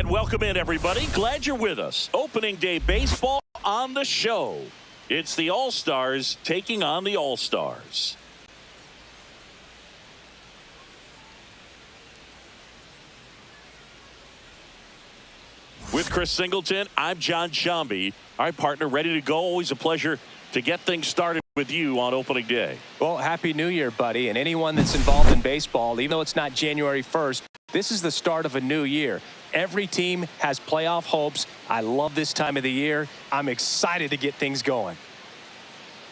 And welcome in, everybody. Glad you're with us. Opening day baseball on the show. It's the All-Stars taking on the All-Stars. With Chris Singleton, I'm John Shambi. Our partner ready to go. Always a pleasure to get things started with you on opening day. Well, Happy New Year, buddy. And anyone that's involved in baseball, even though it's not January 1st, this is the start of a new year. Every team has playoff hopes. I love this time of the year. I'm excited to get things going.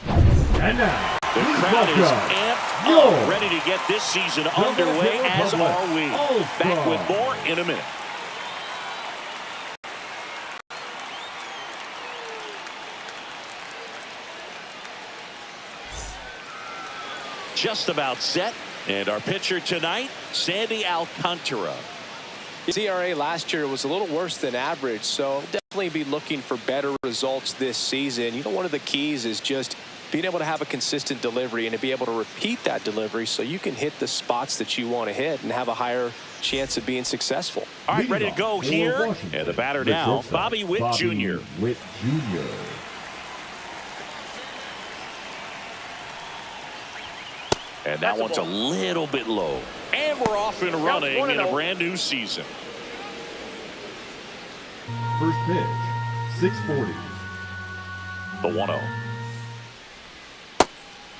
And now, the crowd is amped up, ready to get this season underway, as are we. Back with more in a minute. Just about set, and our pitcher tonight, Sandy Alcantara. His ERA last year was a little worse than average, so definitely be looking for better results this season. You know, one of the keys is just being able to have a consistent delivery and to be able to repeat that delivery so you can hit the spots that you want to hit and have a higher chance of being successful. All right, ready to go here. And the batter now, Bobby Witt Jr. Witt Jr. And that one's a little bit low. And we're off and running in a brand new season. First pitch, 640. The 1-0.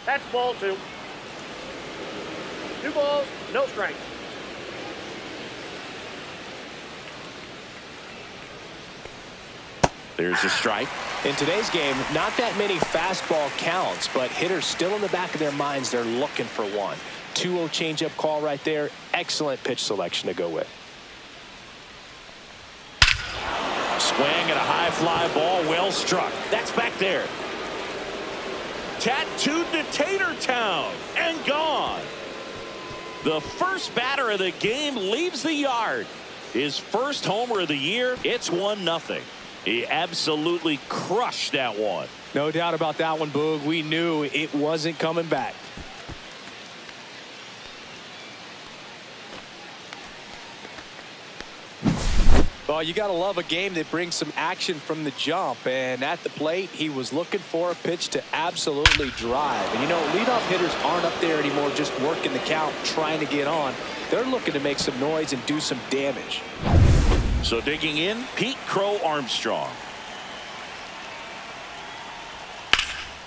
That's ball 2. 2 balls, no strikes. There's a strike. In today's game, not that many fastball counts, but hitters still in the back of their minds, they're looking for one. 2-0 changeup call right there. Excellent pitch selection to go with. Swing and a high fly ball, well struck. That's back there. Tattooed to Tater Town and gone. The first batter of the game leaves the yard. His first homer of the year. It's 1-0. He absolutely crushed that one. No doubt about that one, Boog. We knew it wasn't coming back. Well, you got to love a game that brings some action from the jump. And at the plate, he was looking for a pitch to absolutely drive. And, you know, leadoff hitters aren't up there anymore just working the count, trying to get on. They're looking to make some noise and do some damage. So digging in, Pete Crow Armstrong.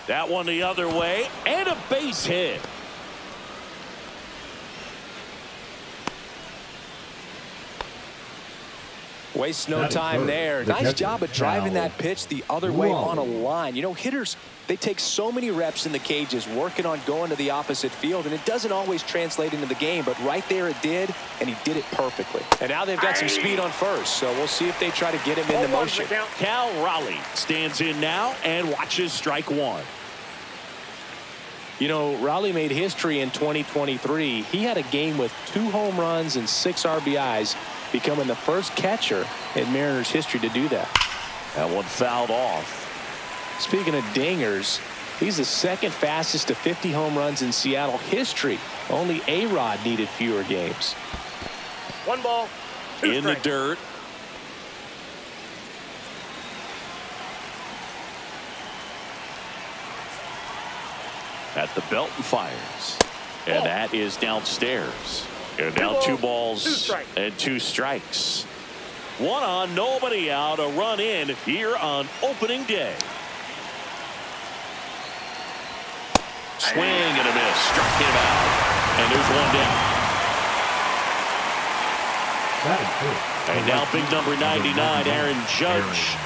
That one the other way, and a base hit. Waste no time there. Nice job of driving that pitch the other way on a line. You know, hitters, they take so many reps in the cages working on going to the opposite field, and it doesn't always translate into the game, but right there it did, and he did it perfectly. And now they've got some speed on first, so we'll see if they try to get him into motion. Cal Raleigh stands in now and watches strike one. You know, Raleigh made history in 2023. He had a game with 2 home runs and 6 RBIs, becoming the first catcher in Mariners history to do that. That one fouled off. Speaking of dingers, he's the second fastest to 50 home runs in Seattle history. Only A-Rod needed fewer games. 1 ball, 2 in strikes. the dirt. At the belt and fires. And that is downstairs. And now 2 balls and 2 strikes. 1 on, nobody out. A run in here on opening day. Swing and a miss. Struck him out. And there's 1 down. And now big number 99, Aaron Judge.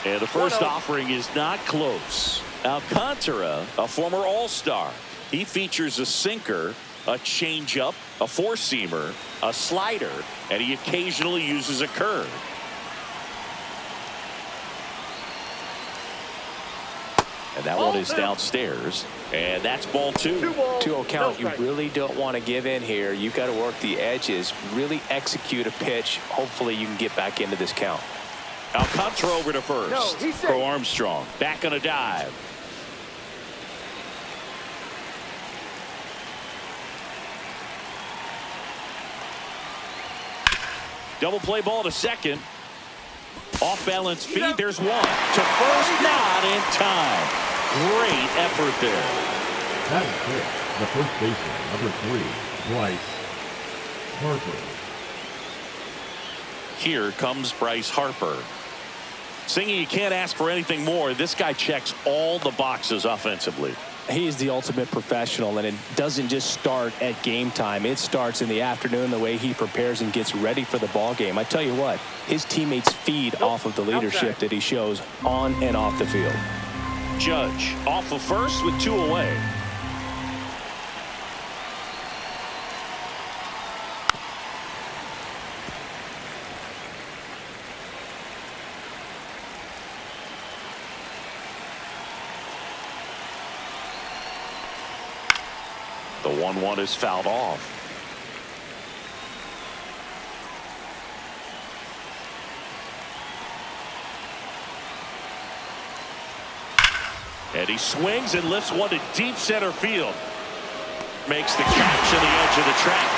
And the first offering is not close. Alcantara, a former All-Star. He features a sinker, a changeup, a four-seamer, a slider, and he occasionally uses a curve. And that one is downstairs. And that's ball 2. 2-0 count. You really don't want to give in here. You've got to work the edges, really execute a pitch. Hopefully you can get back into this count. Alcantara over to first. Crow Armstrong back on a dive. Double play ball to second. Off balance feed. There's one. To first, not in time. Great effort there. That is it. The first baseman, number 3, Bryce Harper. Here comes Bryce Harper. Singing, you can't ask for anything more. This guy checks all the boxes offensively. He's the ultimate professional, and it doesn't just start at game time. It starts in the afternoon, the way he prepares and gets ready for the ball game. I tell you what, his teammates feed off of the leadership that he shows on and off the field. Judge off of first with 2 away. The 1-1 is fouled off. And he swings and lifts one to deep center field. Makes the catch on the edge of the track.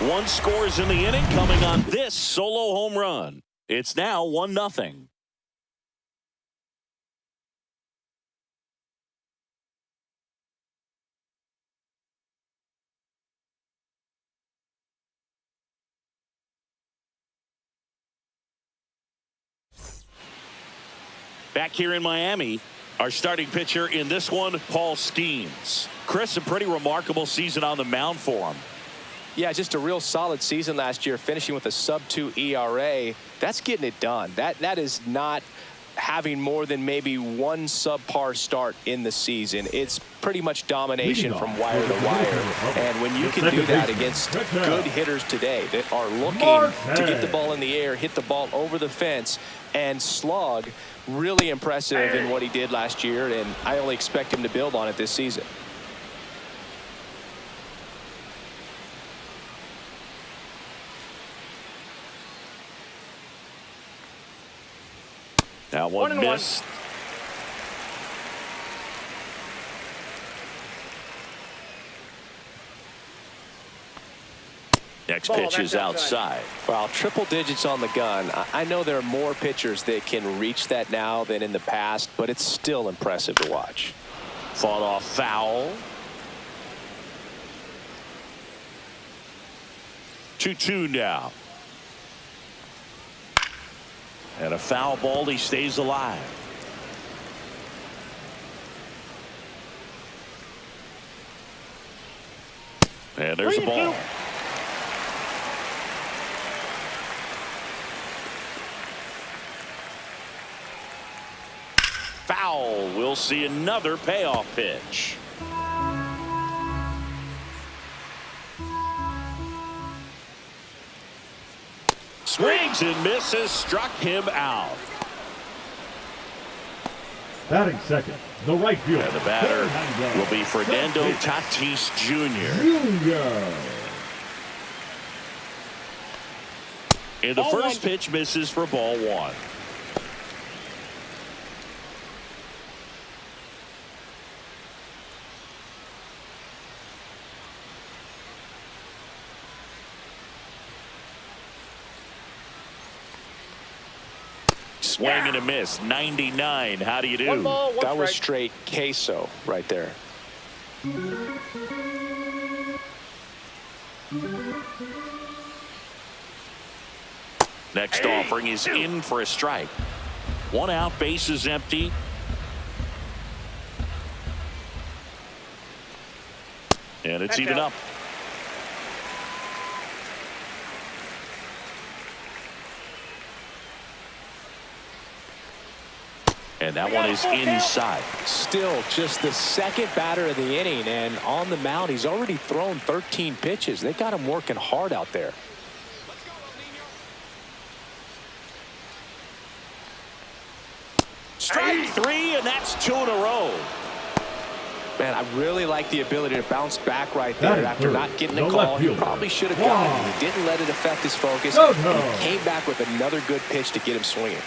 One scores in the inning coming on this solo home run. It's now 1-0. Back here in Miami, our starting pitcher in this one, Paul Skeens. Chris, a pretty remarkable season on the mound for him. Yeah, just a real solid season last year, finishing with a sub-2 ERA. That's getting it done. That is not having more than maybe one subpar start in the season. It's pretty much domination from wire to wire. And when you can do that against good hitters today that are looking to get the ball in the air, hit the ball over the fence, and slug, really impressive in what he did last year, and I only expect him to build on it this season. Now one missed. Next pitch is outside. Well, triple digits on the gun. I know there are more pitchers that can reach that now than in the past, but it's still impressive to watch. Fought off foul. 2-2 now. And a foul ball. He stays alive. And there's the ball. Foul. We'll see another payoff pitch. Swings and misses, struck him out. Batting second, the right fielder. And the batter will be Fernando Tatis Jr. And the first pitch misses for ball 1. Swing and a miss. 99. How do you do? One ball, one that was strike. straight queso right there. Next offering is in for a strike. 1 out, base is empty. And it's even up. And that one is inside. Still just the second batter of the inning, and on the mound, he's already thrown 13 pitches. They got him working hard out there. Strike 3, and that's 2 in a row. Man, I really like the ability to bounce back right there after not getting the call. He probably should have gotten it. He didn't let it affect his focus. He came back with another good pitch to get him swinging.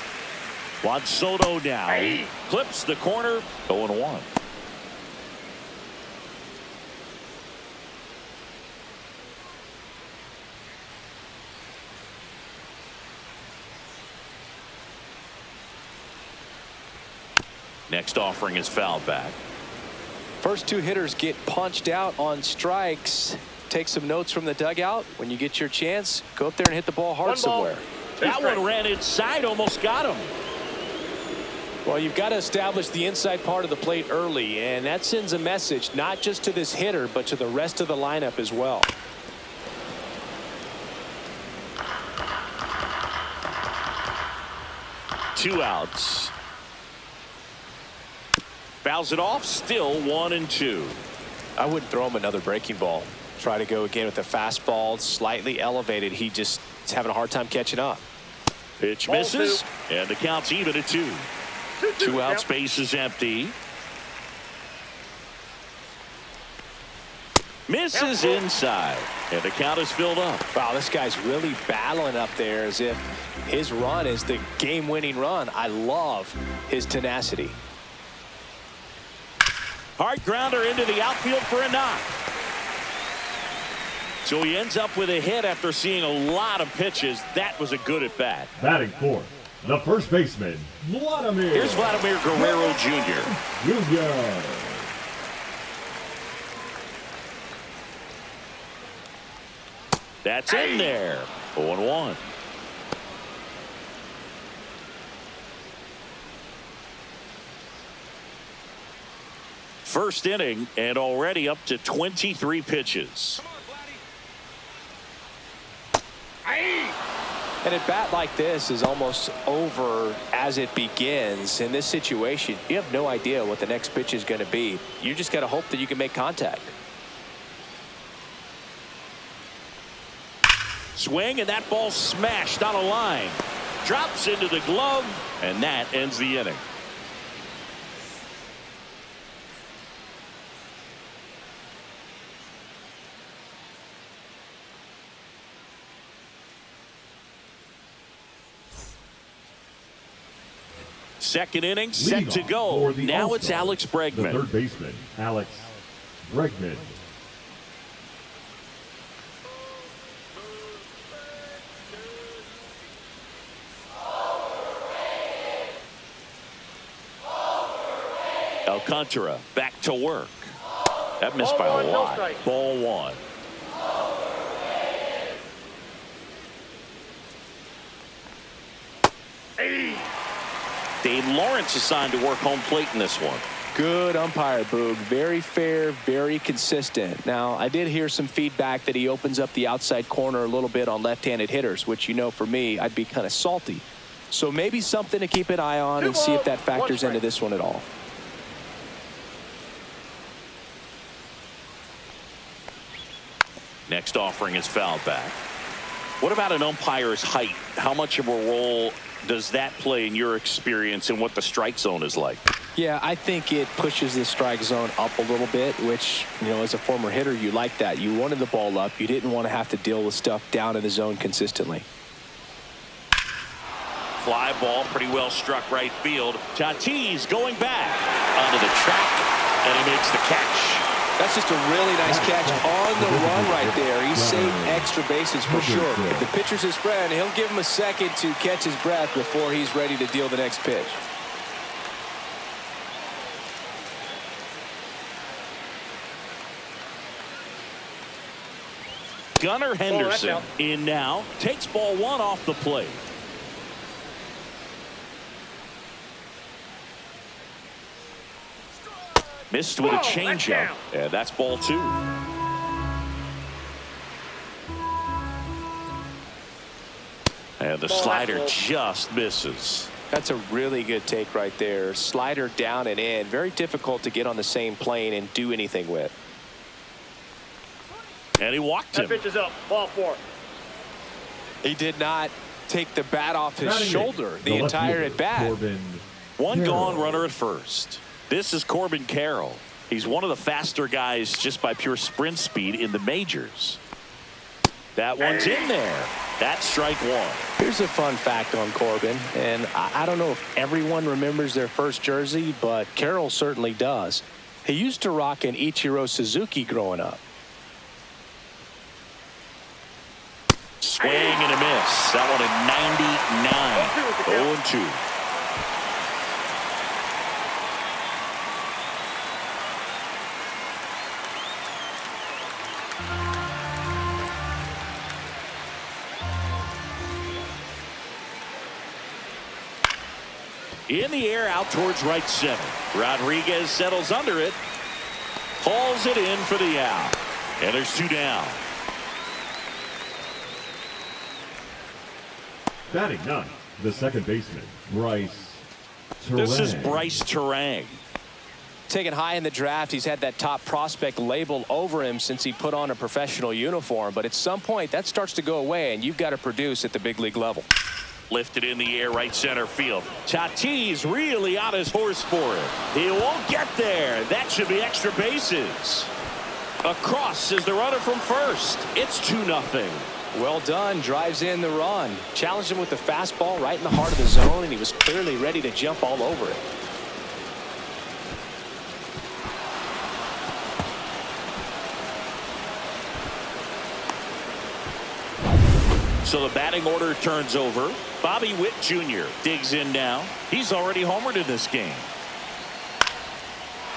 Juan Soto now clips the corner. 0-1. Next offering is fouled back. First two hitters get punched out on strikes. Take some notes from the dugout. When you get your chance, go up there and hit the ball hard somewhere. That one ran inside, almost got him. Well, you've got to establish the inside part of the plate early, and that sends a message not just to this hitter, but to the rest of the lineup as well. Two outs. Fouls it off, still 1-2. I wouldn't throw him another breaking ball. Try to go again with the fastball, slightly elevated. He just is having a hard time catching up. Pitch misses, and the count's even at 2. 2 outs, base is empty. Misses inside, and the count is filled up. Wow, this guy's really battling up there as if his run is the game-winning run. I love his tenacity. Hard grounder into the outfield for a knock. So he ends up with a hit after seeing a lot of pitches. That was a good at bat. Batting fourth, the first baseman, Vladimir. Here's Vladimir Guerrero Jr. Jr. That's in there. 0-1. First inning and already up to 23 pitches. And a bat like this is almost over as it begins. In this situation, you have no idea what the next pitch is going to be. You just got to hope that you can make contact. Swing, and that ball smashed on a line. Drops into the glove, and that ends the inning. Second inning set to go. Now it's Alex Bregman. The third baseman, Alex Bregman. Alcantara back to work. That missed by a lot. Ball one. Dave Lawrence assigned to work home plate in this one. Good umpire, Boog. Very fair, very consistent. Now, I did hear some feedback that he opens up the outside corner a little bit on left-handed hitters, which, you know, for me, I'd be kind of salty. So maybe something to keep an eye on and see if that factors into this one at all. Next offering is fouled back. What about an umpire's height? How much of a role does that play in your experience and what the strike zone is like? Yeah, I think it pushes the strike zone up a little bit, which, you know, as a former hitter, you like that. You wanted the ball up. You didn't want to have to deal with stuff down in the zone consistently. Fly ball, pretty well struck right field. Tatis going back onto the track, and he makes the catch. That's just a really nice catch on the run right there. He saved extra bases for sure. If the pitcher's his friend, he'll give him a second to catch his breath before he's ready to deal the next pitch. Gunnar Henderson in now. Takes ball one off the plate. Missed with a changeup, and that's ball two. And the slider just misses. That's a really good take right there. Slider down and in. Very difficult to get on the same plane and do anything with. And he walked him. That pitch is up. Ball four. He did not take the bat off his shoulder the entire at bat. One gone, runner at first. This is Corbin Carroll. He's one of the faster guys just by pure sprint speed in the majors. That one's in there. That's strike one. Here's a fun fact on Corbin, and I don't know if everyone remembers their first jersey, but Carroll certainly does. He used to rock an Ichiro Suzuki growing up. Swing and a miss. That one at 99. 0-2. In the air out towards right center. Rodriguez settles under it. Hauls it in for the out. And there's 2 down. Batting ninth, the second baseman, Bryce Terang. This is Bryce Terang. Taken high in the draft, he's had that top prospect label over him since he put on a professional uniform. But at some point, that starts to go away, and you've got to produce at the big league level. Lifted in the air, right center field. Tatis really on his horse for it. He won't get there. That should be extra bases. Across is the runner from first. It's 2-0. Well done. Drives in the run. Challenged him with the fastball right in the heart of the zone, and he was clearly ready to jump all over it. So the batting order turns over. Bobby Witt Jr. digs in now. He's already homered in this game.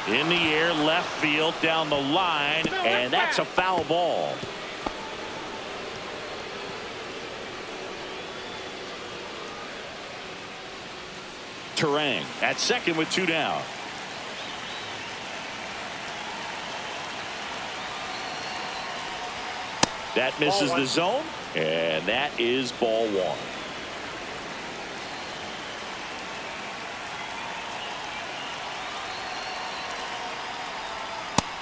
In the air, left field, down the line, and that's a foul ball. Terang at second with 2 down. That misses the zone, and that is ball 1.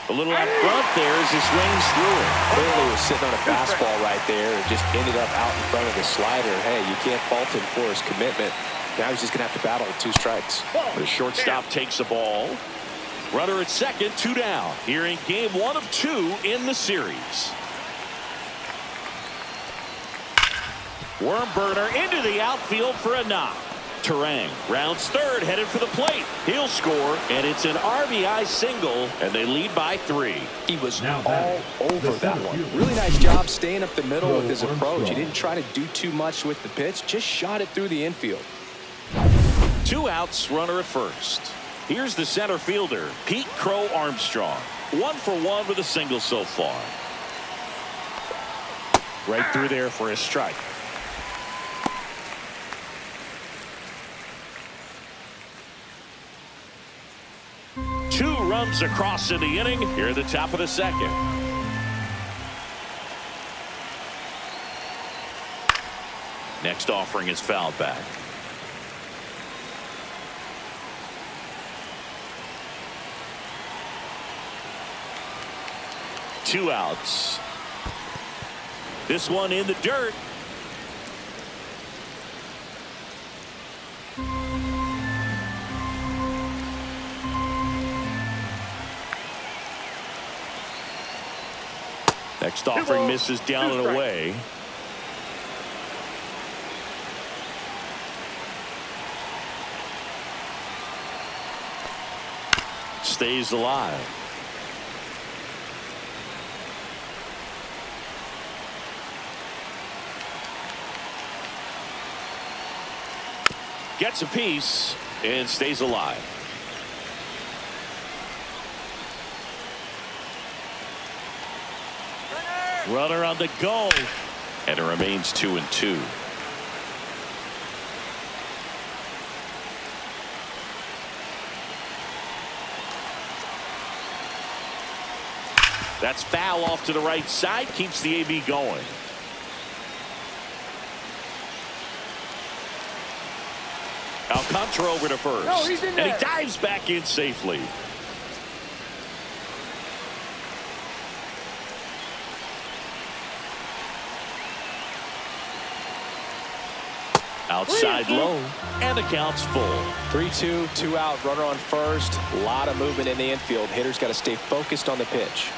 A little out front there as he swings through it. Clearly was sitting on a fastball right there and just ended up out in front of the slider. Hey, you can't fault him for his commitment. Now he's just going to have to battle with 2 strikes. The shortstop takes the ball. Runner at second, 2 down. Here in game 1 of 2 in the series. Worm burner into the outfield for a knock. Terang rounds third, headed for the plate. He'll score, and it's an RBI single, and they lead by 3. He was all over that one. Really nice job staying up the middle with his approach. He didn't try to do too much with the pitch, just shot it through the infield. 2 outs, runner at first. Here's the center fielder, Pete Crow Armstrong. 1 for 1 with a single so far. Right through there for a strike. 2 runs across in the inning here at the top of the second. Next offering is fouled back. Two outs. This one in the dirt. Next offering misses down and away. Stays alive. Gets a piece and stays alive. Runner on the go, and it remains 2-2. That's foul off to the right side, keeps the AB going. Alcantara over to first, and he dives back in safely. Outside low, and the count's full. 3-2, 2 out, runner on first. A lot of movement in the infield. Hitter's got to stay focused on the pitch.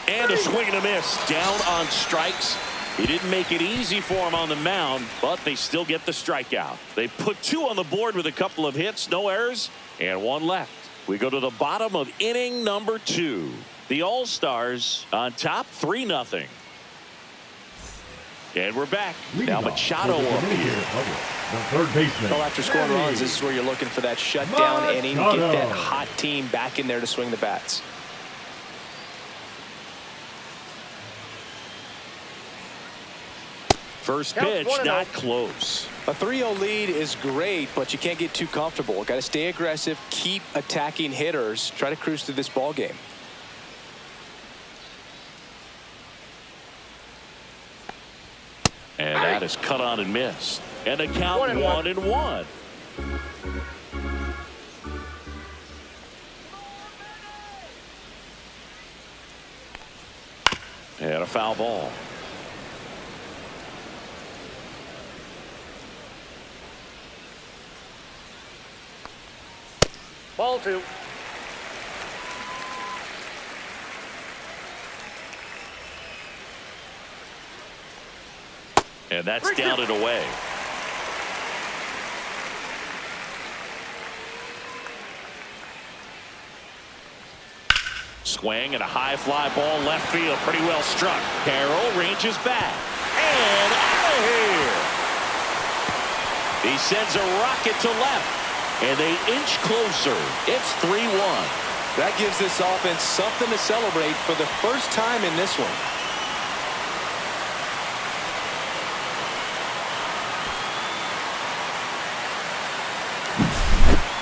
And a swing and a miss. Down on strikes. He didn't make it easy for him on the mound, but they still get the strikeout. They put 2 on the board with a couple of hits, no errors, and 1 left. We go to the bottom of inning number 2. The All-Stars on top 3-0. And we're back. Now Machado up here. The third baseman. Well, after scoring runs, this is where you're looking for that shutdown inning. Get that hot team back in there to swing the bats. First Count pitch, 1-0. not close. A 3-0 lead is great, but you can't get too comfortable. Got to stay aggressive, keep attacking hitters, try to cruise through this ball game. And that is cut on and missed. And a count 1-1. And a foul ball. Ball 2. And that's down and away. Swing and a high fly ball left field. Pretty well struck. Carroll ranges back. And out of here. He sends a rocket to left. And they inch closer. It's 3-1. That gives this offense something to celebrate for the first time in this one.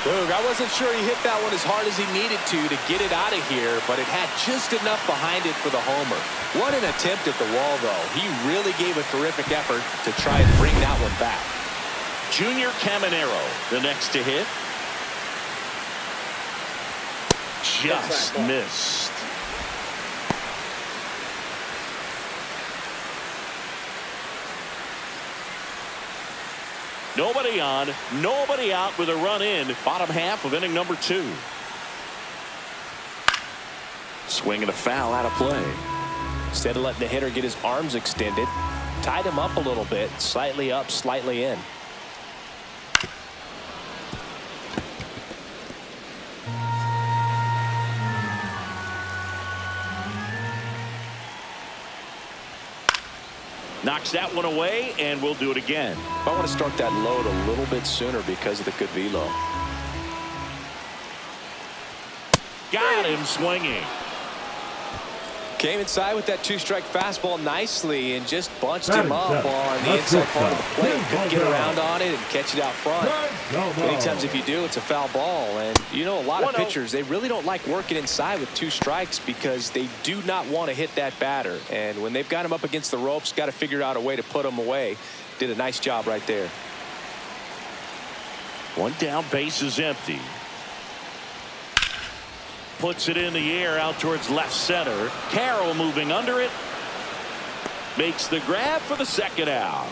Boog, I wasn't sure he hit that one as hard as he needed to get it out of here, but it had just enough behind it for the homer. What an attempt at the wall, though. He really gave a terrific effort to try and bring that one back. Junior Caminero, the next to hit. Just missed. Nobody on, nobody out with a run in. Bottom half of inning number 2. Swing and a foul out of play. Instead of letting the hitter get his arms extended, tied him up a little bit, slightly up, slightly in. Knocks that one away, and we'll do it again. I want to start that load a little bit sooner because of the good velo. Got him swinging. Came inside with that 2-strike fastball nicely and just bunched him up on the inside part of the plate. Couldn't get around on it and catch it out front. Many times if you do, it's a foul ball. And you know, a lot of pitchers, they really don't like working inside with 2 strikes because they do not want to hit that batter. And when they've got him up against the ropes, got to figure out a way to put him away. Did a nice job right there. One down, base is empty. Puts it in the air out towards left center. Carroll moving under it. Makes the grab for the second out.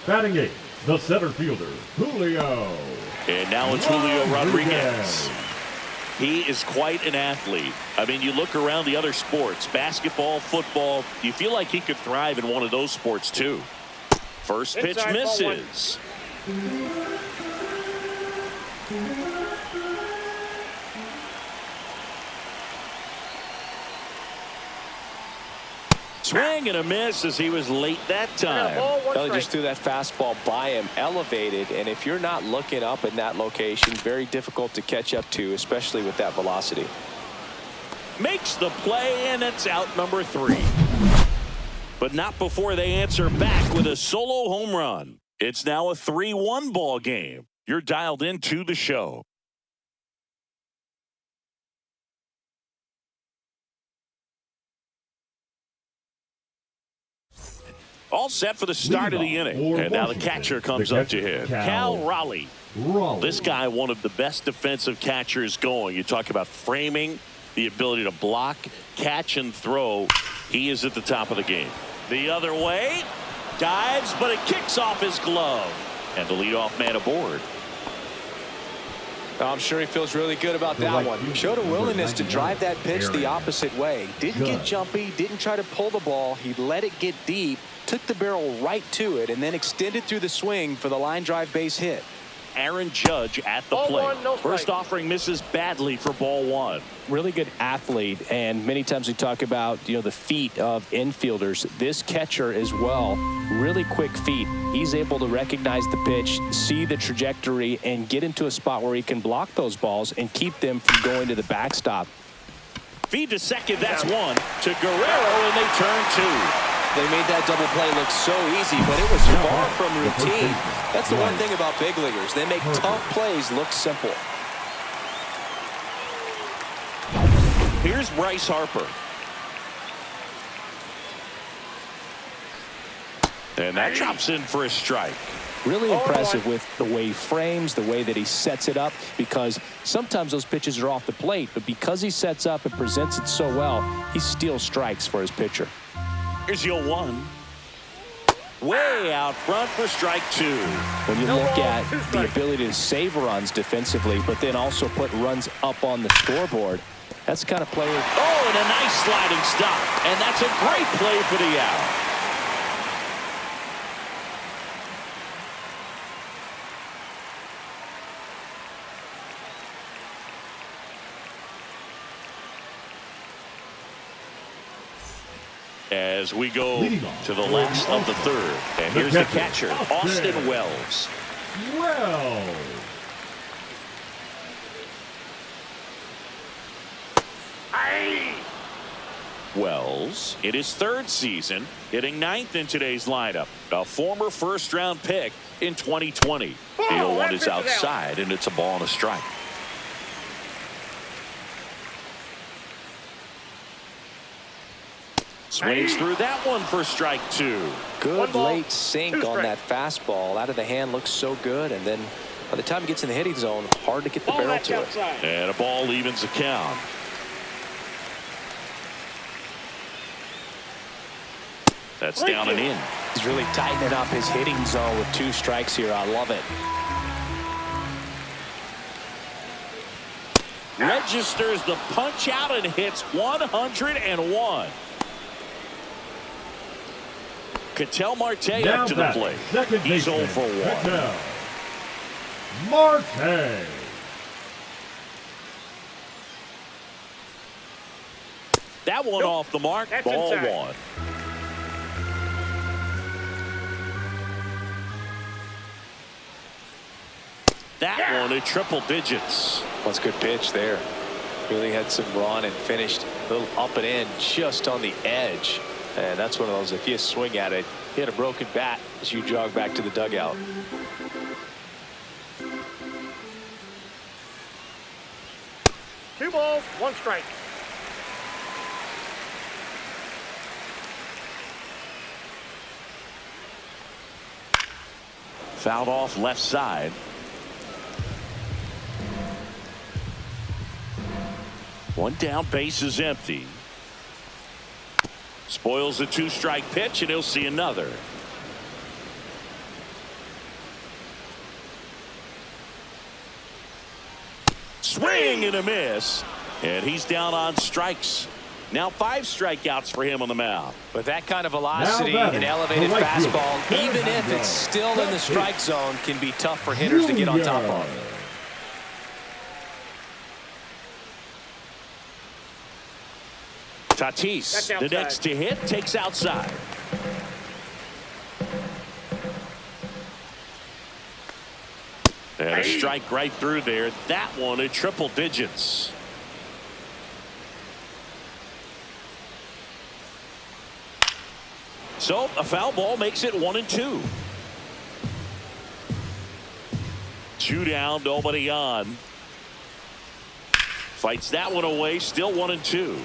Batting 8, the center fielder, Julio. And now it's Julio Rodriguez. He is quite an athlete. I mean, you look around the other sports, basketball, football, you feel like he could thrive in one of those sports too. First pitch misses. Swing and a miss as he was late that time. Well, he just threw that fastball by him, elevated, and if you're not looking up in that location, very difficult to catch up to, especially with that velocity. Makes the play, and it's out number 3. But not before they answer back with a solo home run. It's now a 3-1 ball game. You're dialed into the show. All set for the start of the inning. And now the catcher comes up to hit. Cal Raleigh. This guy, one of the best defensive catchers going. You talk about framing, the ability to block, catch, and throw. He is at the top of the game. The other way. Dives, but it kicks off his glove. And the leadoff man aboard. I'm sure he feels really good about that one. Showed a willingness to drive that pitch the opposite way. Didn't get jumpy, didn't try to pull the ball. He let it get deep, took the barrel right to it, and then extended through the swing for the line drive base hit. Aaron Judge at the plate. First offering misses badly for ball 1. Really good athlete, and many times we talk about, you know, the feet of infielders. This catcher as well, really quick feet. He's able to recognize the pitch, see the trajectory, and get into a spot where he can block those balls and keep them from going to the backstop. Feed to second, that's 1 to Guerrero, and they turn 2. They made that double play look so easy, but it was far from routine. That's the one thing about big leaguers. They make tough plays look simple. Here's Bryce Harper. And that drops in for a strike. Really impressive with the way he frames, the way that he sets it up, because sometimes those pitches are off the plate, but because he sets up and presents it so well, he steals strikes for his pitcher. Here's your 1. Way out front for strike 2. When you look at the ability to save runs defensively, but then also put runs up on the scoreboard, that's the kind of player. Oh, and a nice sliding stop. And that's a great play for the out. As we go to the last of the 3rd. And here's the catcher, Austin Wells. Wells, in his 3rd season, hitting 9th in today's lineup. A former first-round pick in 2020. The 0-1 is outside, and it's a ball and a strike. Swings through that one for strike 2. Good late sink on that fastball. Out of the hand, looks so good, and then by the time he gets in the hitting zone, hard to get the barrel to it. And a ball evens the count. That's down and in. He's really tightening up his hitting zone with 2 strikes here. I love it. Registers the punch out and hits 101. Ketel Marte up to the plate. He's 0 for 1. Marte. That one off the mark. Ball inside. 1. That one at triple digits. That's a good pitch there. Really had some run and finished a little up and in just on the edge. And that's one of those, if you swing at it, hit a broken bat as you jog back to the dugout. Two balls, 1 strike. Fouled off left side. One down, base is empty. Spoils the 2-strike pitch, and he'll see another. Swing and a miss. And he's down on strikes. Now 5 strikeouts for him on the mound. With that kind of velocity and elevated fastball, even if it's still in the strike zone, can be tough for hitters to get on top of. Tatis, the next to hit, takes outside. And a strike right through there. That one at triple digits. So a foul ball makes it 1-2. 2 down, nobody on. Fights that one away, still 1-2.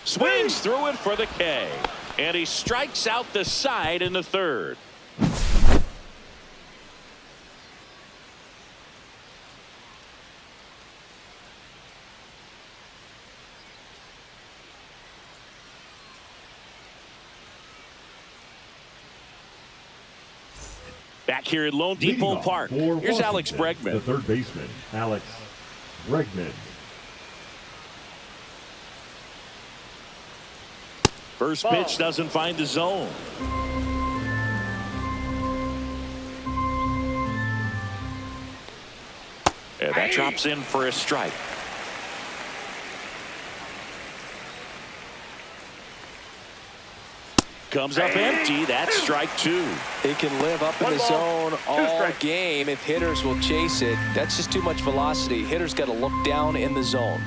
Swings through it for the K. And he strikes out the side in the 3rd. Back here at Lone Depot Park. Here's Alex Bregman. The 3rd baseman, Alex Bregman. First pitch doesn't find the zone. And that drops in for a strike. Comes up empty. That's strike two. He can live up in the zone all game if hitters will chase it. That's just too much velocity. Hitters got to look down in the zone.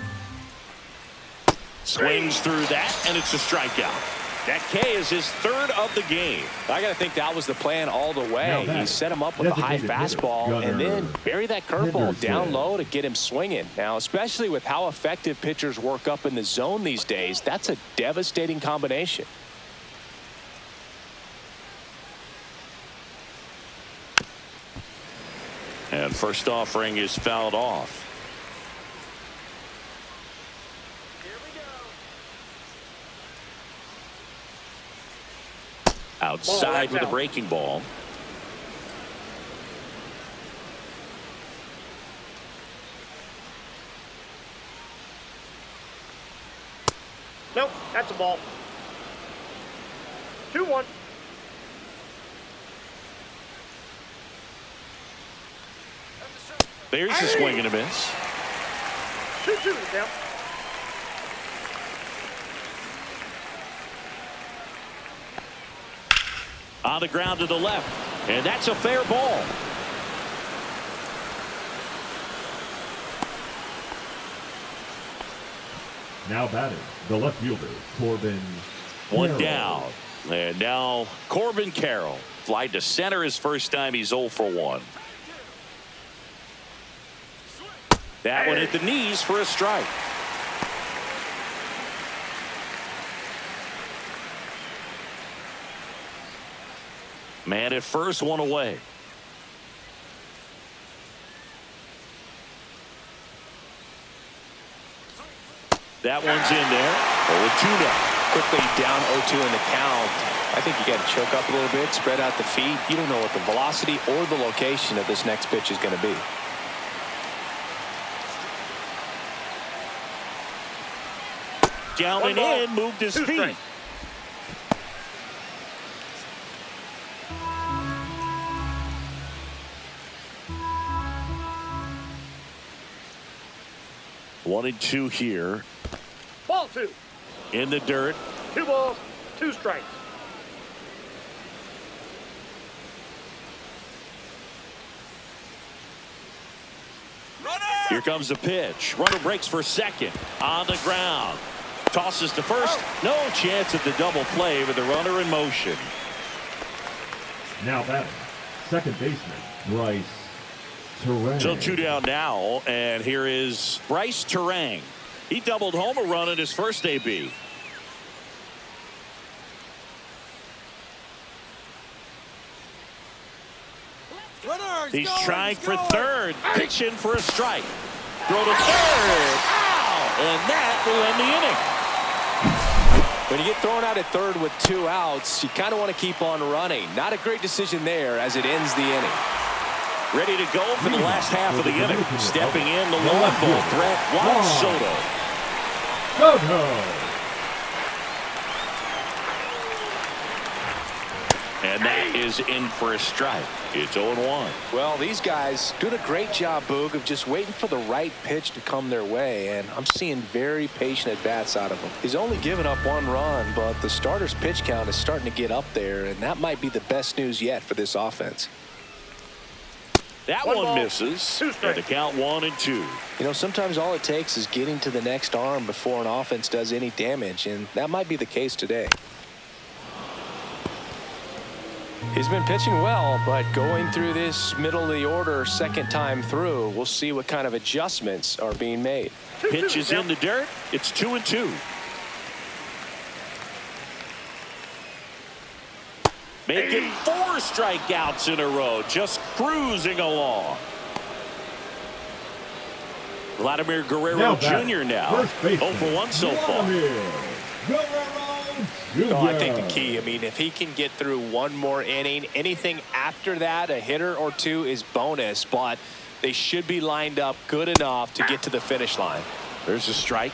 Swings through that, and it's a strikeout. That K is his third of the game. I got to think that was the plan all the way. He set him up with a high fastball and then bury that curveball down low to get him swinging. Now, especially with how effective pitchers work up in the zone these days, that's a devastating combination. And first offering is fouled off. Outside with a breaking ball. Nope, that's a ball. 2-1. There's a swing and a miss. 2-2 down. On the ground to the left, and that's a fair ball. Now batting, the left fielder, Corbin. One down, and now Corbin Carroll. Fly to center his first time. He's 0 for 1. That one hit the knees for a strike. Man at first, one away. That one's in there. 0-2 now. Quickly down 0-2 in the count. I think you got to choke up a little bit, spread out the feet. You don't know what the velocity or the location of this next pitch is going to be. Down and in, moved his feet. One and two here. Ball 2. In the dirt. 2 balls, 2 strikes. Here comes the pitch. Runner breaks for second. On the ground. Tosses to first. No chance at the double play with the runner in motion. Now batting, second baseman, Bryce Terang. So 2 down now, and here is Bryce Terang. He doubled home a run in his first AB. He's trying for third, pitching for a strike. Throw to third. Ow! And that will end the inning. When you get thrown out at third with 2 outs, you kind of want to keep on running. Not a great decision there as it ends the inning. Ready to go for the last half of the inning. Stepping in, the long ball threat, Juan Soto. And that is in for a strike. It's 0-1. Well, these guys doing a great job, Boog, of just waiting for the right pitch to come their way, and I'm seeing very patient at-bats out of him. He's only given up 1 run, but the starter's pitch count is starting to get up there, and that might be the best news yet for this offense. That one misses, and the count 1-2. You know, sometimes all it takes is getting to the next arm before an offense does any damage, and that might be the case today. He's been pitching well, but going through this middle of the order second time through, we'll see what kind of adjustments are being made. Pitch is in the dirt. It's 2-2. Making 4 strikeouts in a row, just cruising along. Vladimir Guerrero Jr. now 0 for 1 so far. Oh, I think the key, I mean, if he can get through 1 more inning, anything after that, a hitter or 2 is bonus, but they should be lined up good enough to get to the finish line. There's a strike.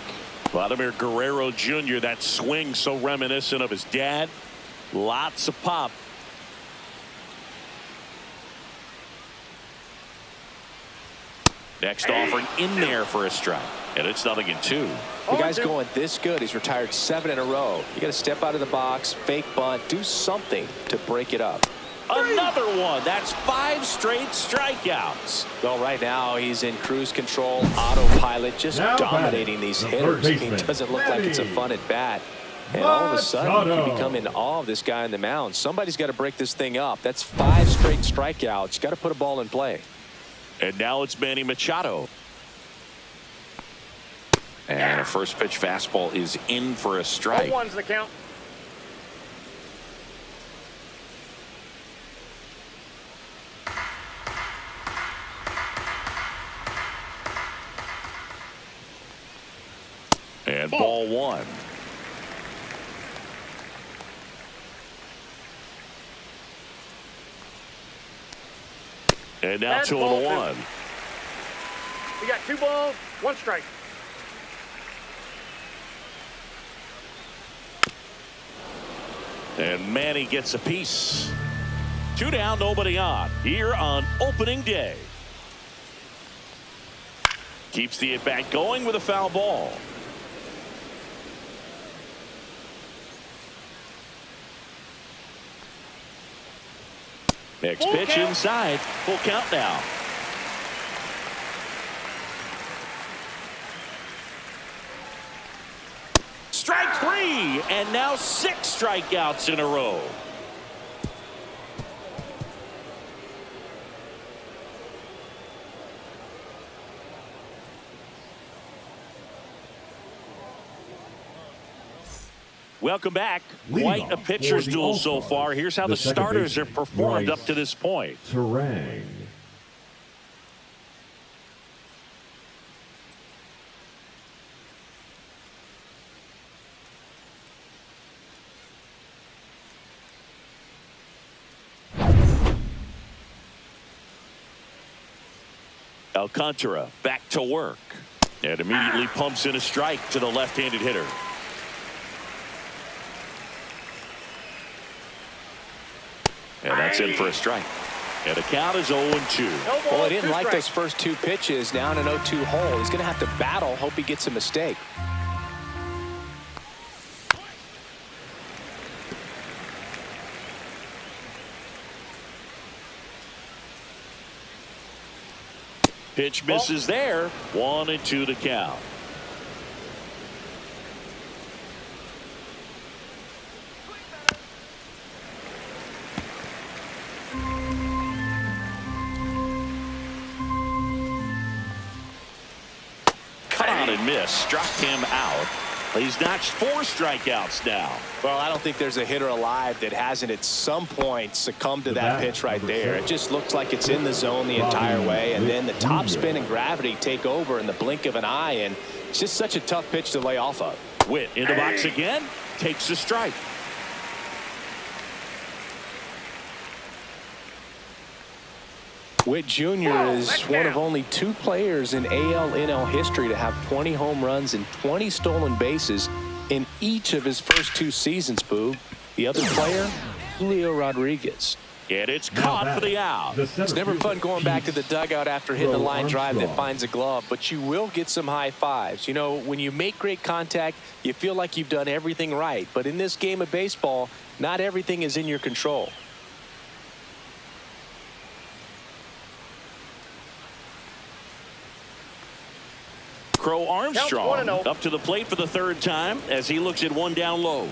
Vladimir Guerrero Jr., that swing so reminiscent of his dad. Lots of pop. Next offering in there for a strike. And it's 0-2. The guy's going this good. He's retired 7 in a row. You got to step out of the box, fake bunt, do something to break it up. Another one. That's 5 straight strikeouts. Well, right now he's in cruise control, autopilot, just dominating these hitters. He doesn't look like it's a fun at bat. And all of a sudden, you become in awe of this guy on the mound. Somebody's got to break this thing up. That's 5 straight strikeouts. Got to put a ball in play. And now it's Manny Machado. And a first pitch fastball is in for a strike. 0-1's the count. And ball 1. And now 2-1. We got 2 balls, 1 strike. And Manny gets a piece. 2 down, nobody on. Here on opening day. Keeps the at-bat going with a foul ball. Next pitch inside. Full count now. Strike 3, and now 6 strikeouts in a row. Welcome back. Quite a pitcher's duel so far. Here's how the starters have performed up to this point. Terang. Alcantara back to work. And immediately pumps in a strike to the left-handed hitter. And that's in for a strike. And the count is 0-2. Well, he didn't like those first 2 pitches. Now in an 0-2 hole. He's going to have to battle. Hope he gets a mistake. Pitch misses there. 1-2 to count. And miss, struck him out. He's notched 4 strikeouts now. Well, I don't think there's a hitter alive that hasn't at some point succumbed to that pitch right there. It just looks like it's in the zone the entire way, and then the top spin and gravity take over in the blink of an eye, and it's just such a tough pitch to lay off of. Witt in the box again, takes a strike. Witt Jr. is one of only 2 players in AL-NL history to have 20 home runs and 20 stolen bases in each of his first 2 seasons, Boog. The other player, Julio Rodriguez. And it's caught for the out. It's never fun going back to the dugout after hitting a line drive that finds a glove, but you will get some high fives. You know, when you make great contact, you feel like you've done everything right. But in this game of baseball, not everything is in your control. Crow Armstrong up to the plate for the 3rd time as he looks at 1 down low.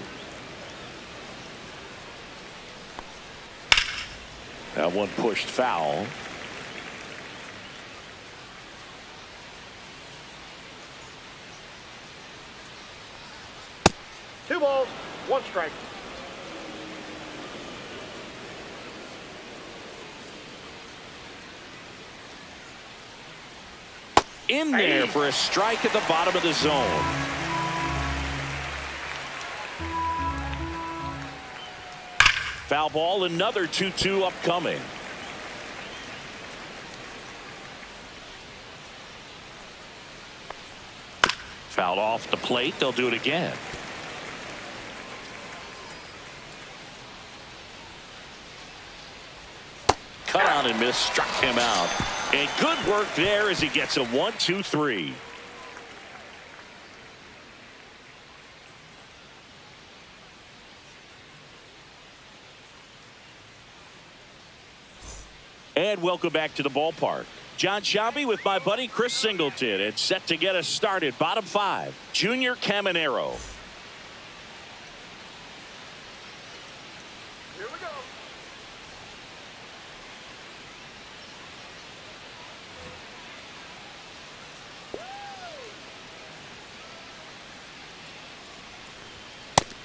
That one pushed foul. Two balls, 1 strike. In there for a strike at the bottom of the zone. Foul ball, another 2-2 upcoming. Fouled off the plate. They'll do it again. Cut out and missed, struck him out. And good work there as he gets a 1-2-3. And welcome back to the ballpark. John Shabby with my buddy Chris Singleton. It's set to get us started. Bottom 5, Junior Caminero. Here we go.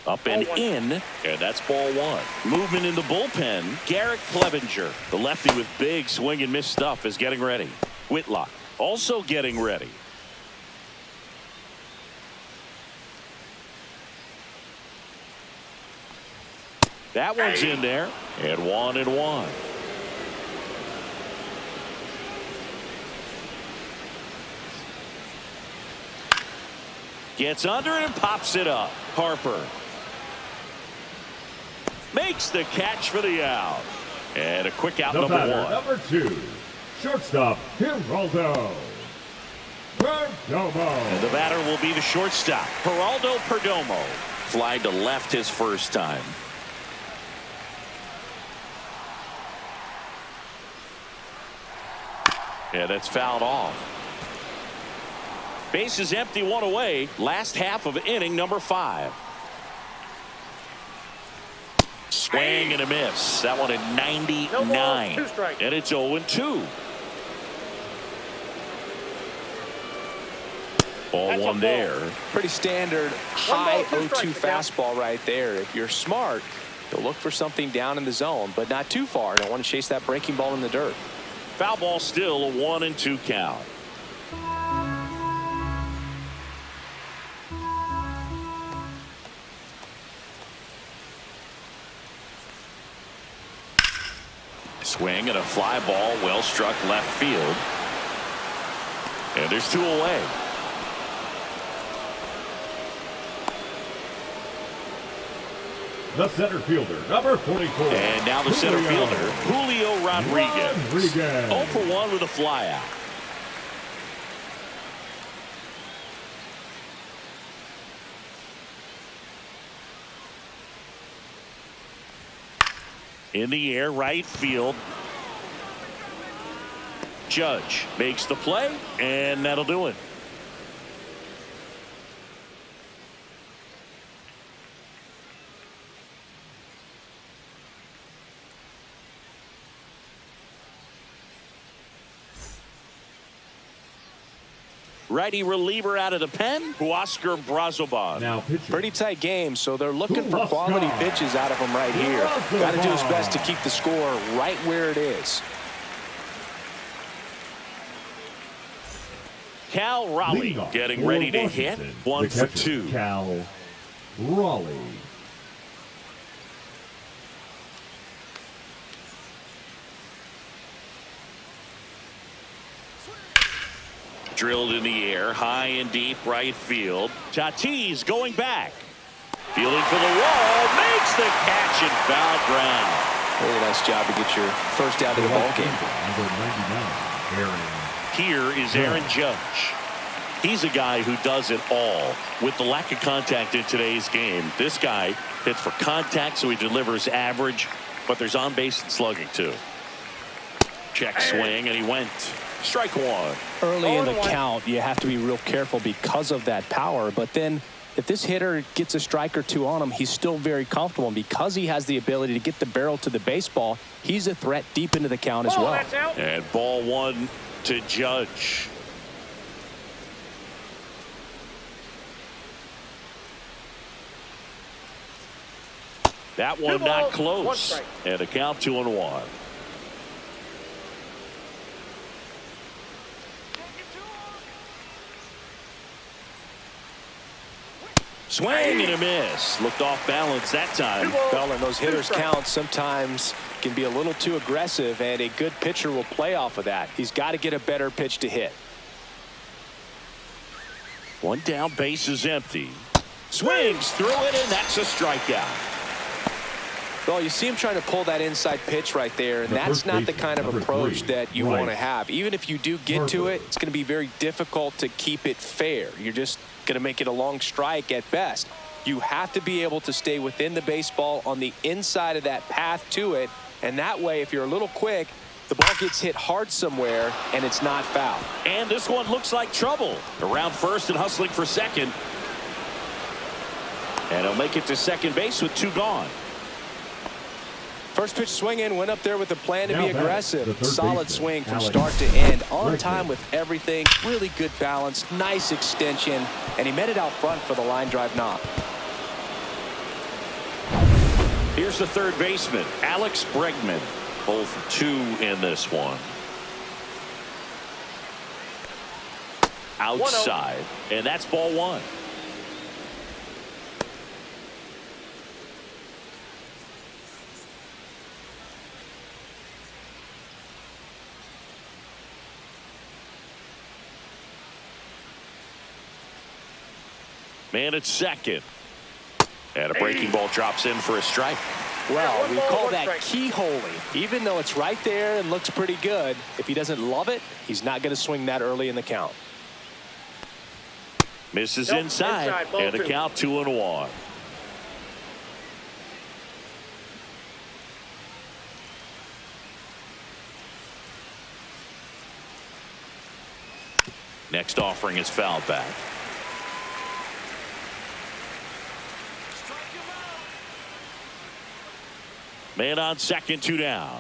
Up and in, and that's ball 1. Movement in the bullpen. Garrett Clevenger, the lefty with big swing and miss stuff, is getting ready. Whitlock also getting ready. That one's in there, and 1-1. Gets under it and pops it up. Harper makes the catch for the out. And a quick out, number 1. Number 2, shortstop, Geraldo Perdomo. And the batter will be the shortstop, Geraldo Perdomo. Fly to left his first time. Yeah, that's fouled off. Base is empty, 1 away. Last half of inning number 5. Swing and a miss. That one at 99. No balls, 2 strikes. And it's 0-2. Ball That's 1 there. Pretty standard high 0-2 fastball right there. If you're smart, you'll look for something down in the zone, but not too far. Don't want to chase that breaking ball in the dirt. Foul ball still, a 1-2 count. Swing and a fly ball, well struck left field. And there's 2 away. The center fielder, number 44. And now the center fielder, Julio Rodriguez. 0 for 1 with a fly out. In the air, right field. Judge makes the play, and that'll do it. Righty reliever out of the pen, Huascar Brazoban. Now pitching. Pretty tight game, so they're looking for quality pitches out of him right here. Got to do his best to keep the score right where it is. Cal Raleigh getting ready to hit. 1 for 2. Cal Raleigh. Drilled in the air, high and deep right field. Tatis going back. Fielding for the wall, makes the catch in foul ground. Really nice job to get your first out of the ball game. Number 99, Aaron. Here is Aaron Judge. He's a guy who does it all. With the lack of contact in today's game, this guy hits for contact, so he delivers average, but there's on base and slugging too. Check swing, and he went. Strike 1. Early in the count, you have to be real careful because of that power. But then if this hitter gets a strike or 2 on him, he's still very comfortable. And because he has the ability to get the barrel to the baseball, he's a threat deep into the count as well. And ball 1 to Judge. That one not close. And a count 2-1. Swing and a miss. Looked off balance that time. Well, and those hitters count sometimes can be a little too aggressive, and a good pitcher will play off of that. He's got to get a better pitch to hit. 1 down, base is empty. Swings through it, and that's a strikeout. Well, you see him trying to pull that inside pitch right there, and that's not the kind of approach that you want to have. Even if you do get to it, it's going to be very difficult to keep it fair. You're just going to make it a long strike at best. You have to be able to stay within the baseball on the inside of that path to it, and that way, if you're a little quick, The ball gets hit hard somewhere, and it's not foul. And this one looks like trouble. Around first and hustling for second. And he'll make it to second base with 2 gone. First pitch swinging, went up there with a plan to be aggressive. Solid swing from Alex. start to end. On time with everything. Really good balance. Nice extension. And he met it out front for the line drive knock. Here's the third baseman, Alex Bregman. Both 2 in this one. Outside. And that's ball 1. Man at second. And a breaking ball drops in for a strike. Well, we call that keyholing. Even though it's right there and looks pretty good, if he doesn't love it, he's not going to swing that early in the count. Misses inside and the count 2-1. Next offering is fouled back. Man on second, 2 down.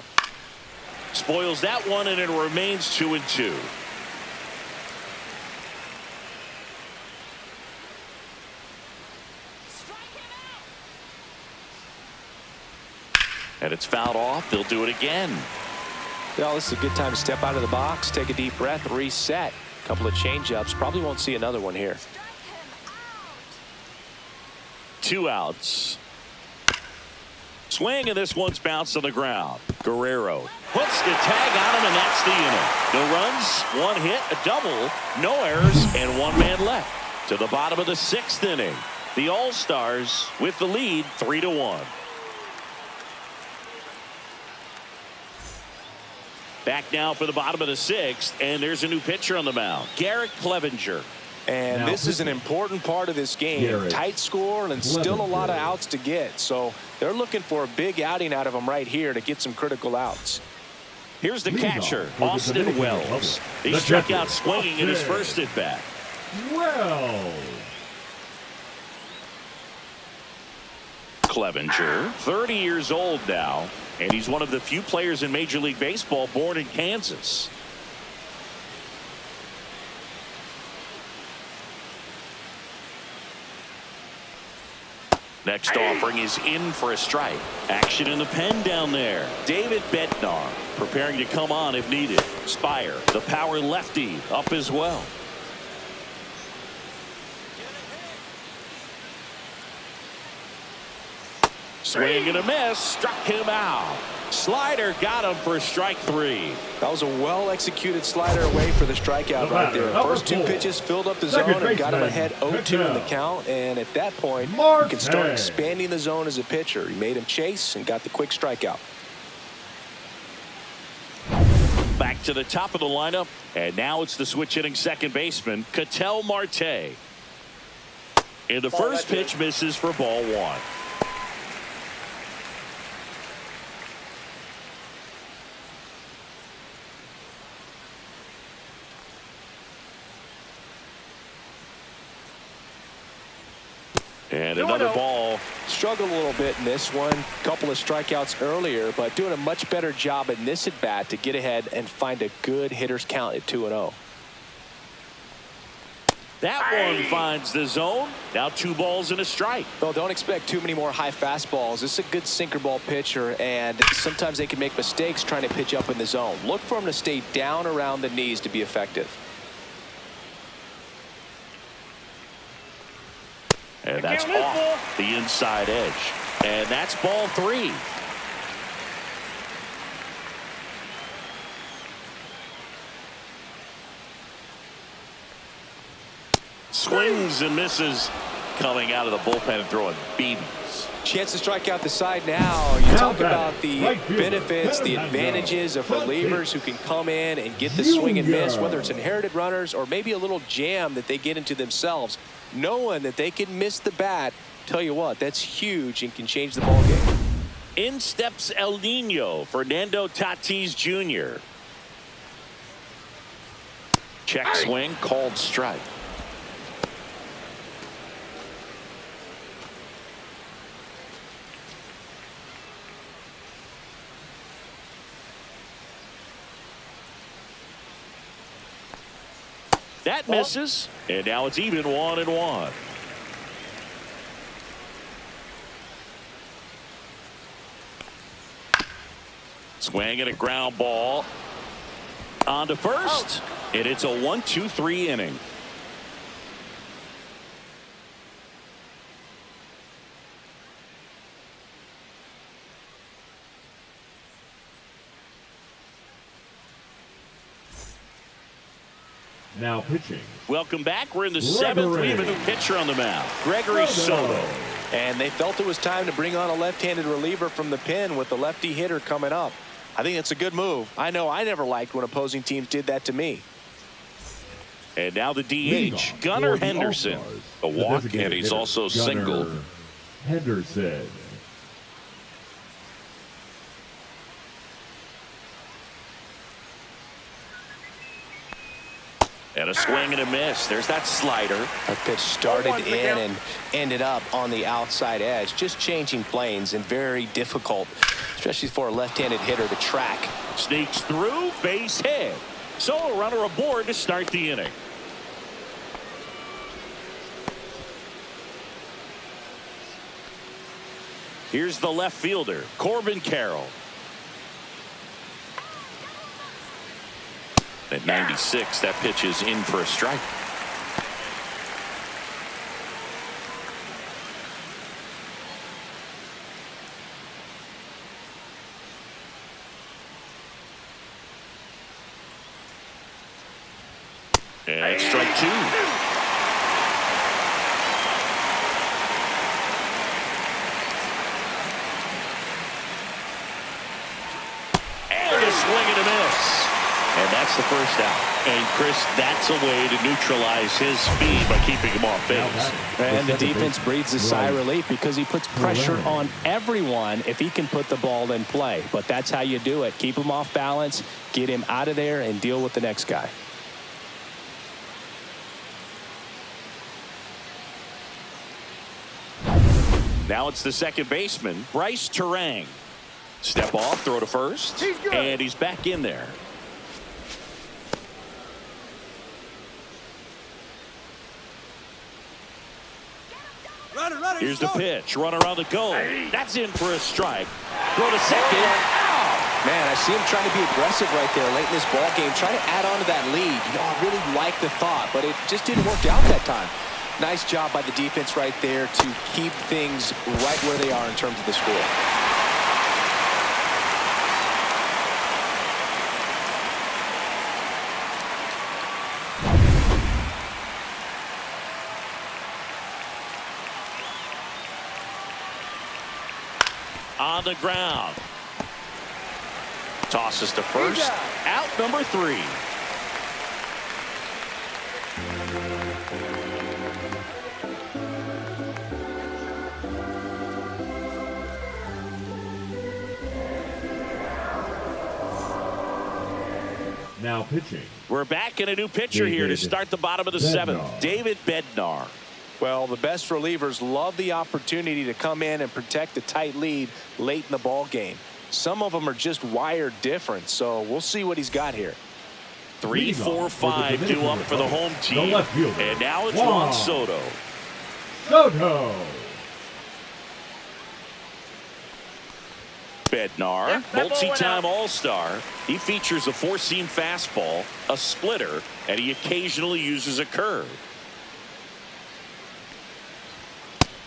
Spoils that one, and it remains 2-2. And it's fouled off. They'll do it again. Well, this is a good time to step out of the box, take a deep breath, reset. A couple of change-ups. Probably won't see another one here. 2 outs. Swing, and this one's bounced on the ground. Guerrero puts the tag on him, and that's the inning. No runs, 1 hit, a double, no errors, and 1 man left. To the bottom of the 6th inning. The All-Stars with the lead 3-1. Back now for the bottom of the 6th, and there's a new pitcher on the mound, Garrett Clevenger. And Now, this is an important part of this game. Garrett Tight score and still a lot of outs to get. So they're looking for a big outing out of him right here to get some critical outs. Here's the Lead catcher, off for the Austin Dominican Wells. Republic. He The struck catcher, out swinging in his Austin first at bat. Wells. Clevenger, 30 years old now, and he's one of the few players in Major League Baseball born in Kansas. Next offering is in for a strike. Action in the pen down there. David Bednar preparing to come on if needed. Spire, the power lefty, up as well. Swing and a miss, struck him out. Slider got him for strike 3. That was a well-executed slider away for the strikeout right there. First 2 pitches filled up the zone and got him ahead 0-2 in the count. And at that point, you can start expanding the zone as a pitcher. He made him chase and got the quick strikeout. Back to the top of the lineup, and now it's the switch-hitting second baseman, Ketel Marte. And the first pitch misses for ball 1. And another ball. Struggled a little bit in this one. Couple of strikeouts earlier, but doing a much better job in this at bat to get ahead and find a good hitter's count at 2-0. That one finds the zone. Now 2 balls and a strike. Well, don't expect too many more high fastballs. This is a good sinker ball pitcher, and sometimes they can make mistakes trying to pitch up in the zone. Look for him to stay down around the knees to be effective. And that's off the inside edge. And that's ball 3. Swings and misses coming out of the bullpen and throwing BBs. Chance to strike out the side now. You talk about the benefits, the advantages of relievers who can come in and get the swing and miss, whether it's inherited runners or maybe a little jam that they get into themselves. Knowing that they can miss the bat, tell you what, that's huge and can change the ball game. In steps El Nino, Fernando Tatis Jr. Check swing, called strike. That misses, and now it's even 1-1. Swing and a ground ball on to first, and it's a 1-2-3 inning. Now pitching. Welcome back. We're in the seventh. We have a new pitcher on the mound, Gregory Soto. And they felt it was time to bring on a left-handed reliever from the pen with the lefty hitter coming up. I think it's a good move. I know I never liked when opposing teams did that to me. And now the DH, Gunnar Henderson. A walk, and he's also single. Henderson. And a swing and a miss. There's that slider. That pitch started in and ended up on the outside edge. Just changing planes and very difficult, especially for a left-handed hitter to track. Sneaks through, base hit. So a runner aboard to start the inning. Here's the left fielder, Corbin Carroll. At 96, that pitch is in for a strike. And it's strike two. And a swing and a miss. And that's the first out. And, Chris, that's a way to neutralize his speed by keeping him off base. And the defense breathes a sigh of relief because he puts pressure on everyone if he can put the ball in play. But that's how you do it. Keep him off balance, get him out of there, and deal with the next guy. Now it's the second baseman, Bryce Terang. Step off, throw to first, and he's back in there. Here's the pitch. Runner on the go. That's in for a strike. Throw to second. Man, I see him trying to be aggressive right there late in this ball game, trying to add on to that lead. You know, I really like the thought, but it just didn't work out that time. Nice job by the defense right there to keep things right where they are in terms of the score. On the ground. Tosses to first. Out number 3. Now pitching. We're back in a new pitcher here to start the bottom of the seventh. David Bednar. Well, the best relievers love the opportunity to come in and protect a tight lead late in the ball game. Some of them are just wired different, so we'll see what he's got here. 3, 4, 5 due up for the home team. And now it's Juan Soto. Soto. Bednar, multi-time All-Star. He features a four-seam fastball, a splitter, and he occasionally uses a curve.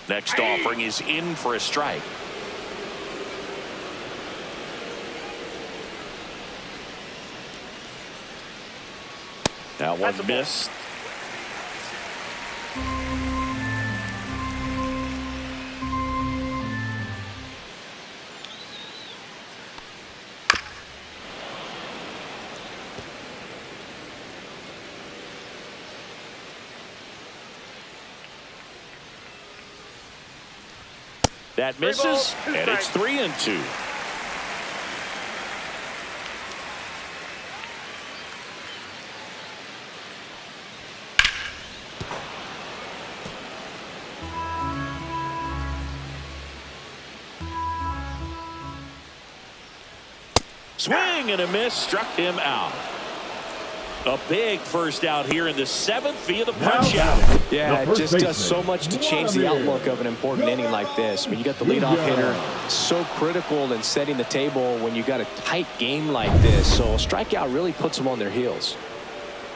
Next offering is in for a strike. That one missed. That misses, and it's 3-2. Swing and a miss, struck him out. A big first out here in the 7th via the punch out. Yeah, it just does so much to change the outlook of an important inning like this. I mean, you got the leadoff hitter, so critical in setting the table when you got a tight game like this. So a strikeout really puts them on their heels.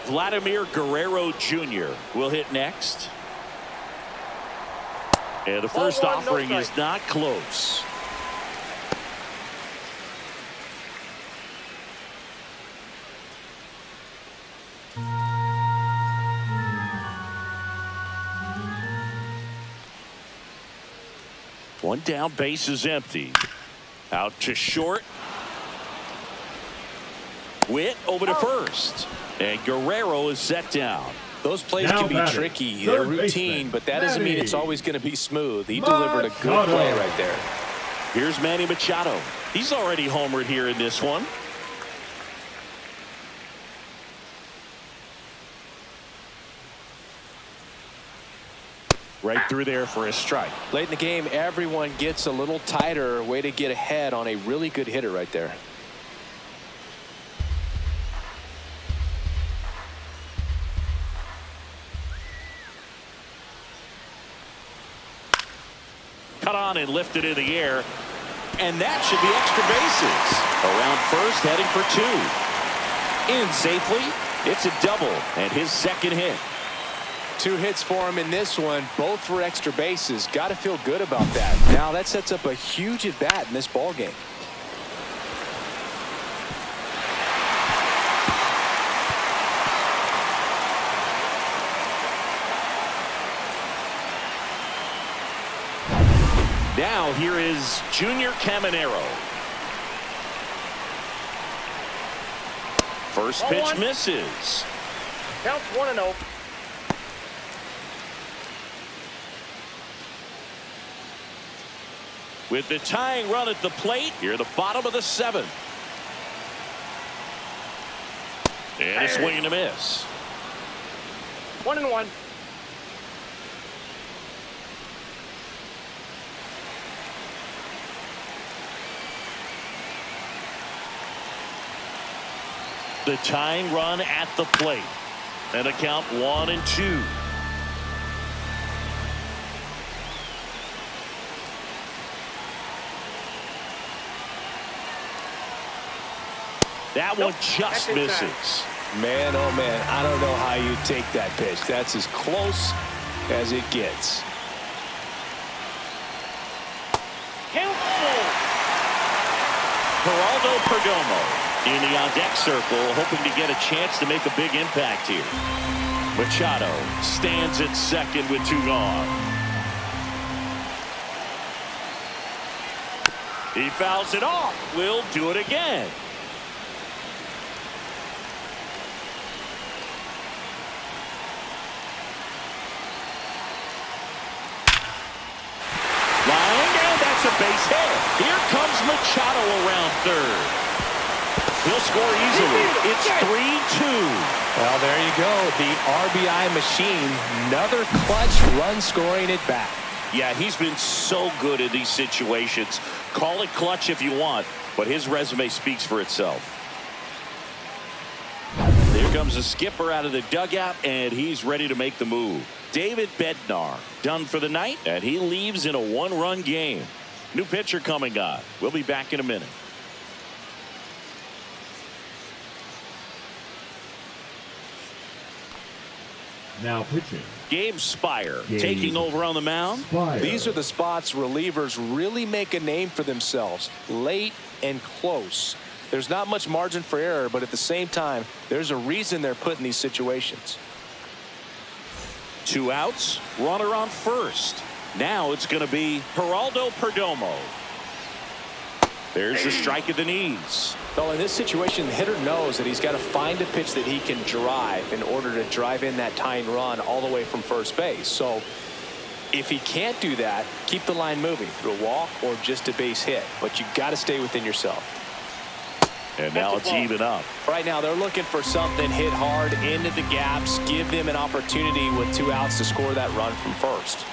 Vladimir Guerrero Jr. will hit next. And the first offering is not close. One down, base is empty. Out to short. Witt over to first. And Guerrero is set down. Those plays can be tricky. They're routine, but that doesn't mean it's always going to be smooth. He delivered a good play right there. Here's Manny Machado. He's already homered here in this one. Right through there for a strike. Late in the game, everyone gets a little tighter. Way to get ahead on a really good hitter right there. Cut on and lifted in the air. And that should be extra bases. Around first, heading for 2. In safely. It's a double and his second hit. 2 hits for him in this one, both for extra bases. Got to feel good about that. Now that sets up a huge at bat in this ball game. Now here is Junior Caminero. First pitch misses. Counts 1-0. With the tying run at the plate, here the bottom of the 7th. And a swing and a miss. 1-1. The tying run at the plate. And a count 1-2. That one just misses. Man, oh man, I don't know how you take that pitch. That's as close as it gets. Geraldo Perdomo in the on-deck circle, hoping to get a chance to make a big impact here. Machado stands at second with 2 gone. He fouls it off. We'll do it again. A base hit. Here comes Machado around third. He'll score easily. It's 3-2. Well, there you go. The RBI machine. Another clutch run scoring at bat. Yeah, he's been so good in these situations. Call it clutch if you want, but his resume speaks for itself. Here comes the skipper out of the dugout, and he's ready to make the move. David Bednar done for the night, and he leaves in a 1-run game. New pitcher coming on. We'll be back in a minute. Now pitching. Gabe Spire taking over on the mound. These are the spots relievers really make a name for themselves. Late and close. There's not much margin for error, but at the same time, there's a reason they're put in these situations. 2 outs. Runner on first. Now it's going to be Geraldo Perdomo. There's the strike at the knees. Well, in this situation, the hitter knows that he's got to find a pitch that he can drive in order to drive in that tying run all the way from first base. So If he can't do that, keep the line moving through a walk or just a base hit. But you got to stay within yourself. And now it's even up. Right now they're looking for something, hit hard into the gaps, give them an opportunity with 2 outs to score that run from first.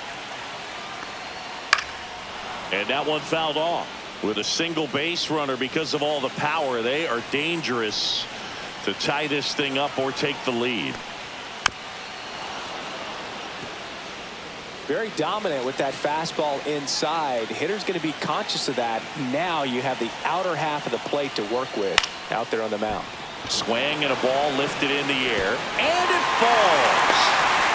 And that one fouled off. With a single base runner, because of all the power, they are dangerous to tie this thing up or take the lead. Very dominant with that fastball inside. Hitter's going to be conscious of that. Now you have the outer half of the plate to work with out there on the mound. Swing and a ball lifted in the air, and it falls.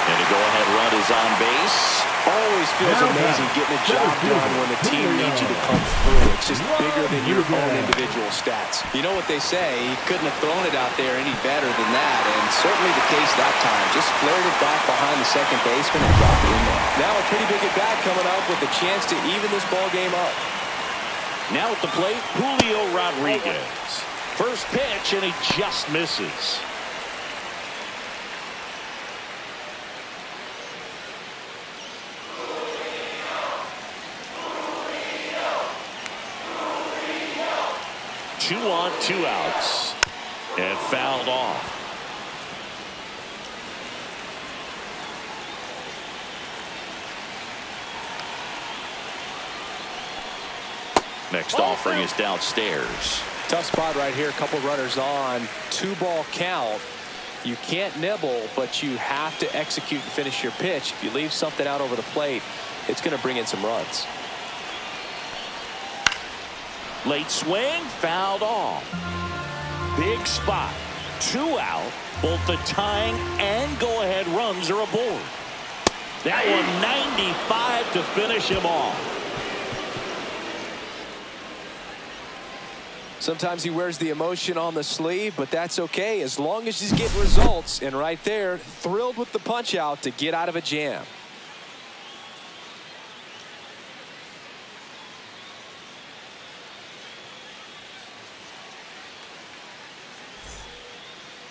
And a go-ahead run is on base. Always feels amazing getting a job done when the team needs you to come through. It's just bigger than your own individual stats. You know what they say, he couldn't have thrown it out there any better than that, and certainly the case that time. Just flared it back behind the second baseman and dropped it in there. Now a pretty big at-bat coming up with a chance to even this ball game up. Now at the plate, Julio Rodriguez. First pitch, and he just misses. Two on, 2 outs, and fouled off. Next offering is downstairs. Tough spot right here. A couple runners on. 2-ball count. You can't nibble, but you have to execute and finish your pitch. If you leave something out over the plate, it's going to bring in some runs. Late swing, fouled off. Big spot. 2 out. Both the tying and go-ahead runs are aboard. That one 95 to finish him off. Sometimes he wears the emotion on the sleeve, but that's okay as long as he's getting results. And right there, thrilled with the punch out to get out of a jam.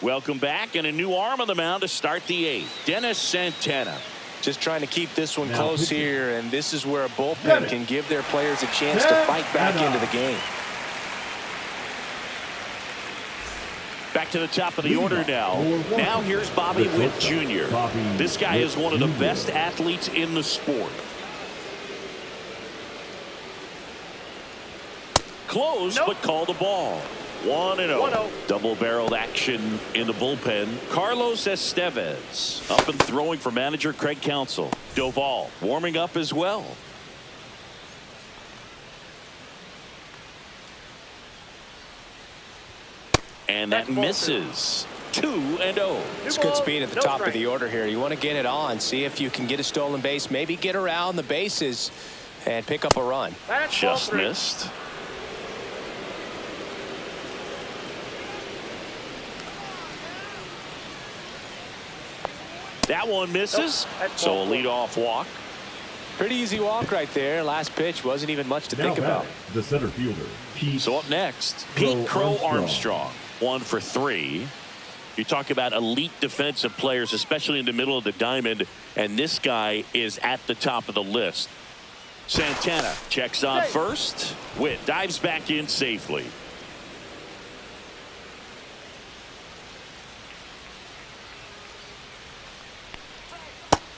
Welcome back, and a new arm on the mound to start the 8th. Dennis Santana. Just trying to keep this one close here, and this is where a bullpen can give their players a chance to fight back into the game. Back to the top of the order now. Now here's Bobby Witt Jr. This guy is one of the best athletes in the sport. Close, but called a ball. 1-0. Double-barreled action in the bullpen. Carlos Estevez up and throwing for manager Craig Counsell. Doval warming up as well. And that misses. 2-0. It's good speed at the top of the order here. You want to get it on, see if you can get a stolen base, maybe get around the bases and pick up a run. Just missed. That one misses. So a leadoff walk. Pretty easy walk right there. Last pitch wasn't even much to think about. The center fielder, Pete. So up next, Pete Crow Armstrong. 1 for 3. You talk about elite defensive players, especially in the middle of the diamond, and this guy is at the top of the list. Santana checks on first. Witt dives back in safely.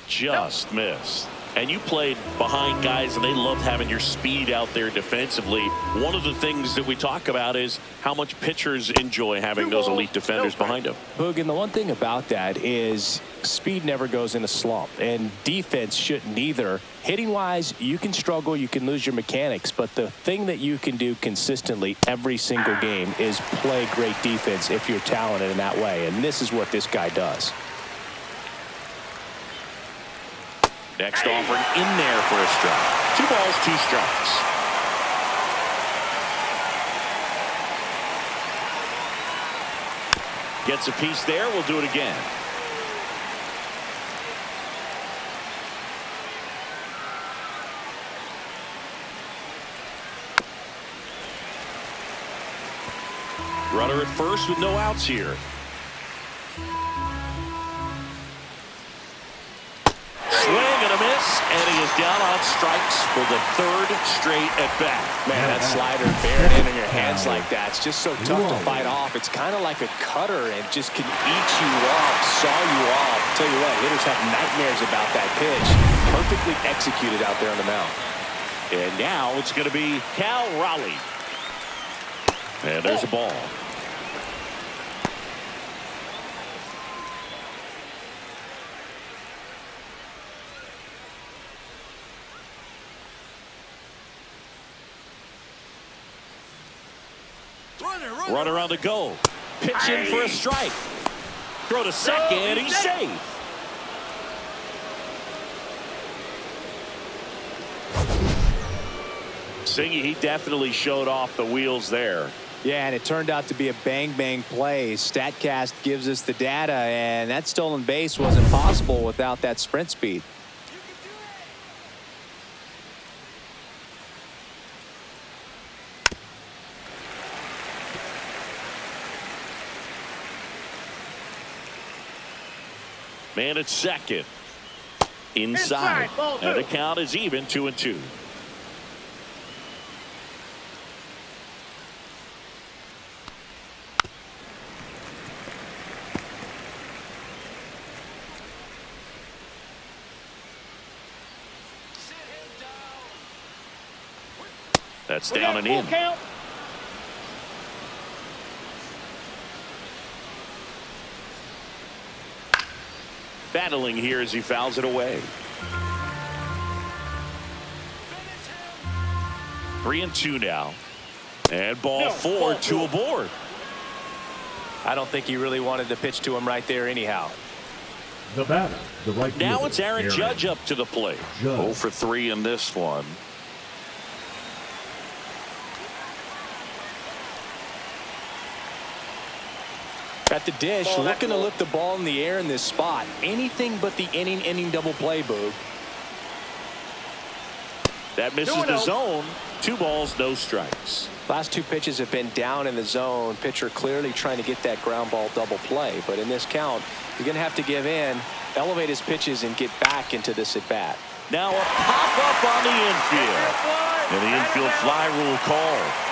Just missed. And you played behind guys, and they loved having your speed out there defensively. One of the things that we talk about is how much pitchers enjoy having those elite defenders behind them. Boog, and the one thing about that is speed never goes in a slump, and defense shouldn't either. Hitting-wise, you can struggle, you can lose your mechanics, but the thing that you can do consistently every single game is play great defense if you're talented in that way, and this is what this guy does. Next offering in there for a strike. 2 balls, 2 strikes. Gets a piece there. We'll do it again. Runner at first with no outs here. Swing and a miss, and he is down on strikes for the third straight at bat. Man, that slider buried in your hands like that, it's just so tough to fight off. It's kind of like a cutter and just can eat you up, saw you off. Tell you what, hitters have nightmares about that pitch. Perfectly executed out there on the mound. And now it's going to be Cal Raleigh. And there's a ball. Runner on the go. Pitching for a strike. Throw to second. He's safe. Singy, he definitely showed off the wheels there. Yeah, and it turned out to be a bang-bang play. StatCast gives us the data, and that stolen base wasn't possible without that sprint speed. Man at second. Inside. And the count is even, 2-2. That's down and in. Battling here as he fouls it away. 3-2 now. And ball 4, 2 aboard. I don't think he really wanted to pitch to him right there anyhow. The batter, the right Now fielder, it's Aaron Judge up to the plate. 0 for 3 in this one. At the dish, looking to lift the ball in the air in this spot. Anything but the inning double play, Boog. That misses the zone. 2 balls, no strikes. Last 2 pitches have been down in the zone. Pitcher clearly trying to get that ground ball double play. But in this count, you're going to have to give in, elevate his pitches, and get back into this at bat. Now a pop up on the infield. And the infield fly rule called.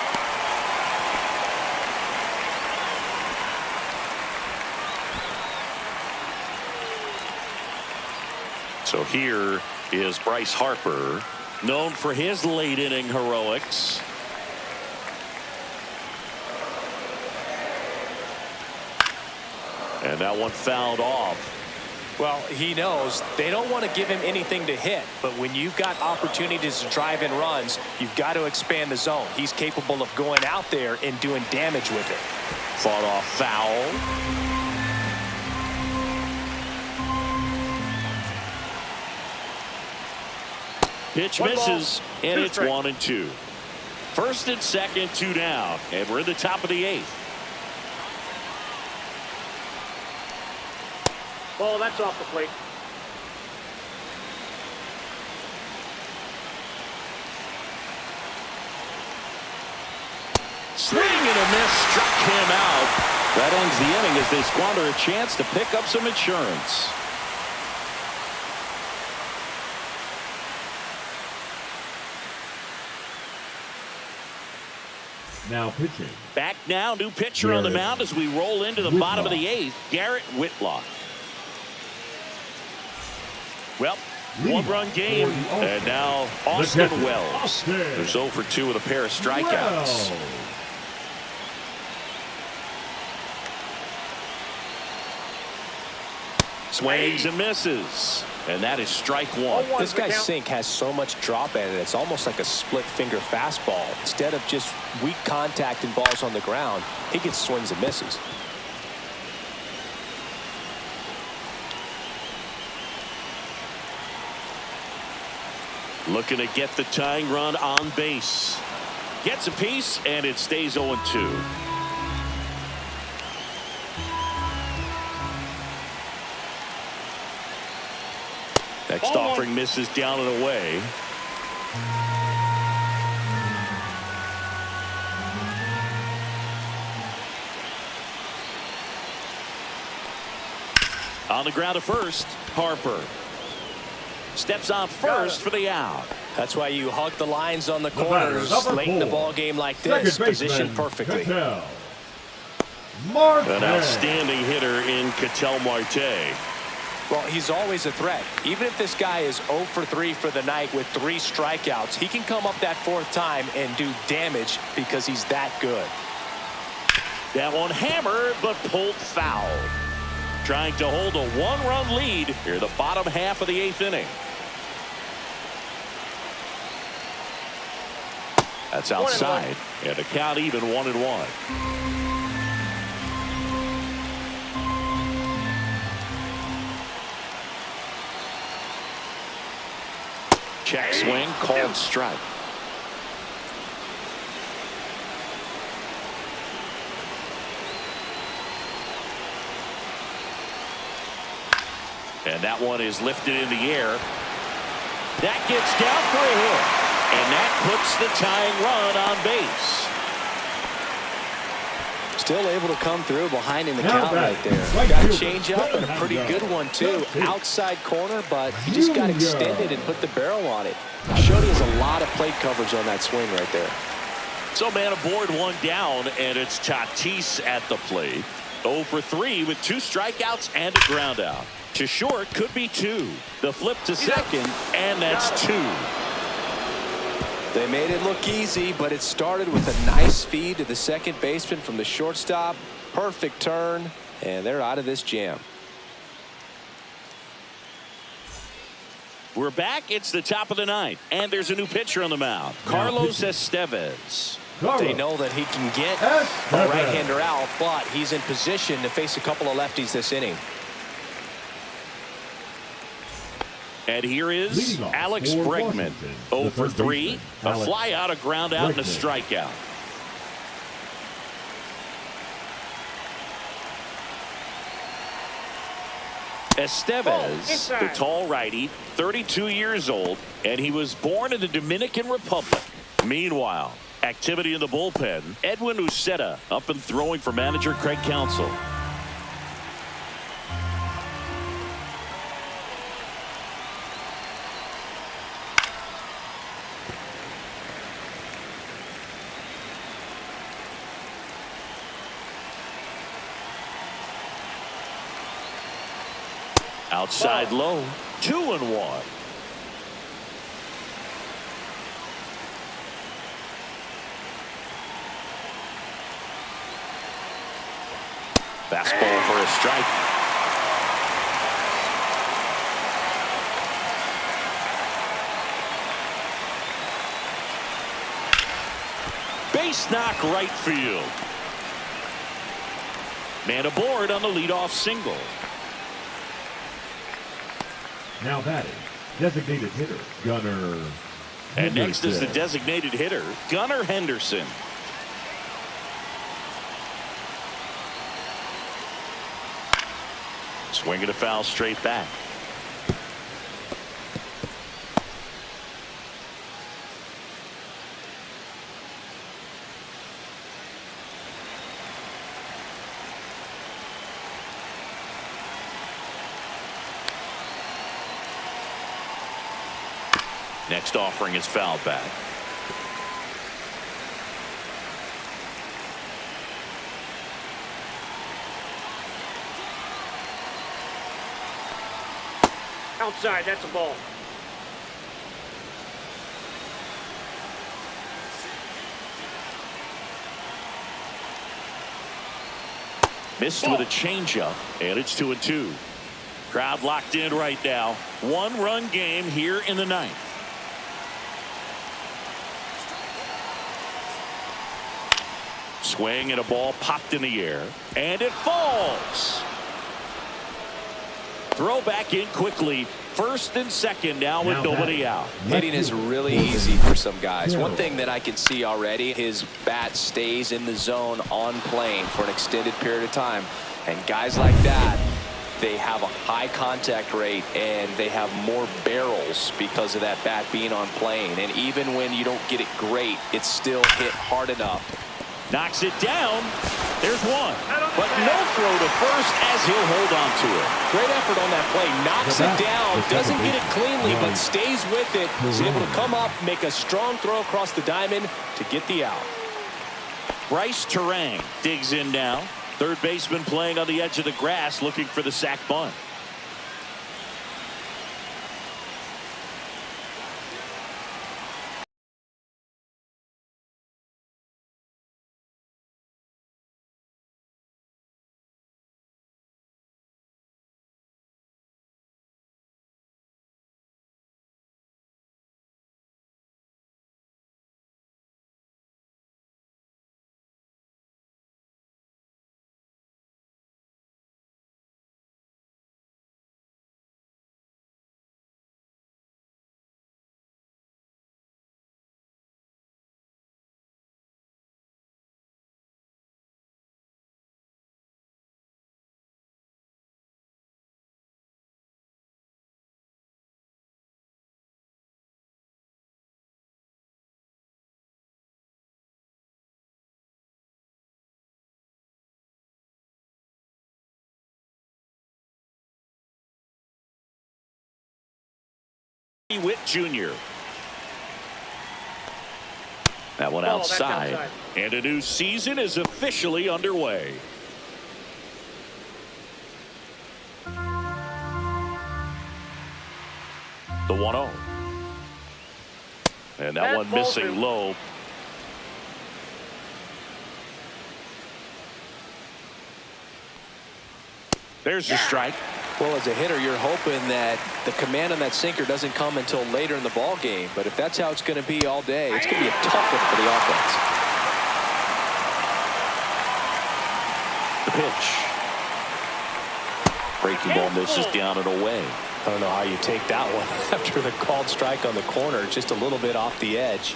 So here is Bryce Harper, known for his late inning heroics. And that one fouled off. Well, he knows they don't want to give him anything to hit, but when you've got opportunities to drive in runs, you've got to expand the zone. He's capable of going out there and doing damage with it. Fought off foul. Pitch misses, and it's 1-2. First and second, 2 down, and we're in the top of the 8th. Ball, that's off the plate. Swing and a miss, struck him out. That ends the inning as they squander a chance to pick up some insurance. Now pitching. Back now, new pitcher on the mound as we roll into the bottom of the 8th, Garrett Whitlock. Well, 1-run game, and now Austin Wells. They're 0 for 2 with a pair of strikeouts. Swings and misses. And that is strike 1. This guy's sink has so much drop in it. It's almost like a split finger fastball. Instead of just weak contact and balls on the ground, he gets swings and misses. Looking to get the tying run on base. Gets a piece, and it stays 0-2. Next offering misses down and away. On the ground at first, Harper. steps on first for the out. That's why you hug the lines on the corners late in the ball game like this. Positioned perfectly. An outstanding hitter in Ketel Marte. Well, he's always a threat. Even if this guy is 0 for 3 for the night with 3 strikeouts, he can come up that 4th time and do damage because he's that good. That one hammered, but pulled foul. Trying to hold a 1-run lead here the bottom half of the 8th inning. That's outside, and a count even 1-1. Check swing, called strike. And that one is lifted in the air. That gets down for a hit. And that puts the tying run on base. Still able to come through behind in the count right there. Got a change up and a pretty good one too. Outside corner, but he just got extended and put the barrel on it. Showed he has a lot of plate coverage on that swing right there. So man aboard, 1 down, and it's Tatis at the plate. 0 for 3 with 2 strikeouts and a ground out. To short, could be 2. The flip to second, and that's 2. They made it look easy, but it started with a nice feed to the second baseman from the shortstop. Perfect turn, and they're out of this jam. We're back. It's the top of the 9th, and there's a new pitcher on the mound. Carlos Estevez. They know that he can get a right-hander out, but he's in position to face a couple of lefties this inning. And here is Alex Bregman. 0 for 3. A fly out, a ground out, and a strikeout. Estevez, the tall righty, 32 years old, and he was born in the Dominican Republic. Meanwhile, activity in the bullpen. Edwin Uceta up and throwing for manager Craig Counsell. Outside low, 2-1. Fastball for a strike. Base knock right field. Man aboard on the leadoff single. Now batting, designated hitter, Gunnar. And next is the designated hitter, Gunnar Henderson. Swing and a foul straight back. Next offering is fouled back. Outside, that's a ball. Missed with a changeup, and it's 2-2. Crowd locked in right now. 1-run game here in the 9th. Swing and a ball popped in the air, and it falls. Throw back in quickly. First and second now with nobody out. Hitting is really easy for some guys. One thing that I can see already, his bat stays in the zone on plane for an extended period of time. And guys like that, they have a high contact rate and they have more barrels because of that bat being on plane. And even when you don't get it great, it's still hit hard enough Knocks it down. There's one. But no throw to first as he'll hold on to it. Great effort on that play. Knocks it down. Doesn't get it cleanly, but stays with it. He's able to come up, make a strong throw across the diamond to get the out. Bryce Terang digs in now. Third baseman playing on the edge of the grass, looking for the sac bunt. Witt Jr. That one outside. And a new season is officially underway. The 1-0. And that one missing low. There's your strike. Well, as a hitter, you're hoping that the command on that sinker doesn't come until later in the ball game. But if that's how it's going to be all day, it's going to be a tough one for the offense. The pitch. Breaking ball misses down and away. I don't know how you take that one after the called strike on the corner, just a little bit off the edge.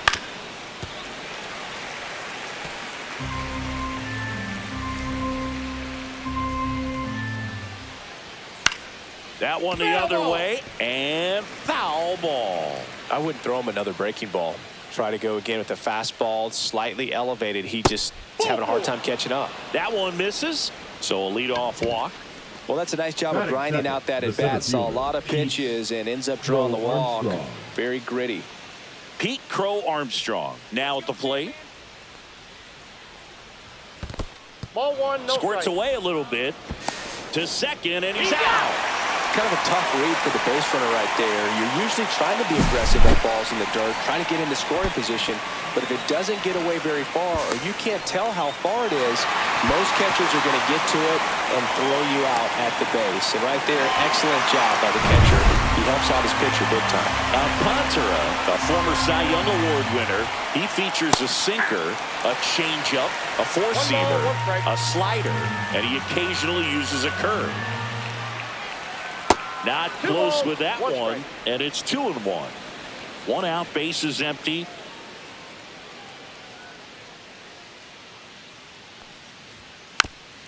That one the other way, and foul ball. I wouldn't throw him another breaking ball. Try to go again with the fastball, slightly elevated. He just is having a hard time catching up. That one misses, so a leadoff walk. Well, that's a nice job of grinding out that at bat. Saw a lot of pitches and ends up drawing the walk. Very gritty. Pete Crow Armstrong now at the plate. Ball one, no Squirts strike. away a little bit to second, and he's out. Kind of a tough read for the base runner right there. You're usually trying to be aggressive at balls in the dirt, trying to get into scoring position. But if it doesn't get away very far, or you can't tell how far it is, most catchers are going to get to it and throw you out at the base. And right there, excellent job by the catcher. He helps out his pitcher big time. Alcantara, a former Cy Young Award winner, he features a sinker, a changeup, a four-seamer, a slider, and he occasionally uses a curve. Not close with that one, and it's 2-1. One out, base is empty.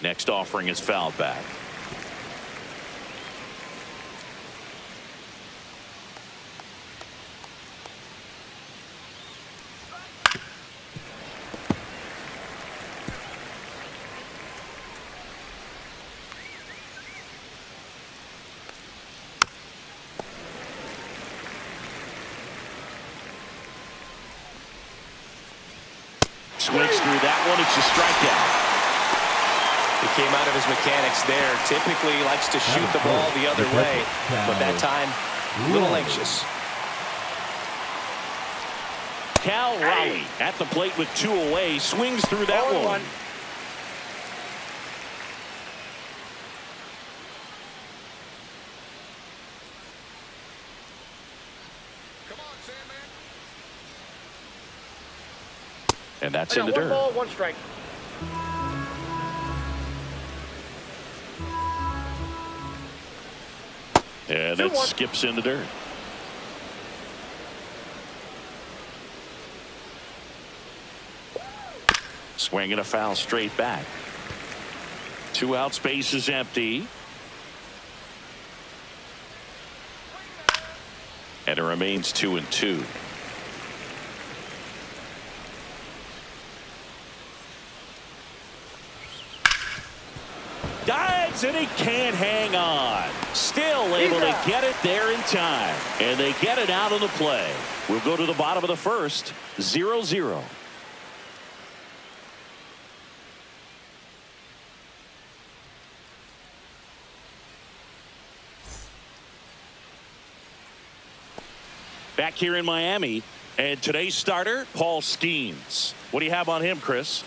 Next offering is fouled back. Swings through that one. It's a strikeout. He came out of his mechanics there. Typically likes to shoot the ball the other way, but that time a little anxious. Cal Raleigh at the plate with 2 away. Swings through that one. And that's in the dirt. 1 ball, 1 strike. And that skips in the dirt. Swinging a foul straight back. 2 outs, base is empty. And it remains 2-2. Dives, and he can't hang on. Still able to get it there in time. And they get it out of the play. We'll go to the bottom of the first. 0-0. Back here in Miami, and today's starter, Paul Skeens. What do you have on him, Chris?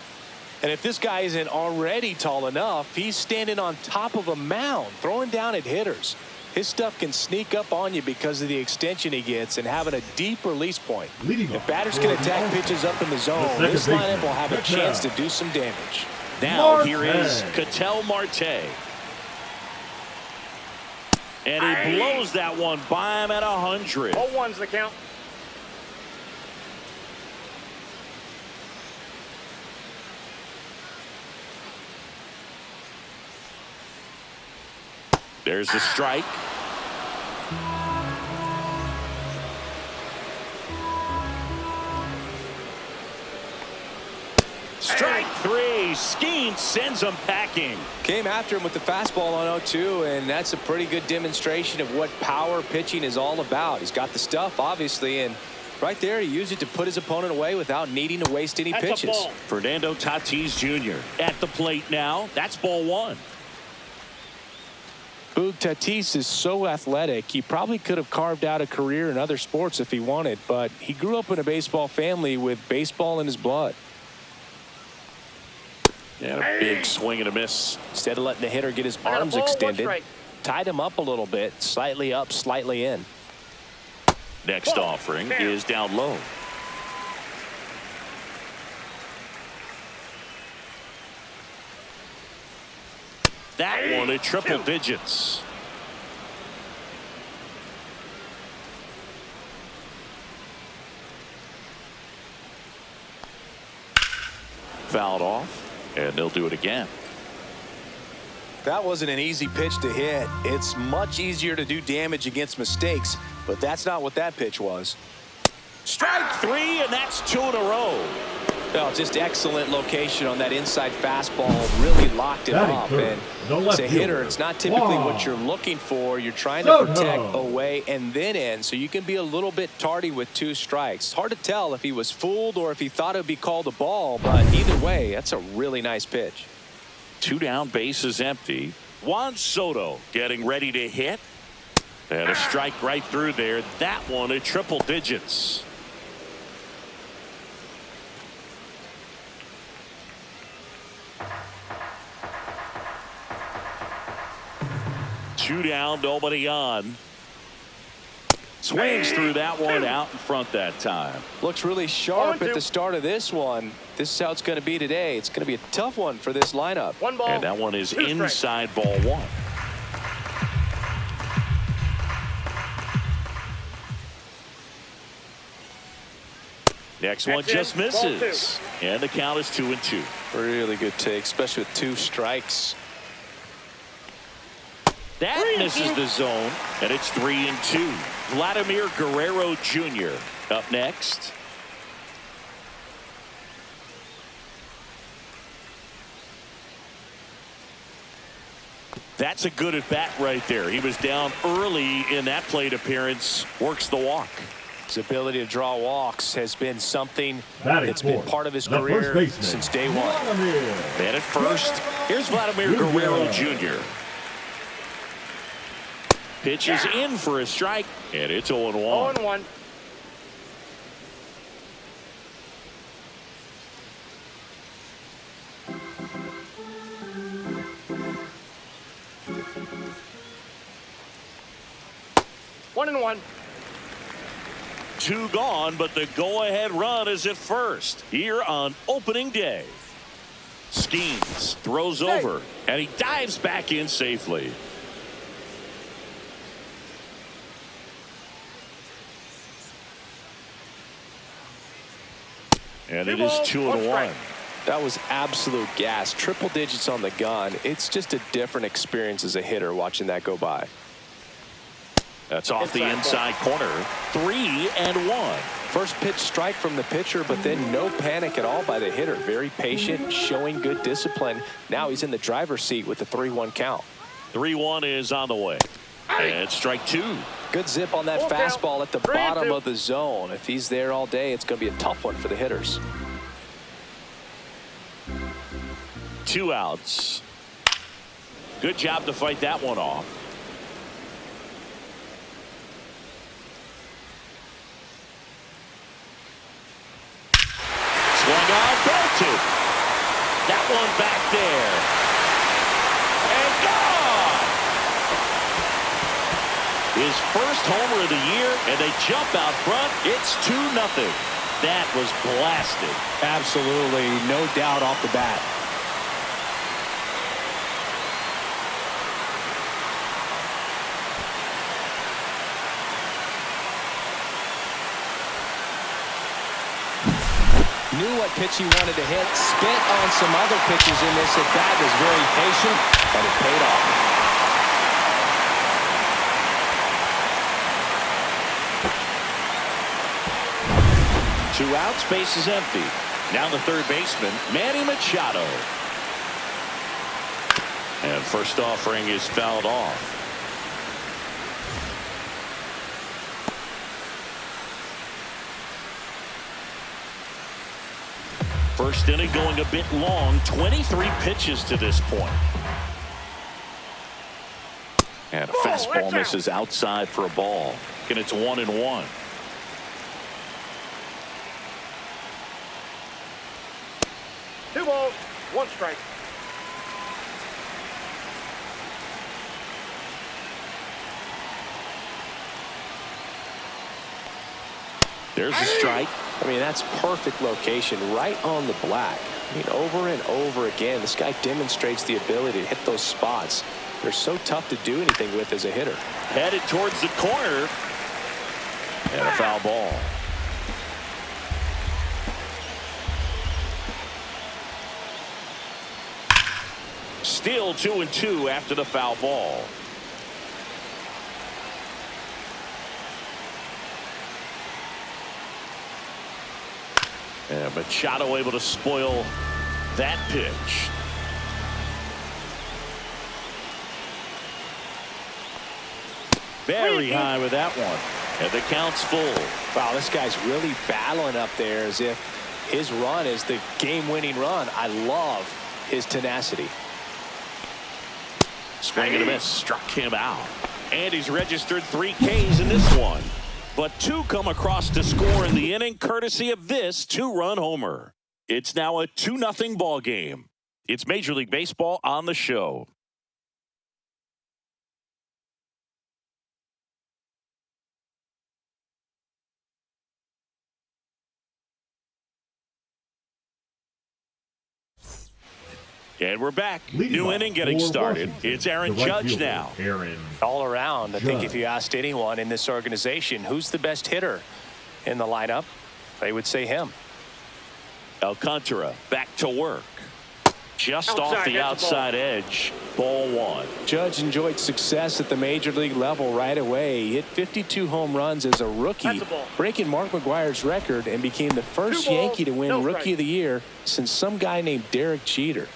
And if this guy isn't already tall enough, he's standing on top of a mound, throwing down at hitters. His stuff can sneak up on you because of the extension he gets and having a deep release point. If batters can attack pitches up in the zone, this lineup will have a chance to do some damage. Now here is Ketel Marte. And he blows that one by him at 100. 0-1's the count. There's the strike. Strike three. Skeens sends him packing. Came after him with the fastball on 0-2, and that's a pretty good demonstration of what power pitching is all about. He's got the stuff, obviously, and right there he used it to put his opponent away without needing to waste any pitches. Fernando Tatis Jr. at the plate now. That's ball one. Boog, Tatis is so athletic, he probably could have carved out a career in other sports if he wanted, but he grew up in a baseball family with baseball in his blood. And a big swing and a miss. Instead of letting the hitter get his arms extended, tied him up a little bit, slightly up, slightly in. Next offering is down low. That one at triple digits. Fouled off, and they'll do it again. That wasn't an easy pitch to hit. It's much easier to do damage against mistakes, but that's not what that pitch was. Strike three, and that's 2 in a row. Well, just excellent location on that inside fastball. Really locked it up. And as a hitter, it's not typically what you're looking for. You're trying to protect away and then in, so you can be a little bit tardy with 2 strikes. It's hard to tell if he was fooled or if he thought it would be called a ball, but either way, that's a really nice pitch. 2 down, bases empty. Juan Soto getting ready to hit. And a strike right through there. That one at triple digits. Two down, nobody on. Swings through that one out in front that time. Looks really sharp at the start of this one. This is how it's going to be today. It's going to be a tough one for this lineup. 1 ball. And that one is inside ball one. Next one just misses. And the count is 2-2. Really good take, especially with 2 strikes. That misses the zone, and it's 3-2. Vladimir Guerrero Jr. up next. That's a good at bat right there. He was down early in that plate appearance. Works the walk. His ability to draw walks has been something that's been part of his career since day one. Man at first. Here's Vladimir Guerrero Jr. Pitch is in for a strike, and it's 0-1. 0-1. One and one. 2 gone, but the go-ahead run is at first here on opening day. Skeens throws over, and he dives back in safely. And it is 2-1. That was absolute gas. Triple digits on the gun. It's just a different experience as a hitter watching that go by. That's off the inside corner. 3-1. First pitch strike from the pitcher, but then no panic at all by the hitter. Very patient, showing good discipline. Now he's in the driver's seat with the 3-1 count. 3-1 is on the way. And strike two. Good zip on that fastball at the bottom of the zone. If he's there all day, it's going to be a tough one for the hitters. 2 outs. Good job to fight that one off. Swung on, belted. That one back there. And gone. His first homer of the year, and they jump out front. It's 2-0. That was blasted. Absolutely, no doubt off the bat. Knew what pitch he wanted to hit, spent on some other pitches in this at bat, was very patient, but it paid off. Two outs, base is empty. Now the third baseman, Manny Machado. And first offering is fouled off. First inning going a bit long, 23 pitches to this point. And a fastball misses outside for a ball. And it's 1-1. Two balls, 1 strike. There's a strike. I mean, that's perfect location, right on the black. I mean, over and over again, this guy demonstrates the ability to hit those spots. They're so tough to do anything with as a hitter. Headed towards the corner. And a foul ball. Still 2-2 after the foul ball. And Machado able to spoil that pitch. Very high with that one. And the count's full. Wow, this guy's really battling up there as if his run is the game-winning run. I love his tenacity. Swing and a miss. Struck him out. And he's registered 3 Ks in this one. But 2 come across to score in the inning, courtesy of this 2-run homer. It's now a 2-0 ball game. It's Major League Baseball on the show. And we're back. New inning getting started. It's Aaron Judge now. All around, I think if you asked anyone in this organization who's the best hitter in the lineup, they would say him. Alcantara back to work. Just off the outside edge. Ball 1. Judge enjoyed success at the major league level right away. He hit 52 home runs as a rookie, breaking Mark McGwire's record, and became the first Yankee to win Rookie of the Year since some guy named Derek Jeter.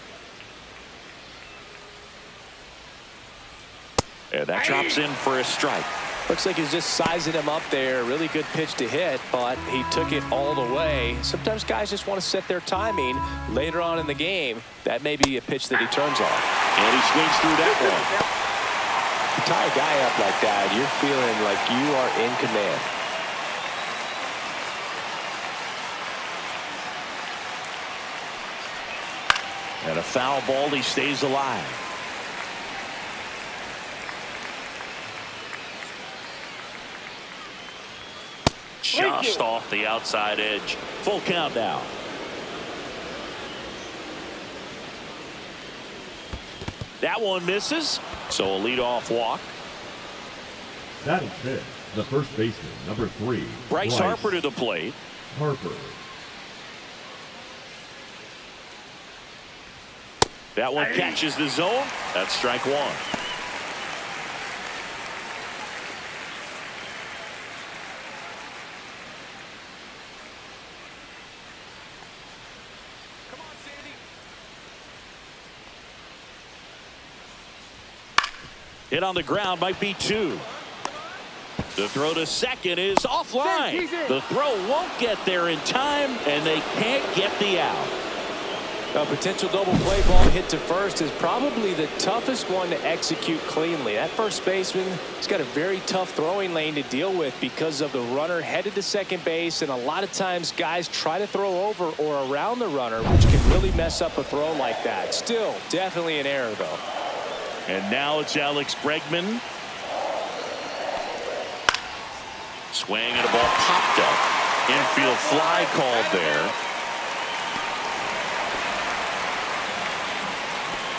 And that drops in for a strike. Looks like he's just sizing him up there. Really good pitch to hit, but he took it all the way. Sometimes guys just want to set their timing later on in the game. That may be a pitch that he turns on. And he swings through that one. You tie a guy up like that, you're feeling like you are in command. And a foul ball, he stays alive. Just off the outside edge. Full count now. That one misses. So a leadoff walk. Batting fifth, the first baseman, number 3. Bryce Harper to the plate. Harper. That one catches the zone. That's strike 1. Hit on the ground might be 2. The throw to second is offline. The throw won't get there in time, and they can't get the out. A potential double play ball hit to first is probably the toughest one to execute cleanly. That first baseman has got a very tough throwing lane to deal with because of the runner headed to second base, and a lot of times guys try to throw over or around the runner, which can really mess up a throw like that. Still, definitely an error, though. And now it's Alex Bregman. Swing and a ball popped up. Infield fly called there.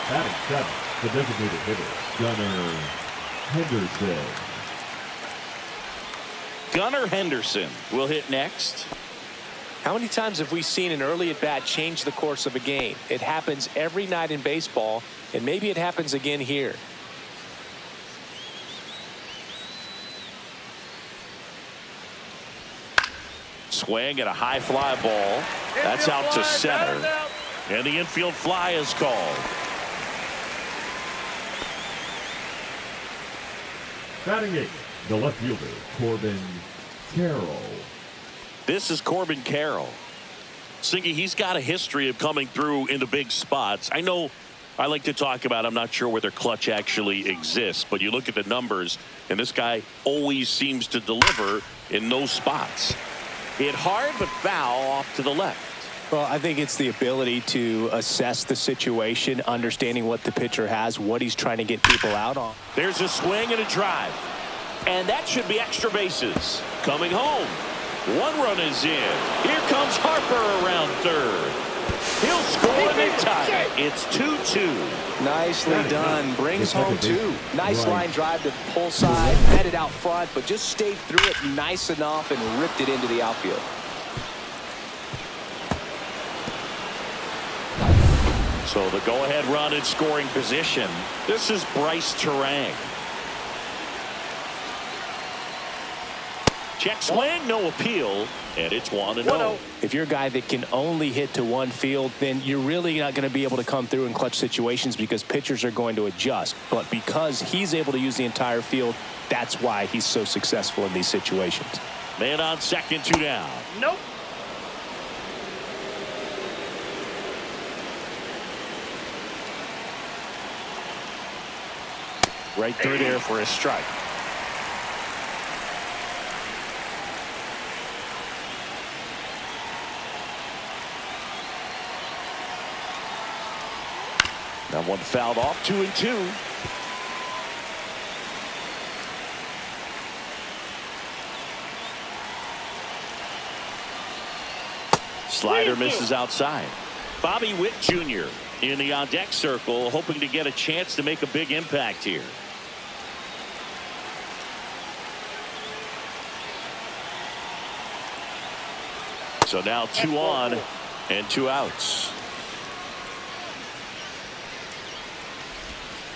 Batting 7, the designated hitter, Gunnar Henderson. Gunnar Henderson will hit next. How many times have we seen an early at-bat change the course of a game? It happens every night in baseball, and maybe it happens again here. Swing and a high fly ball. That's out to center. And the infield fly is called. Batting 8, the left fielder, Corbin Carroll. This is Corbin Carroll. Singy, he's got a history of coming through into big spots. I know I like to talk about, I'm not sure whether clutch actually exists, but you look at the numbers, and this guy always seems to deliver in those spots. Hit hard, but foul off to the left. Well, I think it's the ability to assess the situation, understanding what the pitcher has, what he's trying to get people out on. There's a swing and a drive. And that should be extra bases. Coming home. 1 run is in. Here comes Harper around third. He'll score and they tie it. It's 2-2. Nicely done. Brings home 2. Nice line drive to the pull side. Headed out front, but just stayed through it nice enough and ripped it into the outfield. So the go-ahead run in scoring position. This is Bryce Terang. Check swing, no appeal, and it's 1-0. If you're a guy that can only hit to one field, then you're really not going to be able to come through in clutch situations because pitchers are going to adjust. But because he's able to use the entire field, that's why he's so successful in these situations. Man on second, 2 down. Nope. Right through there for a strike. That one fouled off. 2-2. Slider misses outside. Bobby Witt Jr. in the on-deck circle, hoping to get a chance to make a big impact here. So now 2 on and 2 outs.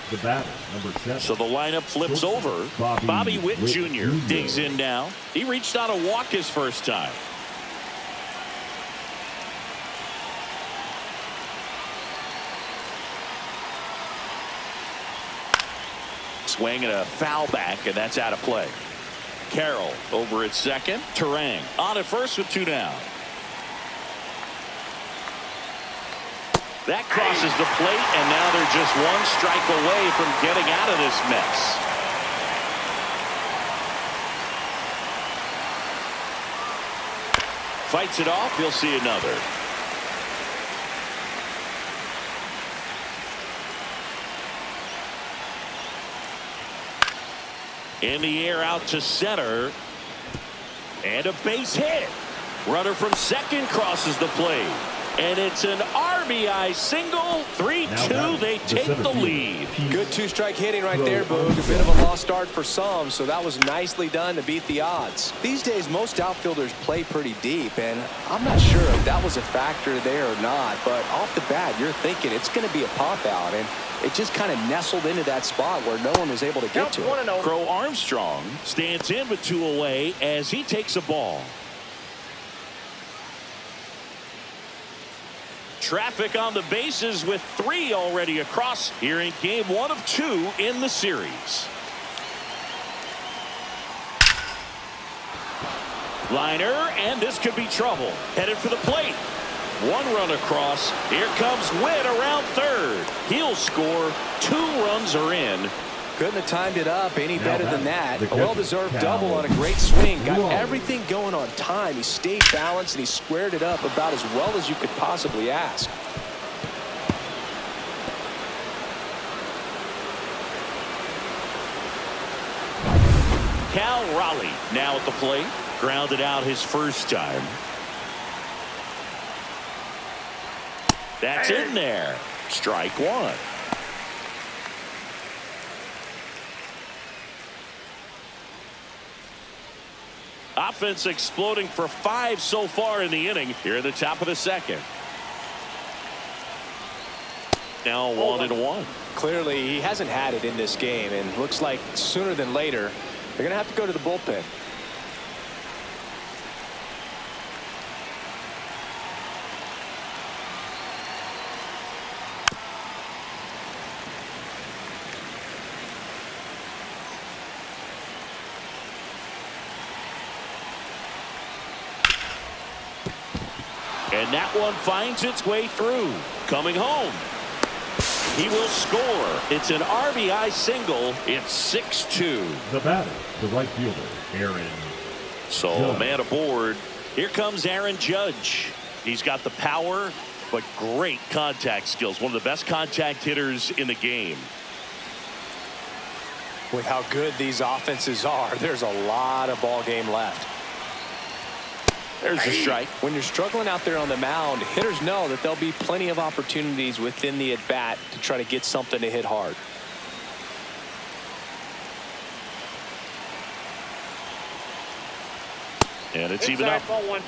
The batter, number 7. So the lineup flips over. Bobby Witt Jr. digs in now. He reached out a walk his first time. Swing and a foul back, and that's out of play. Carroll over at second. Terang on at first with 2 down. That crosses the plate, and now they're just 1 strike away from getting out of this mess. Fights it off. He'll see another. In the air out to center. And a base hit. Runner from second crosses the plate. And it's an RBI single. 3-2. They take the lead. Good 2-strike hitting right there, Boog. A bit of a lost start for some, so that was nicely done to beat the odds. These days, most outfielders play pretty deep, and I'm not sure if that was a factor there or not, but off the bat, you're thinking it's going to be a pop-out, and it just kind of nestled into that spot where no one was able to get to it. Crow Armstrong stands in with 2 away as he takes a ball. traffic on the bases with 3 already across here in game 1 of 2 in the series. Liner, and this could be trouble. Headed for the plate. 1 run across. Here comes Witt around third. He'll score. 2 runs are in. Couldn't have timed it up any better than that. A well-deserved double on a great swing. Got everything going on time. He stayed balanced and he squared it up about as well as you could possibly ask. Cal Raleigh now at the plate. Grounded out his first time. That's in there. Strike 1. Offense exploding for 5 so far in the inning here at the top of the second. Now 1-1. Clearly he hasn't had it in this game, and looks like sooner than later they're going to have to go to the bullpen. And that one finds its way through. Coming home. He will score. It's an RBI single. It's 6-2. The batter, the right fielder, Aaron. So Judge. man aboard. Here comes Aaron Judge. He's got the power, but great contact skills. One of the best contact hitters in the game. With how good these offenses are, there's a lot of ball game left. There's the strike. When you're struggling out there on the mound, hitters know that there'll be plenty of opportunities within the at-bat to try to get something to hit hard. And it's even up. Ball 1.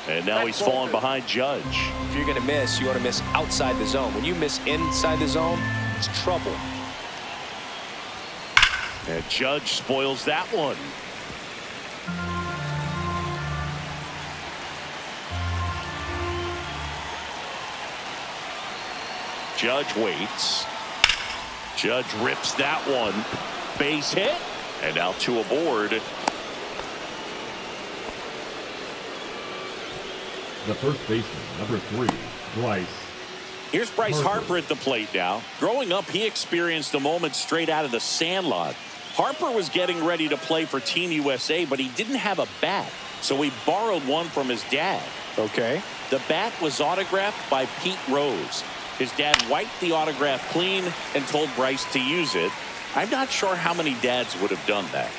And now he's falling behind Judge. If you're going to miss, you want to miss outside the zone. When you miss inside the zone, it's trouble. And Judge spoils that one. Judge waits. Judge rips that one. Base hit. And now 2 aboard. The first baseman, number 3, Bryce. Here's Bryce Harper at the plate now. Growing up, he experienced a moment straight out of the Sandlot. Harper was getting ready to play for Team USA, but he didn't have a bat, so he borrowed one from his dad. Okay. The bat was autographed by Pete Rose. His dad wiped the autograph clean and told Bryce to use it. I'm not sure how many dads would have done that.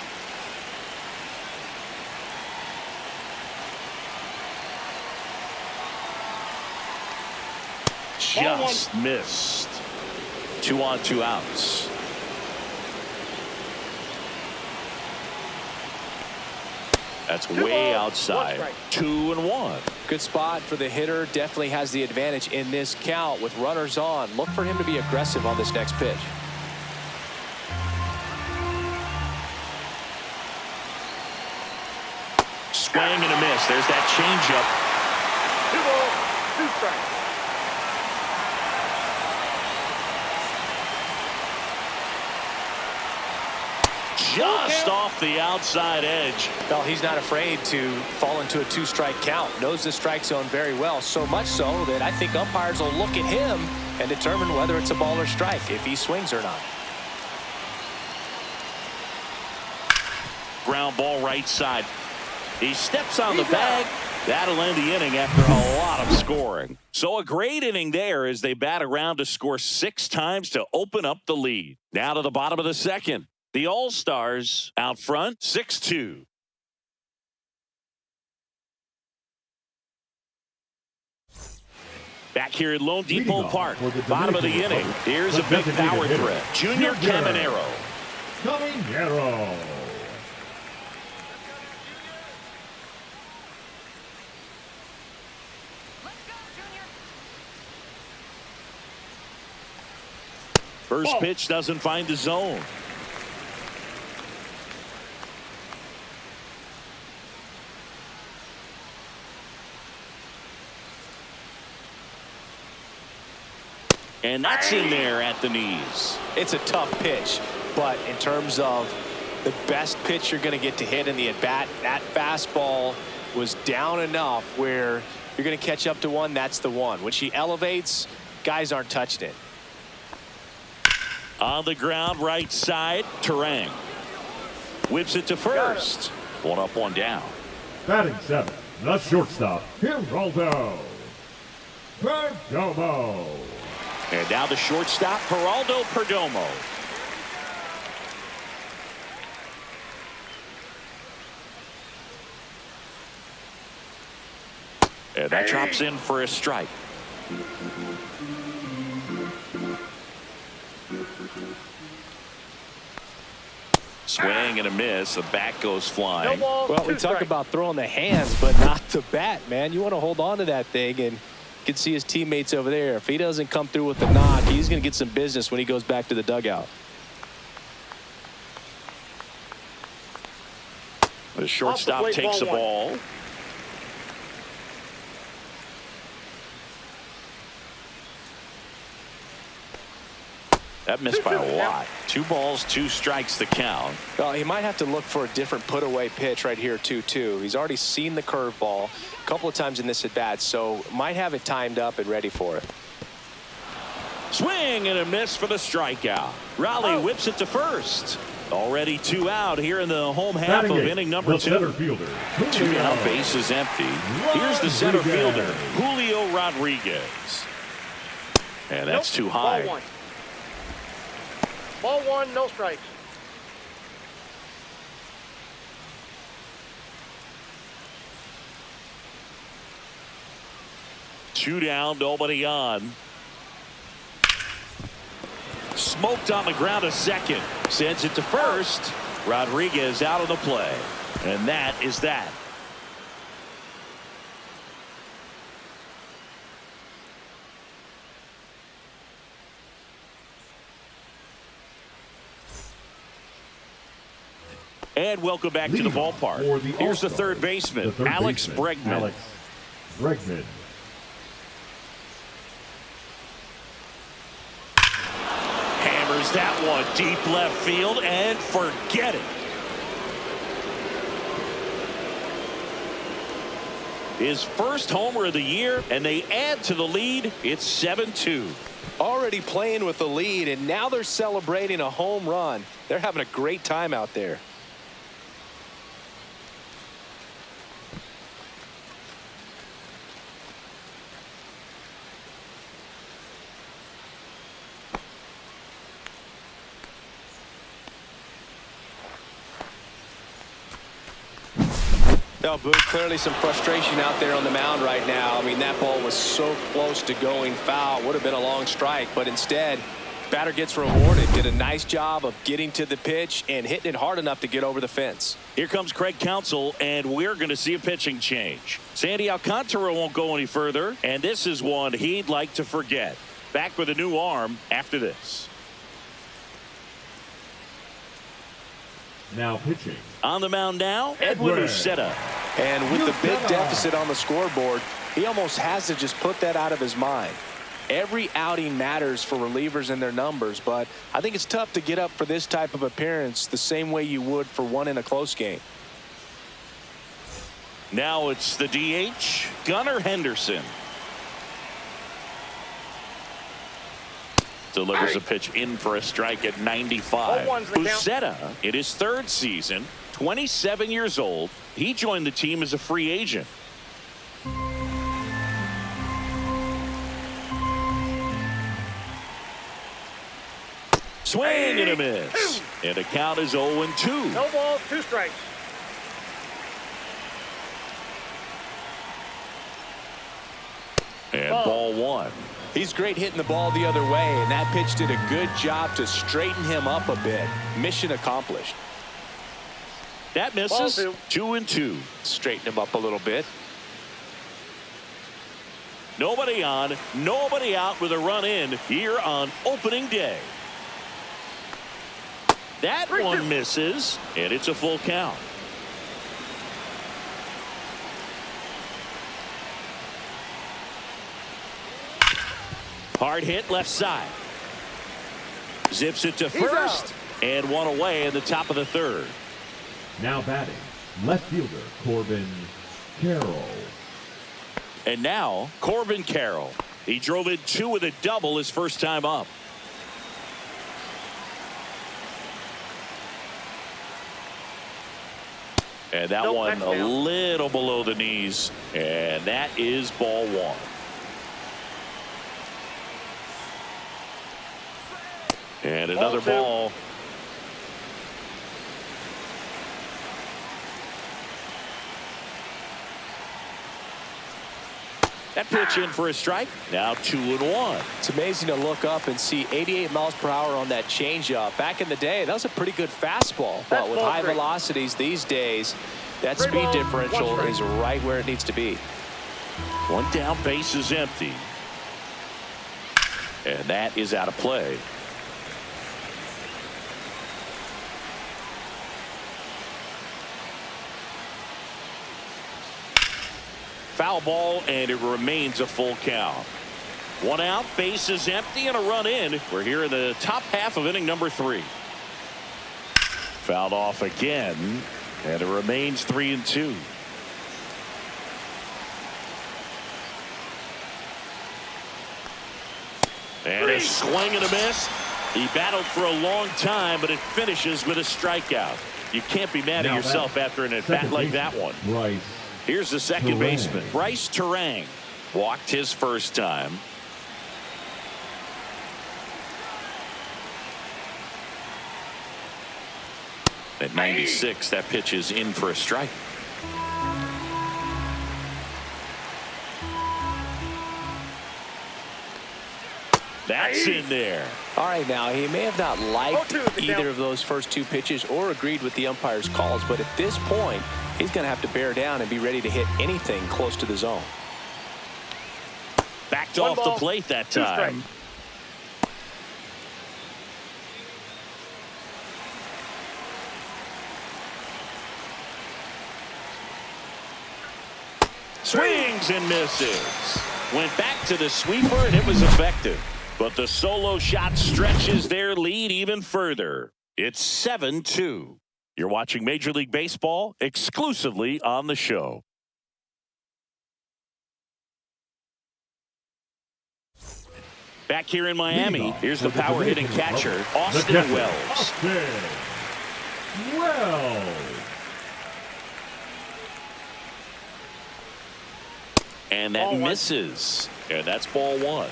Just missed. 2 on 2 outs. That's way outside. 2-1. Good spot for the hitter. Definitely has the advantage in this count with runners on. Look for him to be aggressive on this next pitch. Swing and a miss. There's that changeup. 2 balls, 2 strikes. Just off the outside edge. Well, he's not afraid to fall into a 2-strike count. Knows the strike zone very well. So much so that I think umpires will look at him and determine whether it's a ball or strike, if he swings or not. Ground ball right side. He steps on the bag. That'll end the inning after a lot of scoring. So a great inning there as they bat around to score 6 times to open up the lead. Now to the bottom of the second. The All-Stars out front, 6-2. Back here at Lone Depot Park, bottom of the inning. Here's a big power threat. Junior Caminero. Caminero. First pitch doesn't find the zone. And that's in there at the knees. It's a tough pitch, but in terms of the best pitch you're going to get to hit in the at-bat, that fastball was down enough where you're going to catch up to one. That's the one. When she elevates, guys aren't touching it. On the ground, right side, Terang whips it to first. One up, one down. Batting 7, the shortstop, Geraldo Perdomo. And now the shortstop, Geraldo Perdomo. And that drops in for a strike. Swing and a miss. The bat goes flying. Well, we talk about throwing the hands, but not the bat, man. You want to hold on to that thing, and you can see his teammates over there. If he doesn't come through with the knock, he's going to get some business when he goes back to the dugout. The shortstop takes the ball. That missed by a lot. 2 balls, 2 strikes the count. Well, he might have to look for a different put-away pitch right here, 2-2. He's already seen the curveball a couple of times in this at-bat, so might have it timed up and ready for it. Swing and a miss for the strikeout. Raleigh whips it to first. Already 2 out here in the home half of inning number 2. Center fielder, 2 down, base is empty. Here's the center fielder, Julio Rodriguez. And that's too high. Ball 1, no strikes. Two down, nobody on. Smoked on the ground, a second. Sends it to first. Rodriguez out of the play. And that is that. And welcome back to the ballpark. Here's the third baseman, Alex Bregman. Hammers that one deep left field and forget it. His first homer of the year, and they add to the lead. It's 7-2. Already playing with the lead, and now they're celebrating a home run. They're having a great time out there. No, Boone, clearly some frustration out there on the mound right now. I mean, that ball was so close to going foul. Would have been a long strike, but instead, batter gets rewarded. Did a nice job of getting to the pitch and hitting it hard enough to get over the fence. Here comes Craig Counsell, and we're going to see a pitching change. Sandy Alcantara won't go any further, and this is one he'd like to forget. Back with a new arm after this. Now pitching. On the mound now, Edwin Uceta. And with the big deficit on the scoreboard, he almost has to just put that out of his mind. Every outing matters for relievers and their numbers, but I think it's tough to get up for this type of appearance the same way you would for one in a close game. Now it's the DH, Gunnar Henderson. Delivers a pitch in for a strike at 95. Uceta, in his 3rd season, 27 years old. He joined the team as a free agent. Swing and a miss. And the count is 0-2. No balls, 2 strikes. And ball 1. He's great hitting the ball the other way, and that pitch did a good job to straighten him up a bit. Mission accomplished. That misses. 2-2. Straighten him up a little bit. Nobody on, nobody out with a run in here on opening day. That one misses, and it's a full count. Hard hit left side. Zips it to first. And one away in the top of the third. Now batting, left fielder Corbin Carroll. And now Corbin Carroll. He drove in 2 with a double his first time up. And that one a little below the knees. And that is ball 1. And another ball. That pitch in for a strike. Now 2-1. It's amazing to look up and see 88 miles per hour on that changeup. Back in the day, that was a pretty good fastball. But with high velocities these days, that speed differential is right where it needs to be. 1 down, base is empty. And that is out of play. Foul ball, and it remains a full count. 1 out, base is empty, and a run in. We're here in the top half of inning number 3. Fouled off again, and it remains 3-2. And a swing and a miss. He battled for a long time, but it finishes with a strikeout. You can't be mad at yourself after an at-bat like that one. Right. Here's the second baseman, Bryce Terang. Walked his first time. At 96, that pitch is in for a strike. That's in there. All right, now, he may have not liked either of those first 2 pitches or agreed with the umpire's calls, but at this point, he's going to have to bear down and be ready to hit anything close to the zone. Backed off the plate that time. Swings and misses. Went back to the sweeper, and it was effective. But the solo shot stretches their lead even further. It's 7-2. You're watching Major League Baseball exclusively on the show. Back here in Miami, here's the power hitting catcher, Austin Wells. And that misses. And that's ball 1.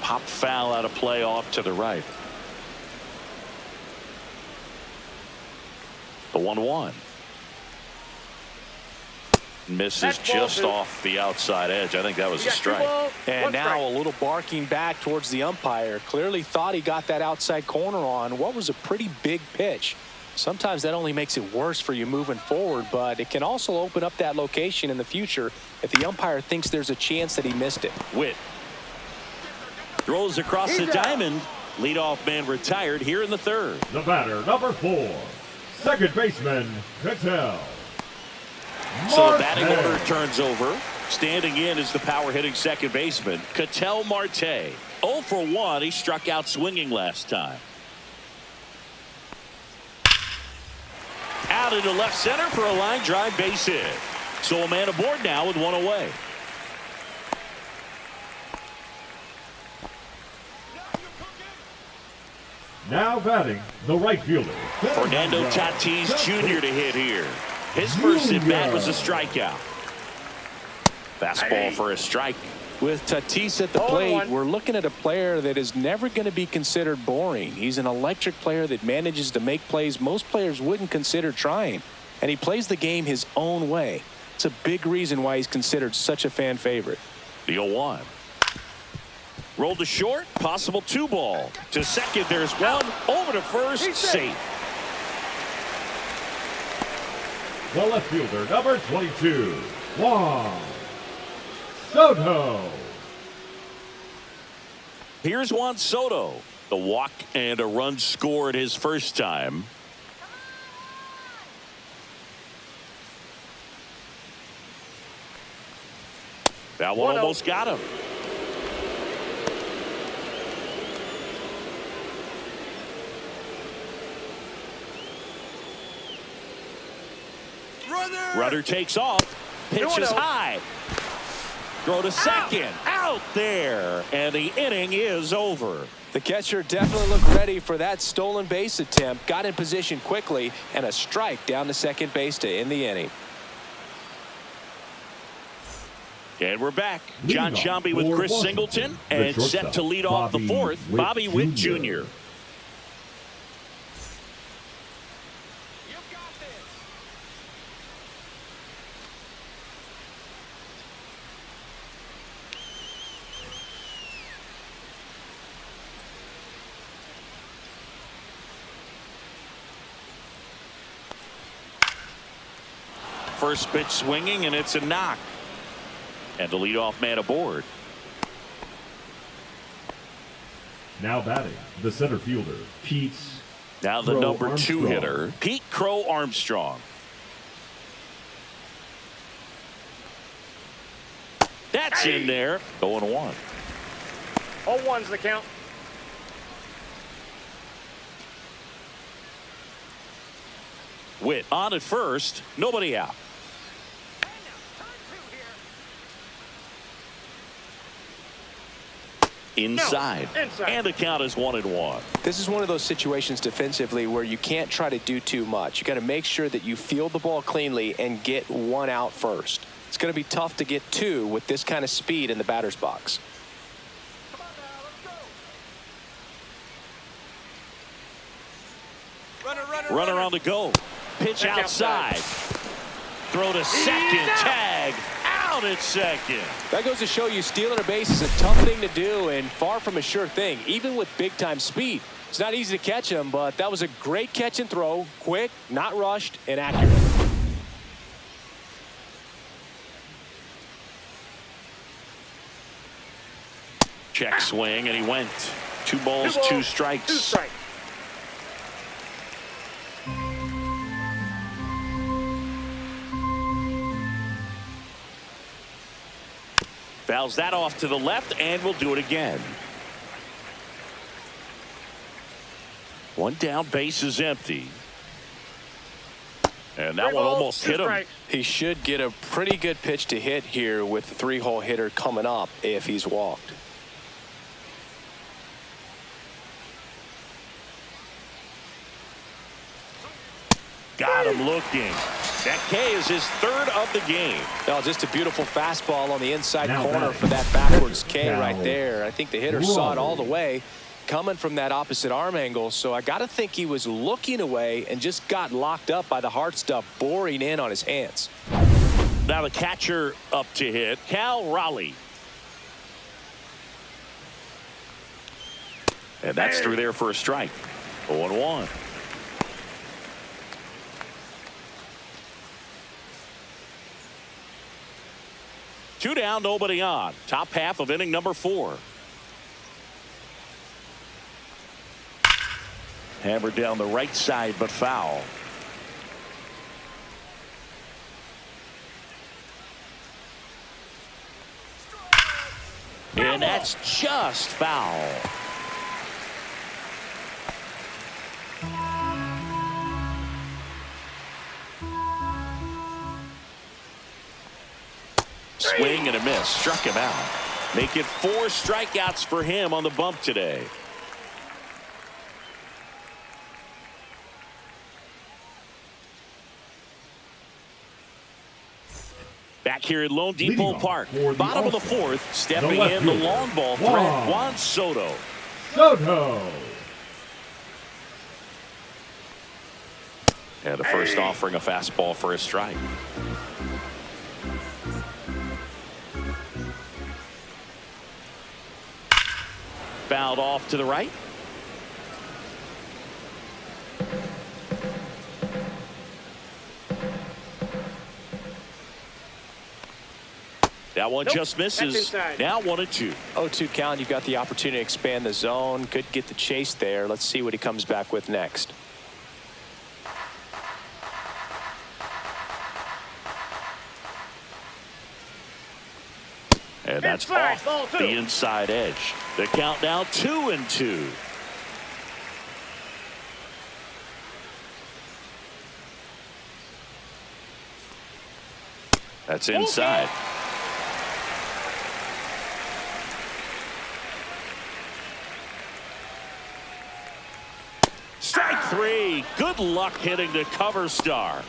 Pop foul out of play off to the right. The 1-1. Misses just off the outside edge. I think that was a strike. And now a little barking back towards the umpire. Clearly thought he got that outside corner on what was a pretty big pitch. Sometimes that only makes it worse for you moving forward, but it can also open up that location in the future if the umpire thinks there's a chance that he missed it. Witt throws across the diamond. Leadoff man retired here in the third. The batter, number 4, second baseman, Cattell. So the batting order turns over. Standing in is the power hitting second baseman, Cattell Marte. 0 for 1. He struck out swinging last time. Out into left center for a line drive base hit. So a man aboard now with 1 away. Now batting, the right fielder, Fernando Tatis Jr. to hit here. His first at bat was a strikeout. Fastball for a strike. With Tatis at the plate, we're looking at a player that is never going to be considered boring. He's an electric player that manages to make plays most players wouldn't consider trying. And he plays the game his own way. It's a big reason why he's considered such a fan favorite. The 0-1. Rolled to short, possible 2-ball. To second, there's one. Over to first, safe. The left fielder, number 22, Juan Soto. Here's Juan Soto. The walk and a run scored his first time. That one 1-0. almost got him. Runner takes off. Pitch is high. Throw to second. Out there. And the inning is over. The catcher definitely looked ready for that stolen base attempt. Got in position quickly, and a strike down to second base to end the inning. And we're back. John Sciambi with Chris Singleton, and set to lead off the fourth, Bobby Witt Jr. First pitch swinging, and it's a knock. And the leadoff man aboard. Now batting, the center fielder, Pete. Now the number 2 hitter, Pete Crow Armstrong. That's in there. 0-1. 0-1's the count. Witt on at first, nobody out. Inside. And the count is 1-1. This is one of those situations defensively where you can't try to do too much. You got to make sure that you field the ball cleanly and get one out first. It's going to be tough to get two with this kind of speed in the batter's box. Runner on the go. Pitch outside. Throw to second. Tag. Out at second. That goes to show you stealing a base is a tough thing to do and far from a sure thing, even with big-time speed. It's not easy to catch him, but that was a great catch and throw. Quick, not rushed, and accurate. Check swing, and he went. 2 balls, 2 strikes. 2 strikes. Fouls that off to the left, and we'll do it again. 1 down, base is empty. And that one almost hit him. He should get a pretty good pitch to hit here with the 3-hole hitter coming up if he's walked. Got him looking. That K is his 3rd of the game. Oh, just a beautiful fastball on the inside corner for that backwards K right there. I think the hitter saw it all the way coming from that opposite arm angle. So I got to think he was looking away and just got locked up by the hard stuff boring in on his hands. Now the catcher up to hit, Cal Raleigh. And that's through there for a strike. 0-1. Two down, nobody on. Top half of inning number 4. Hammered down the right side, but foul. And that's just foul. Swing and a miss. Struck him out. Make it 4 strikeouts for him on the bump today. Back here at Lone Depot Park. Bottom of the 4th. Stepping in the long ball threat, Juan Soto. And the first offering a fastball for a strike. Fouled off to the right. That one just misses. Now 1-2. 0-2 count. You've got the opportunity to expand the zone. Could get the chase there. Let's see what he comes back with next. And that's Inside, off ball 2. the inside edge. The count now 2-2. That's inside. Strike 3. Good luck hitting the cover star.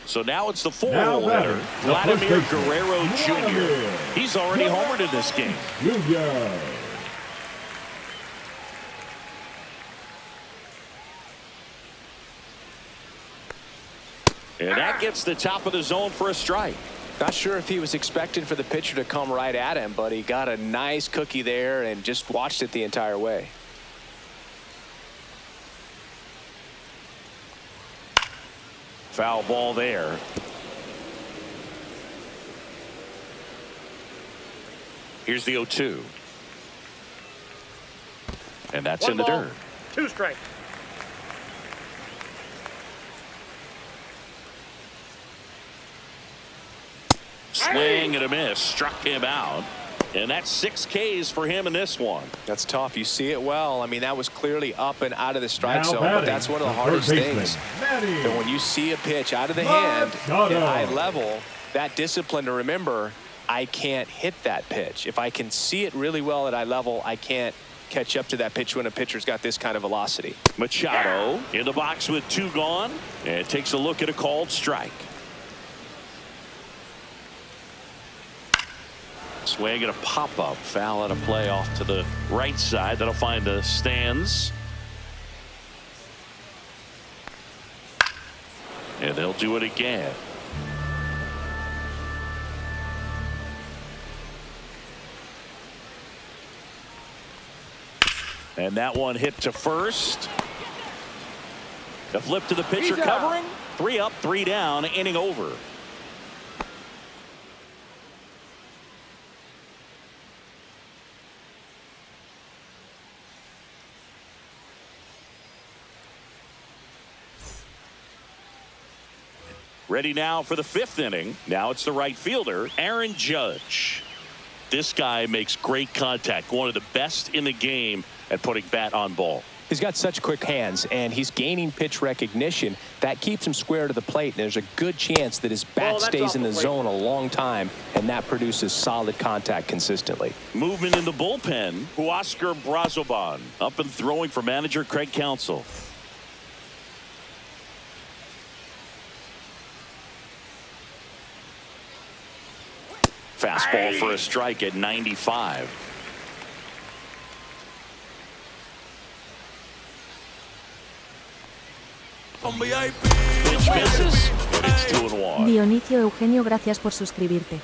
So now it's the 4-hole hitter, Vladimir Guerrero Jr. He's already homered in this game. And that gets the top of the zone for a strike. Not sure if he was expecting for the pitcher to come right at him, but he got a nice cookie there and just watched it the entire way. Foul ball there. Here's the 0-2. And that's in the dirt. 2 strikes. Swing and a miss. Struck him out. And that's 6 Ks for him in this one. That's tough. You see it well. I mean, that was clearly up and out of the strike zone, batting, but that's one of the hardest things. And when you see a pitch out of the hand at eye level, that discipline to remember, I can't hit that pitch. If I can see it really well at eye level, I can't catch up to that pitch when a pitcher's got this kind of velocity. Machado in the box with 2 gone, and takes a look at a called strike. Swing and a pop-up. Foul out of play off to the right side. That'll find the stands. And they'll do it again. And that one hit to first. The flip to the pitcher covering. 3 up, 3 down, inning over. Ready now for the 5th inning. Now it's the right fielder, Aaron Judge. This guy makes great contact, one of the best in the game at putting bat on ball. He's got such quick hands, and he's gaining pitch recognition. That keeps him square to the plate, and there's a good chance that his bat stays in the zone a long time, and that produces solid contact consistently. Movement in the bullpen. Huascar Brazoban up and throwing for manager Craig Counsell. Fastball for a strike at 95. Pitch misses, but it's 2-1. Dionisio Eugenio, gracias por suscribirte.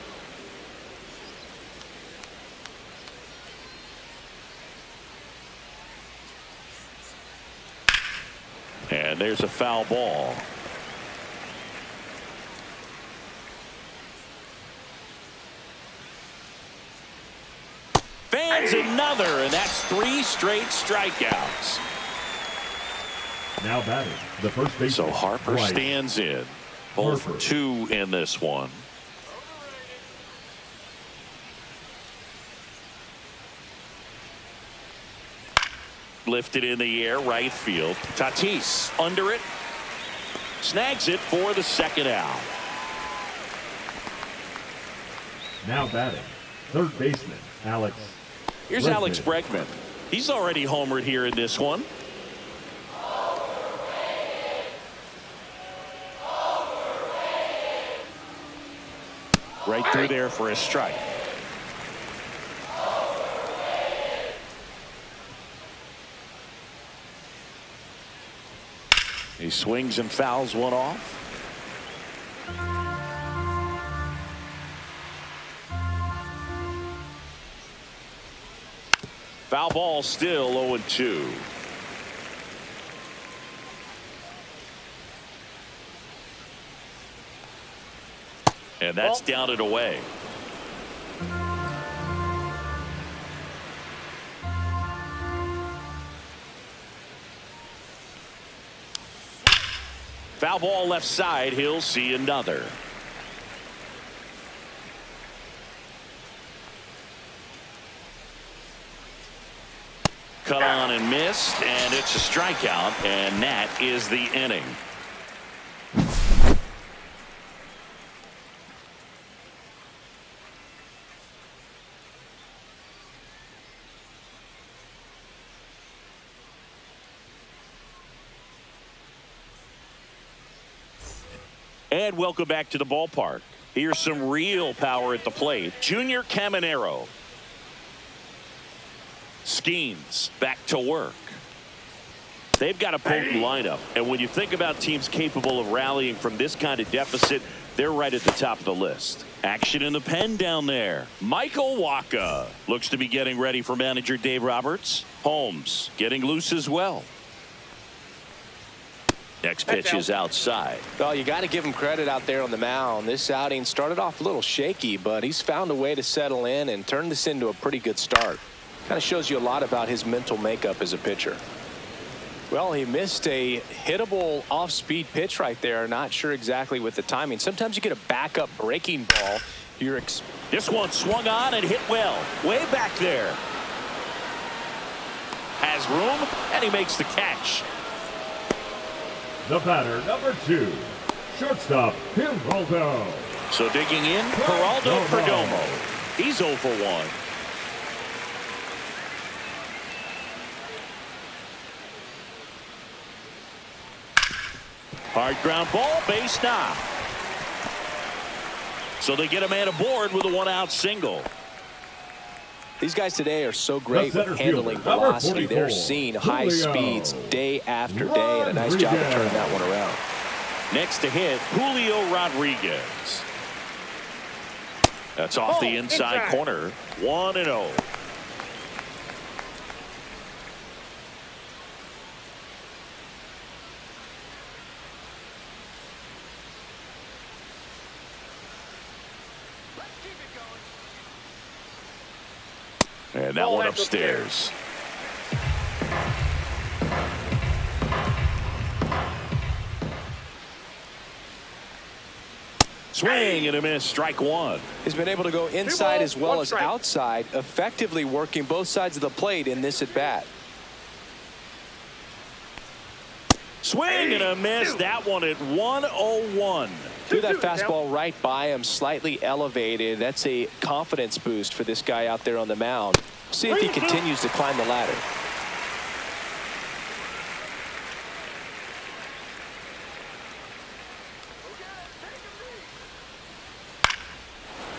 And there's a foul ball. Fans another, and that's 3 straight strikeouts. Now batting, the first baseman. So Harper stands in. 0 for 2 in this one. Lifted in the air, right field. Tatis under it. Snags it for the 2nd out. Now batting, third baseman, Alex. Here's Alex Bregman. He's already homered here in this one. Right through there for a strike. He swings and fouls one off. Foul ball, still 0-2. And that's down and away. Foul ball left side. He'll see another. cut on and missed, and it's a strikeout, and that is the inning. And welcome back to the ballpark. Here's some real power at the plate. Junior Caminero. Skeens back to work. They've got a potent lineup. And when you think about teams capable of rallying from this kind of deficit, they're right at the top of the list. Action in the pen down there. Michael Wacha looks to be getting ready for manager Dave Roberts. Holmes getting loose as well. Next pitch is outside. Well, you got to give him credit out there on the mound. This outing started off a little shaky, but he's found a way to settle in and turn this into a pretty good start. Kind of shows you a lot about his mental makeup as a pitcher. Well, he missed a hittable off-speed pitch right there. Not sure exactly with the timing. Sometimes you get a backup breaking ball. This one swung on and hit well. Way back there. Has room, and he makes the catch. The batter, number 2, shortstop, Geraldo. So digging in, Geraldo Perdomo. He's 0 for 1. Hard ground ball, base knock. So they get a man aboard with a 1-out single. These guys today are so great with handling velocity. They're seeing high speeds day after day, and a nice job of turning that one around. Next to hit, Julio Rodriguez. That's off the inside corner. 1-0. And that one upstairs. Swing and a miss, strike one. He's been able to go inside as well as outside, effectively working both sides of the plate in this at bat. Swing and a miss. That one at 101. Threw that fastball right by him, slightly elevated. That's a confidence boost for this guy out there on the mound. See if he continues to climb the ladder.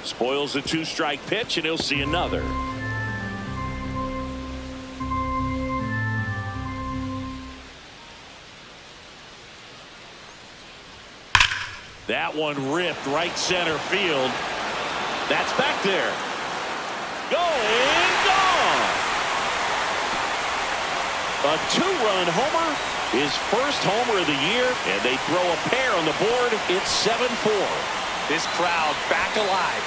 Spoils a 2-strike pitch, and he'll see another. That one ripped right center field. That's back there. Going, gone. A 2-run homer. His first homer of the year, and they throw a pair on the board. It's 7-4. This crowd back alive.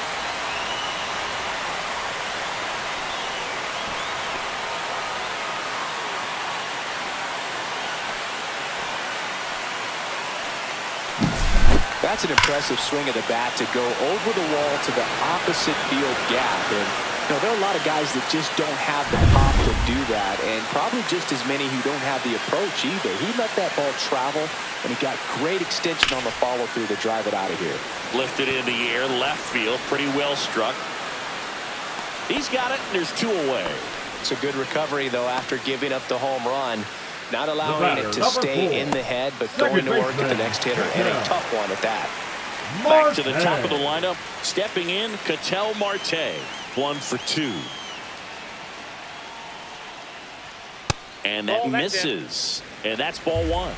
That's an impressive swing of the bat to go over the wall to the opposite field gap. And there are a lot of guys that just don't have the pop to do that, and probably just as many who don't have the approach either. He let that ball travel, and he got great extension on the follow-through to drive it out of here. Lifted in the air, left field, pretty well struck. He's got it, and there's 2 away. It's a good recovery, though, after giving up the home run. Not allowing it to stay in the head, but going to work at the next hitter, and a tough one at that. Back to the top of the lineup, stepping in, Ketel Marte, 1 for 2. And that misses, and that's ball 1.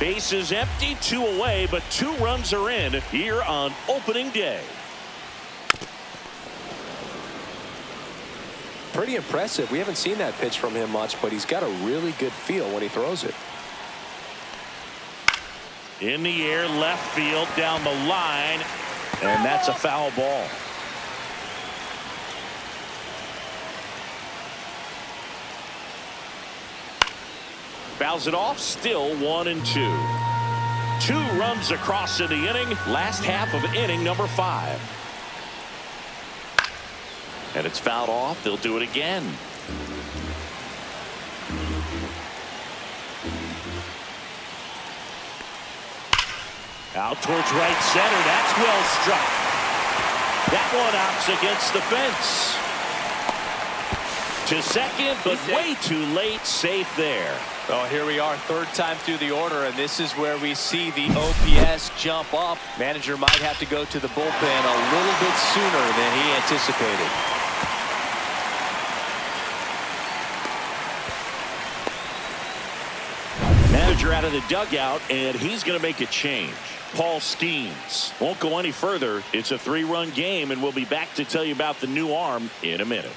Base is empty, 2 away, but 2 runs are in here on opening day. Pretty impressive. We haven't seen that pitch from him much, but he's got a really good feel when he throws it. In the air, left field, down the line, and that's a foul ball. Fouls it off, still 1-2. 2 runs across in the inning, last half of inning number 5. And it's fouled off. They'll do it again. Out towards right center. That's well struck. That one opts against the fence. To second, but way too late. Safe there. Oh, here we are, third time through the order, and this is where we see the OPS jump up. Manager might have to go to the bullpen a little bit sooner than he anticipated. Manager out of the dugout, and he's going to make a change. Paul Skeens won't go any further. It's a 3-run game, and we'll be back to tell you about the new arm in a minute.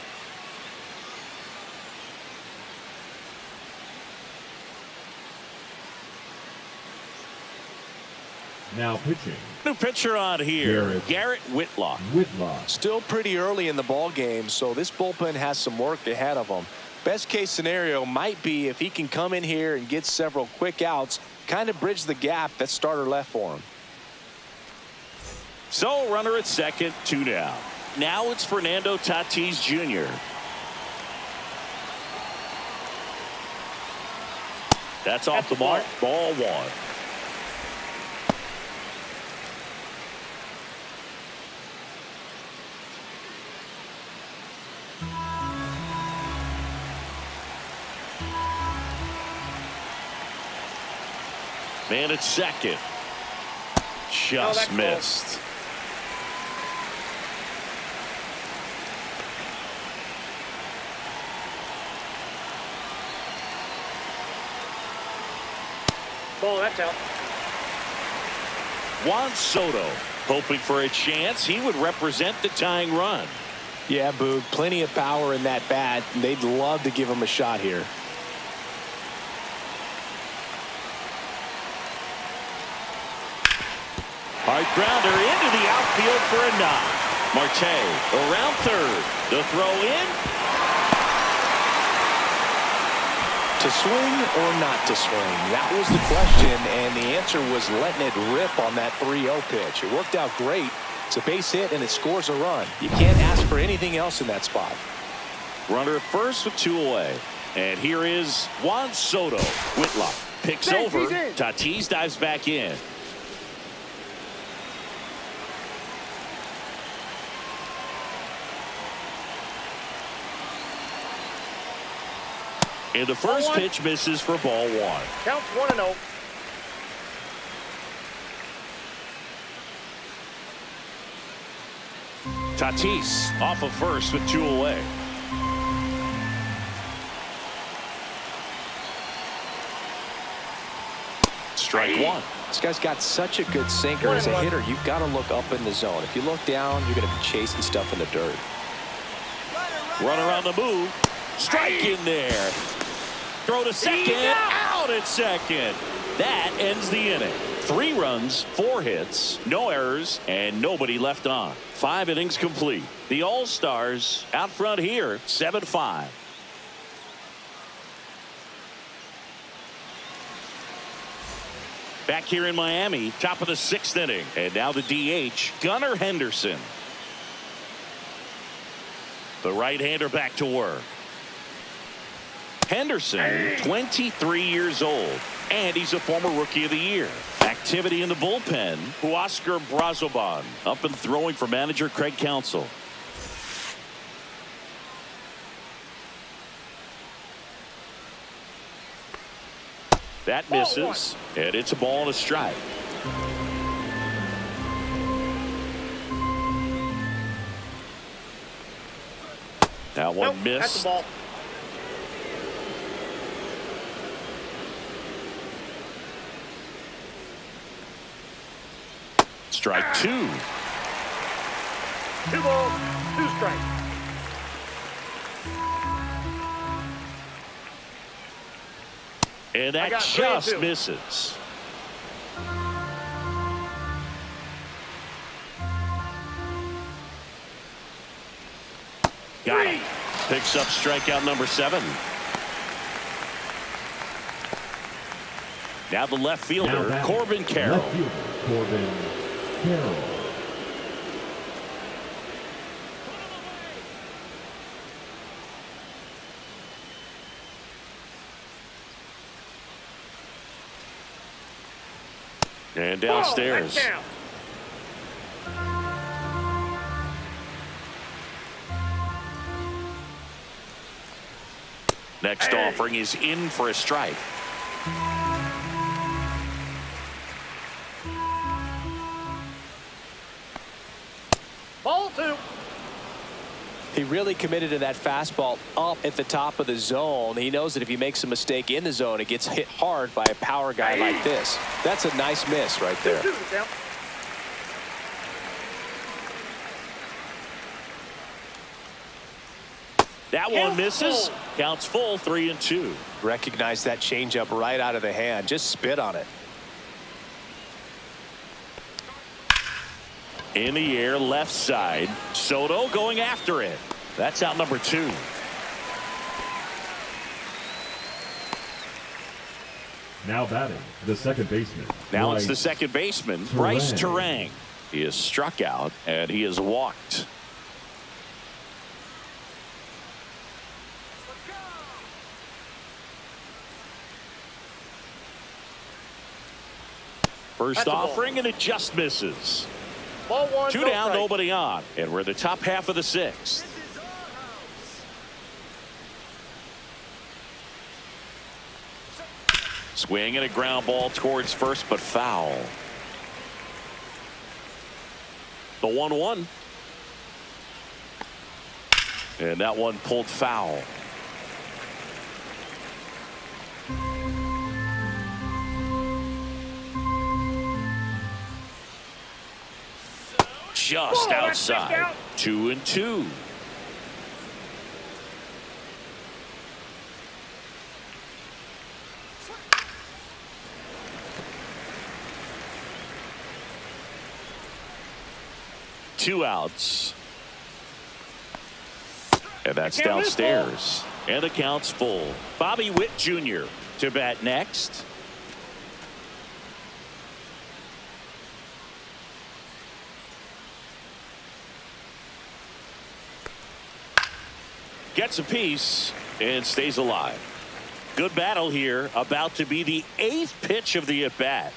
Now pitching. New pitcher on here, Garrett Whitlock. Still pretty early in the ball game, so this bullpen has some work ahead of him. Best case scenario might be if he can come in here and get several quick outs, kind of bridge the gap that starter left for him. So runner at second, 2 down. Now it's Fernando Tatis Jr. That's off the mark. Ball 1. Man at second. Just missed. Ball, that's out. Juan Soto hoping for a chance. He would represent the tying run. Yeah, Boog, plenty of power in that bat, and they'd love to give him a shot here. Hard grounder into the outfield for a knock. Marte around third. The throw in. To swing or not to swing? That was the question, and the answer was letting it rip on that 3-0 pitch. It worked out great. It's a base hit, and it scores a run. You can't ask for anything else in that spot. Runner at first with 2 away. And here is Juan Soto. Whitlock picks over. Tatis dives back in. And the first pitch misses for ball 1. Counts 1-0. Tatis off of first with 2 away. Strike 1. This guy's got such a good sinker. As a hitter, you've got to look up in the zone. If you look down, you're going to be chasing stuff in the dirt. Runner on the move. Strike in there. Throw to second. Out at second. That ends the inning. 3 runs, 4 hits, no errors, and nobody left on. 5 innings complete. The All-Stars out front here, 7-5. Back here in Miami, top of the 6th inning. And now the DH, Gunnar Henderson. The right-hander back to work. Henderson, 23 years old, and he's a former Rookie of the Year. Activity in the bullpen. Huascar Brazoban up and throwing for manager Craig Counsell. That misses, and it's a ball and a strike. That one missed. That's the ball. Strike 2. 2 balls, 2 strikes. And that just misses. Got it. Picks up strikeout number 7. Now the left fielder, Corbin Carroll. Corbin Carroll. And downstairs. Whoa, Next offering is in for a strike. Ball 2. He really committed to that fastball up at the top of the zone. He knows that if he makes a mistake in the zone, it gets hit hard by a power guy like this. That's a nice miss right there. 2-2 count. That one misses. Counts full, 3-2. Recognize that changeup right out of the hand. Just spit on it. In the air, left side. Soto going after it. That's out number 2. Now batting, the second baseman. Now Bryce it's the second baseman, Bryce Terang. He is struck out and he is walked. First offering, and it just misses. Ball 1. 2 no down, strike. nobody on. And we're the top half of the 6th. Swing and a ground ball towards first, but foul. The 1-1. And that one pulled foul. Just outside. 2-2. Two outs. And that's downstairs. And the count's full. Bobby Witt Jr. to bat next. Gets a piece and stays alive. Good battle here. About to be the 8th pitch of the at-bat.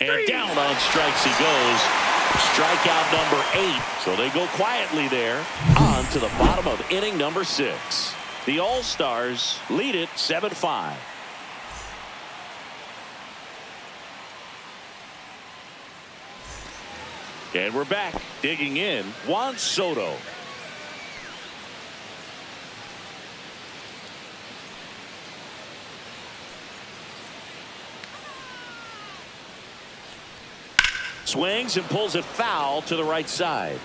And down on strikes he goes. Strikeout number 8. So they go quietly there. On to the bottom of inning number 6. The All-Stars lead it 7-5. And we're back. Digging in, Juan Soto. Swings and pulls it foul to the right side.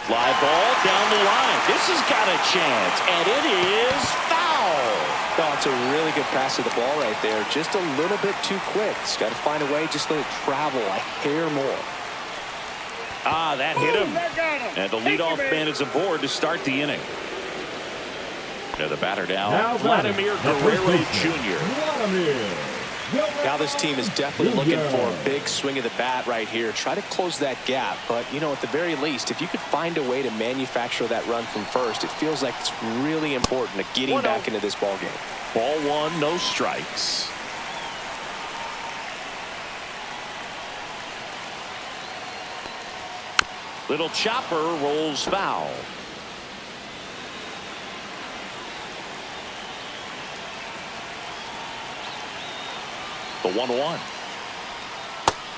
Fly ball down the line. This has got a chance, and it is foul. Oh, it's a really good pass of the ball right there. Just a little bit too quick. It's got to find a way, just let it travel a hair more. Ah, that hit him. And the leadoff man is aboard to start the inning. And the batter now Vladimir Guerrero Jr. Now this team is definitely looking for a big swing of the bat right here. Try to close that gap. But, you know, at the very least, if you could find a way to manufacture that run from first, it feels like it's really important to getting back into this ball game. Ball 1, no strikes. Little chopper rolls foul. The 1-1.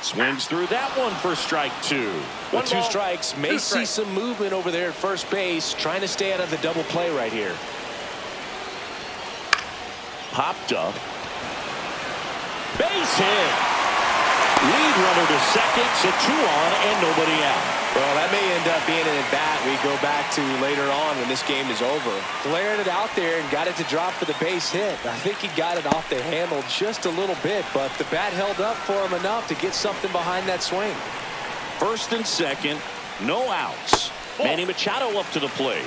Swings through that one for strike 2. With 2 strikes, may see some movement over there at first base, trying to stay out of the double play right here. Popped up. Base hit. Lead runner to second, so 2 on and nobody out. Well, that may end up being an at-bat we go back to later on when this game is over. Flared it out there and got it to drop for the base hit. I think he got it off the handle just a little bit, but the bat held up for him enough to get something behind that swing. First and second, no outs. Manny Machado up to the plate.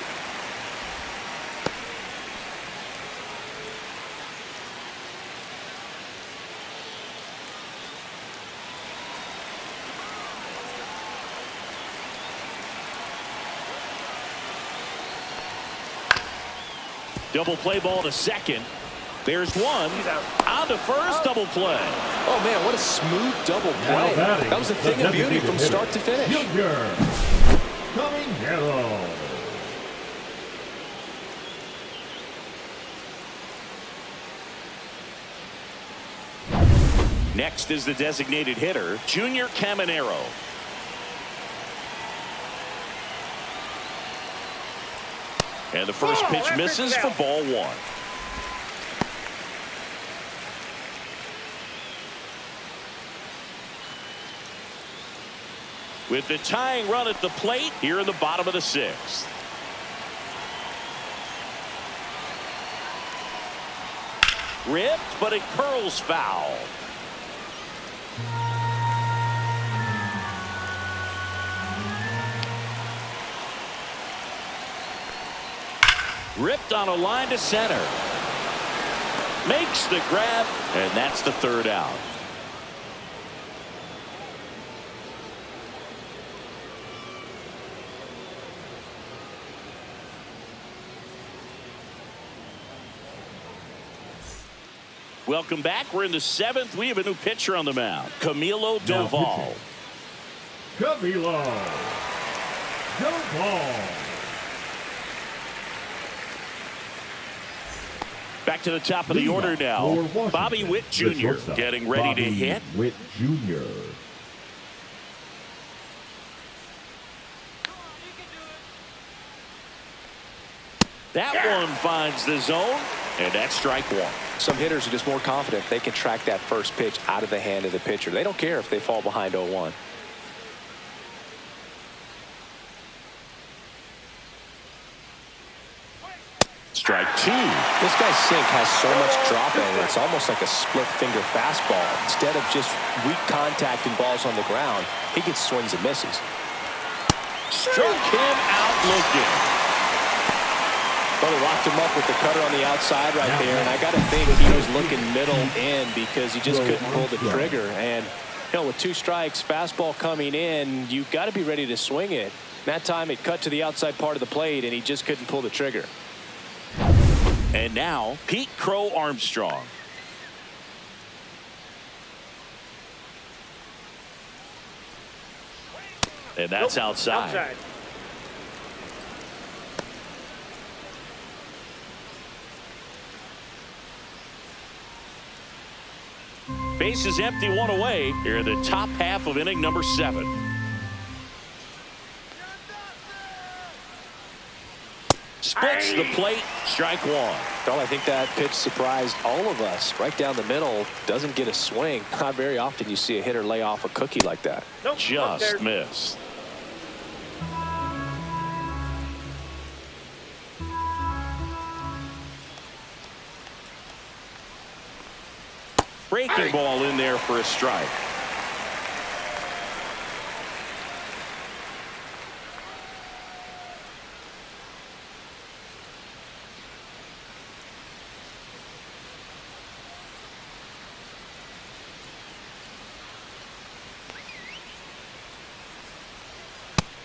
Double play ball to second. There's one. On to first, double play. Oh, man, what a smooth double play. That was a thing of beauty from start to finish. Junior coming yellow. Next is the designated hitter, Junior Caminero. And the first pitch misses for ball one. With the tying run at the plate here in the bottom of the sixth. Ripped, but it curls foul. Ripped on a line to center. Makes the grab, and that's the third out. Welcome back. We're in the seventh. We have a new pitcher on the mound, Camilo Doval. Camilo Doval. Back to the top of the order now. Bobby Witt Jr. getting ready to hit. Witt Jr. That one finds the zone, and that's strike one. Some hitters are just more confident they can track that first pitch out of the hand of the pitcher. They don't care if they fall behind 0-1. Strike two. This guy's sink has so much drop in it. It's almost like a split finger fastball. Instead of just weak contact and balls on the ground, he gets swings and misses. Struck him out looking. Well, they locked him up with the cutter on the outside right there, and I got to think he was looking middle in because he just couldn't pull the trigger. And, you know, with two strikes, fastball coming in, you've got to be ready to swing it. That time it cut to the outside part of the plate, and he just couldn't pull the trigger. And now, Pete Crow Armstrong. And that's outside. Bases empty, one away here in the top half of inning number 7. Splits the plate, strike one. Well, I think that pitch surprised all of us. Right down the middle, doesn't get a swing. Not very often you see a hitter lay off a cookie like that. Just missed. Breaking ball in there for a strike.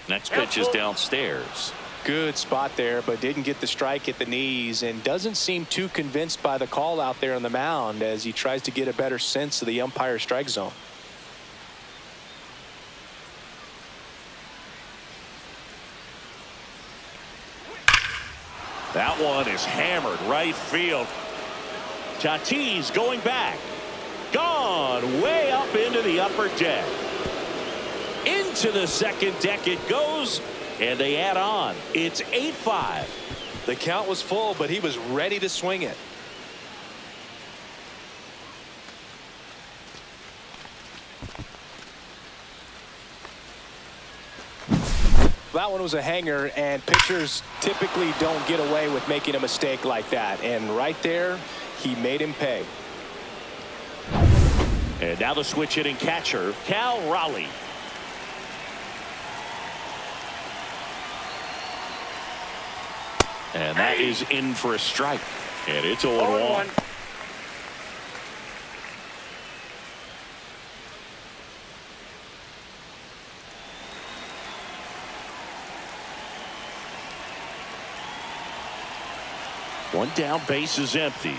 Next pitch is downstairs. Good spot there, but didn't get the strike at the knees and doesn't seem too convinced by the call out there on the mound as he tries to get a better sense of the umpire's strike zone. That one is hammered right field. Tatis going back. Gone way up into the upper deck. Into the second deck it goes, and they add on. It's 8-5. The count was full, but he was ready to swing it. That one was a hanger, and pitchers typically don't get away with making a mistake like that. And right there, he made him pay. And now the switch hitting catcher, Cal Raleigh. And that is in for a strike. And it's 0-1. One down, base is empty.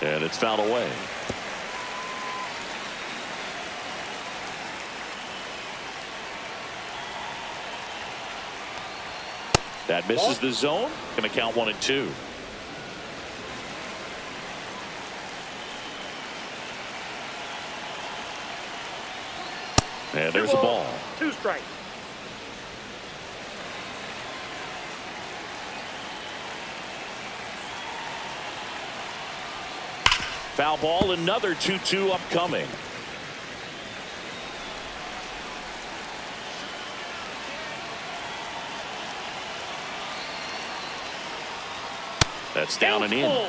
And it's fouled away. That misses the zone. Going to count 1-2. And there's a ball. 2 strikes. Foul ball, another 2-2 upcoming. That's down and in.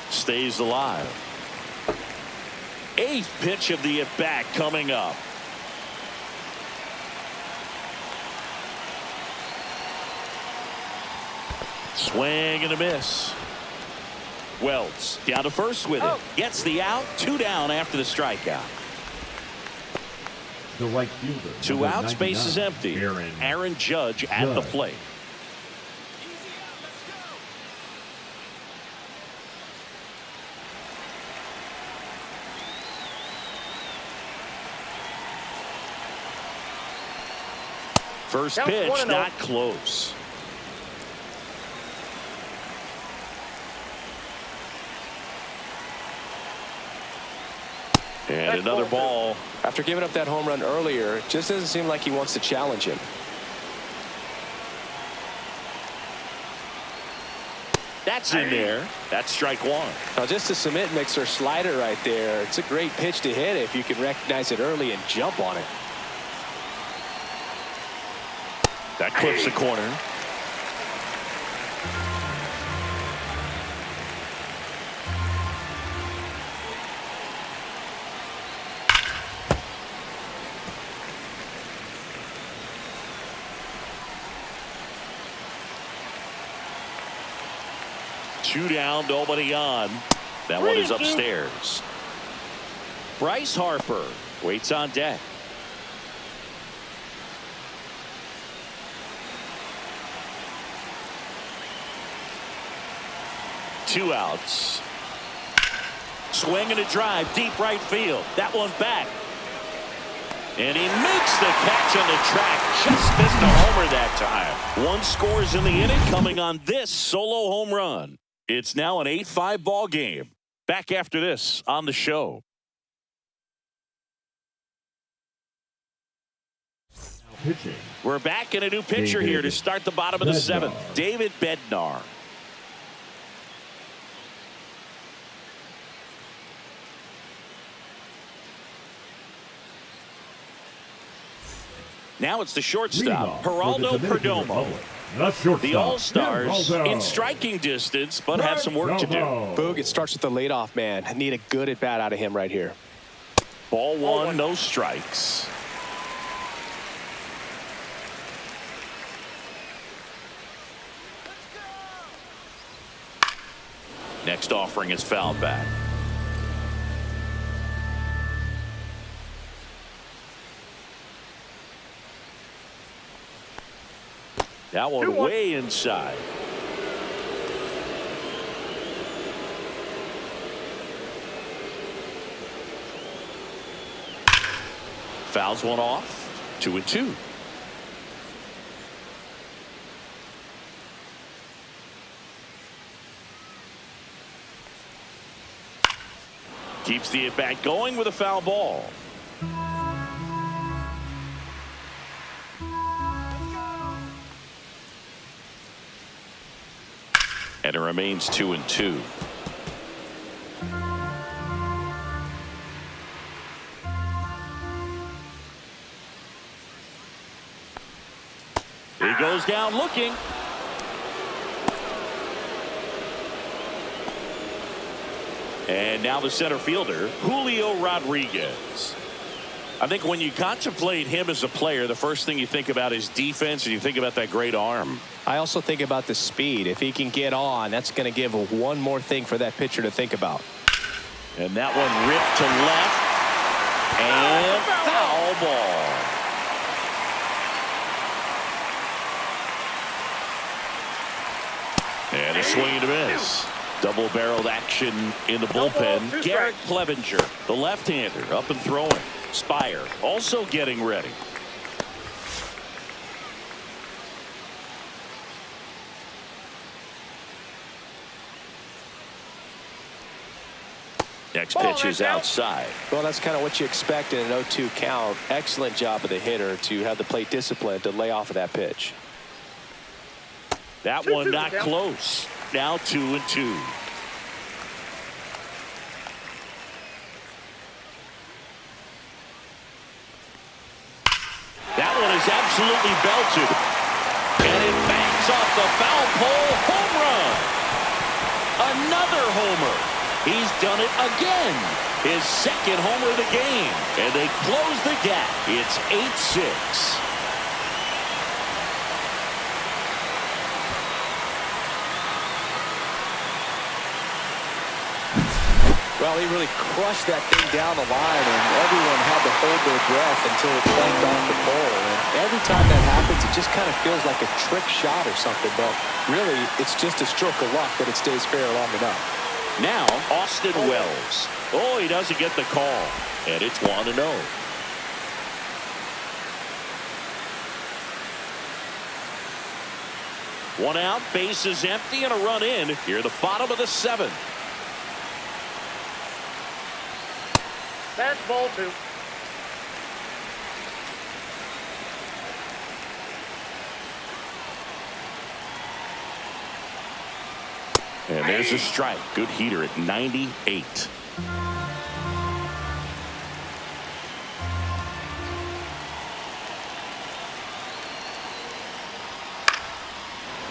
Stays alive. 8th pitch of the at-bat coming up. Swing and a miss. Wells down to first with it. Gets the out. 2 down after the strikeout. The right fielder. 2 outs, base is empty. Aaron Judge at the plate. First pitch, not close. And another ball. After giving up that home run earlier, it just doesn't seem like he wants to challenge him. That's in there. That's strike 1. Now just a cement mixer slider right there. It's a great pitch to hit if you can recognize it early and jump on it. That clips the corner. Two down, nobody on. That one is upstairs. Bryce Harper waits on deck. Two outs. Swing and a drive, deep right field. That one back. And he makes the catch on the track. Just missed a homer that time. 1 scores in the inning, coming on this solo home run. It's now an 8-5 ball game. Back after this on the show. Pitching. We're back in a new pitcher here to start the bottom of the 7th. David Bednar. Now it's the shortstop, Geraldo Perdomo. The All-Stars in striking distance, but have some work to do. Boog, it starts with the leadoff man. I need a good at-bat out of him right here. Ball 1, no strikes. Next offering is fouled back. That one way inside. Fouls one off. 2-2. Keeps the at-bat going with a foul ball. And it remains 2-2. He goes down looking. And now the center fielder, Julio Rodriguez. I think when you contemplate him as a player, the first thing you think about is defense, and you think about that great arm. I also think about the speed. If he can get on, that's going to give one more thing for that pitcher to think about. And that one ripped to left. And foul ball. And a swing and a miss. Double-barreled action in the bullpen. Garrett Clevenger, the left-hander, up and throwing. Spire also getting ready. Next pitch is outside. Well, that's kind of what you expect in an 0-2 count. Excellent job of the hitter to have the plate discipline to lay off of that pitch. That one not close. Now 2-2. That one is absolutely belted. And it bangs off the foul pole. Home run. Another homer. He's done it again. His second homer of the game. And they close the gap. It's 8-6. Well, he really crushed that thing down the line, and everyone had to hold their breath until it clanked off the pole. And every time that happens, it just kind of feels like a trick shot or something. But really, it's just a stroke of luck that it stays fair long enough. Now, Austin Wells. Oh, he doesn't get the call. And it's 1-0. One out, base is empty, and a run in. Here, the bottom of the 7th. That's ball 2. And there's a strike. Good heater at 98.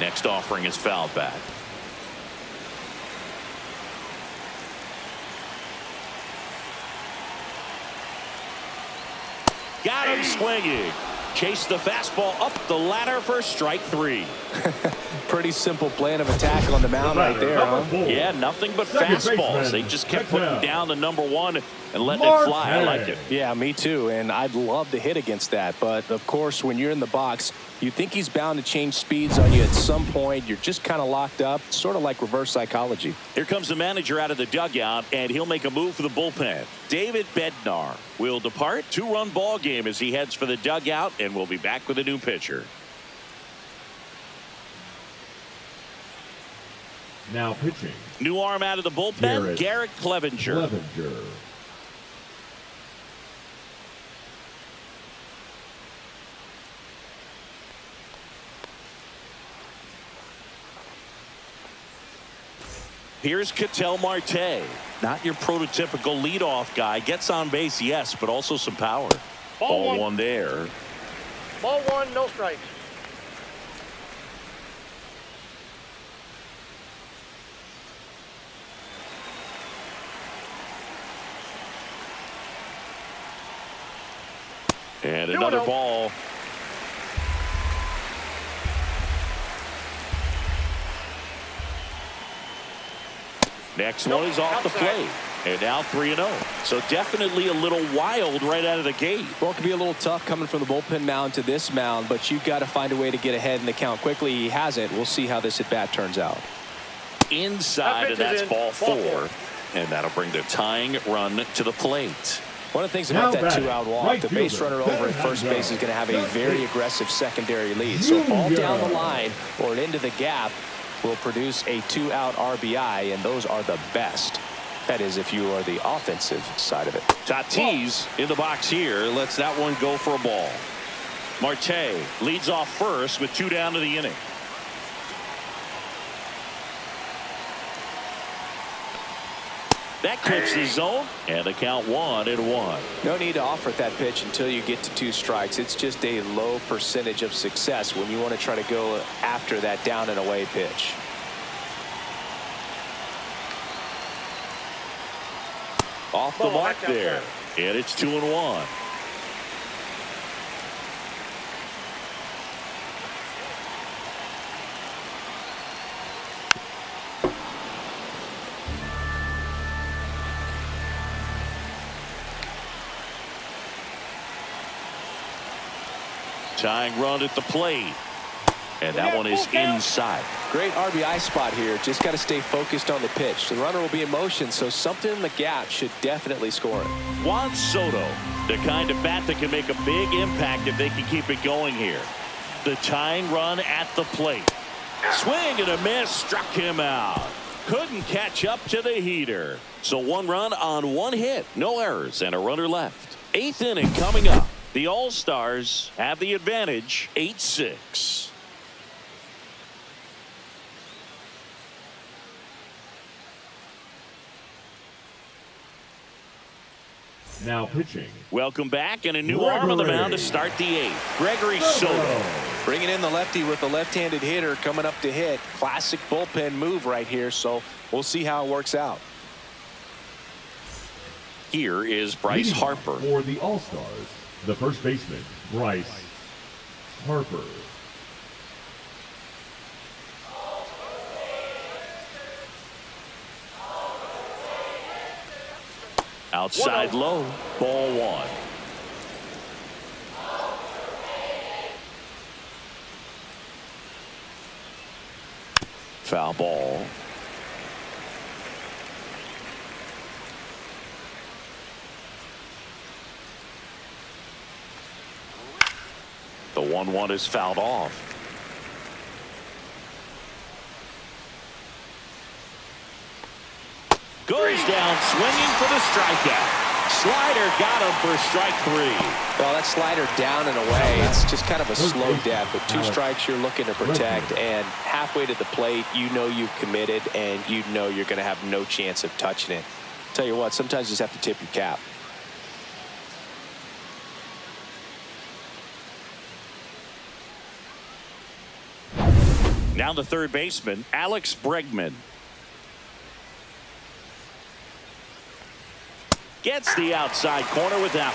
Next offering is fouled back. Got him swinging. Chase the fastball up the ladder for strike 3. Pretty simple plan of attack on the mound right there, huh? Yeah, nothing but fastballs. They just kept putting down the number 1 and letting it fly. I like it. Yeah, me too. And I'd love to hit against that. But, of course, when you're in the box, you think he's bound to change speeds on you at some point. You're just kind of locked up, sort of like reverse psychology. Here comes the manager out of the dugout, and he'll make a move for the bullpen. David Bednar will depart. 2-run ball game as he heads for the dugout, and we'll be back with a new pitcher. Now pitching. New arm out of the bullpen, Garrett Clevenger. Here's Ketel Marte. Not your prototypical leadoff guy. Gets on base, yes, but also some power. Ball 1 there. Ball 1, no strikes. And another ball. Next one is off the plate. And now 3-0. So definitely a little wild right out of the gate. Well, it can be a little tough coming from the bullpen mound to this mound, but you've got to find a way to get ahead in the count quickly. He hasn't. We'll see how this at-bat turns out. Inside, and that's ball 4. And that'll bring the tying run to the plate. One of the things about that 2-out walk, the base runner over at first base is going to have a very aggressive secondary lead. So a ball down the line or into the gap will produce a 2-out RBI, and those are the best. That is, if you are the offensive side of it. Tatis in the box here lets that one go for a ball. Marte leads off first with 2 down to the inning. That clips the zone, and the count 1-1. No need to offer that pitch until you get to 2 strikes. It's just a low percentage of success when you want to try to go after that down and away pitch. Off the mark there, and it's 2-1. Tying run at the plate. And that one is inside. Great RBI spot here. Just got to stay focused on the pitch. The runner will be in motion, so something in the gap should definitely score it. Juan Soto, the kind of bat that can make a big impact if they can keep it going here. The tying run at the plate. Swing and a miss, struck him out. Couldn't catch up to the heater. So 1 run on 1 hit, no errors, and a runner left. 8th inning coming up. The All-Stars have the advantage, 8-6. Now pitching. Welcome back, and a new arm on the mound to start the 8th. Gregory Soto. Bringing in the lefty with the left-handed hitter coming up to hit. Classic bullpen move right here, so we'll see how it works out. Here is Bryce Harper. For the All-Stars, the first baseman, Bryce Harper. Outside low, ball 1. Foul ball. The 1-1 is fouled off. Goes down swinging for the strikeout. Slider got him for strike 3. Well, that slider down and away, it's just kind of a slow death. With 2 strikes you're looking to protect, and halfway to the plate, you know you've committed, and you know you're going to have no chance of touching it. Tell you what, sometimes you just have to tip your cap. Now the 3rd baseman, Alex Bregman. Gets the outside corner with that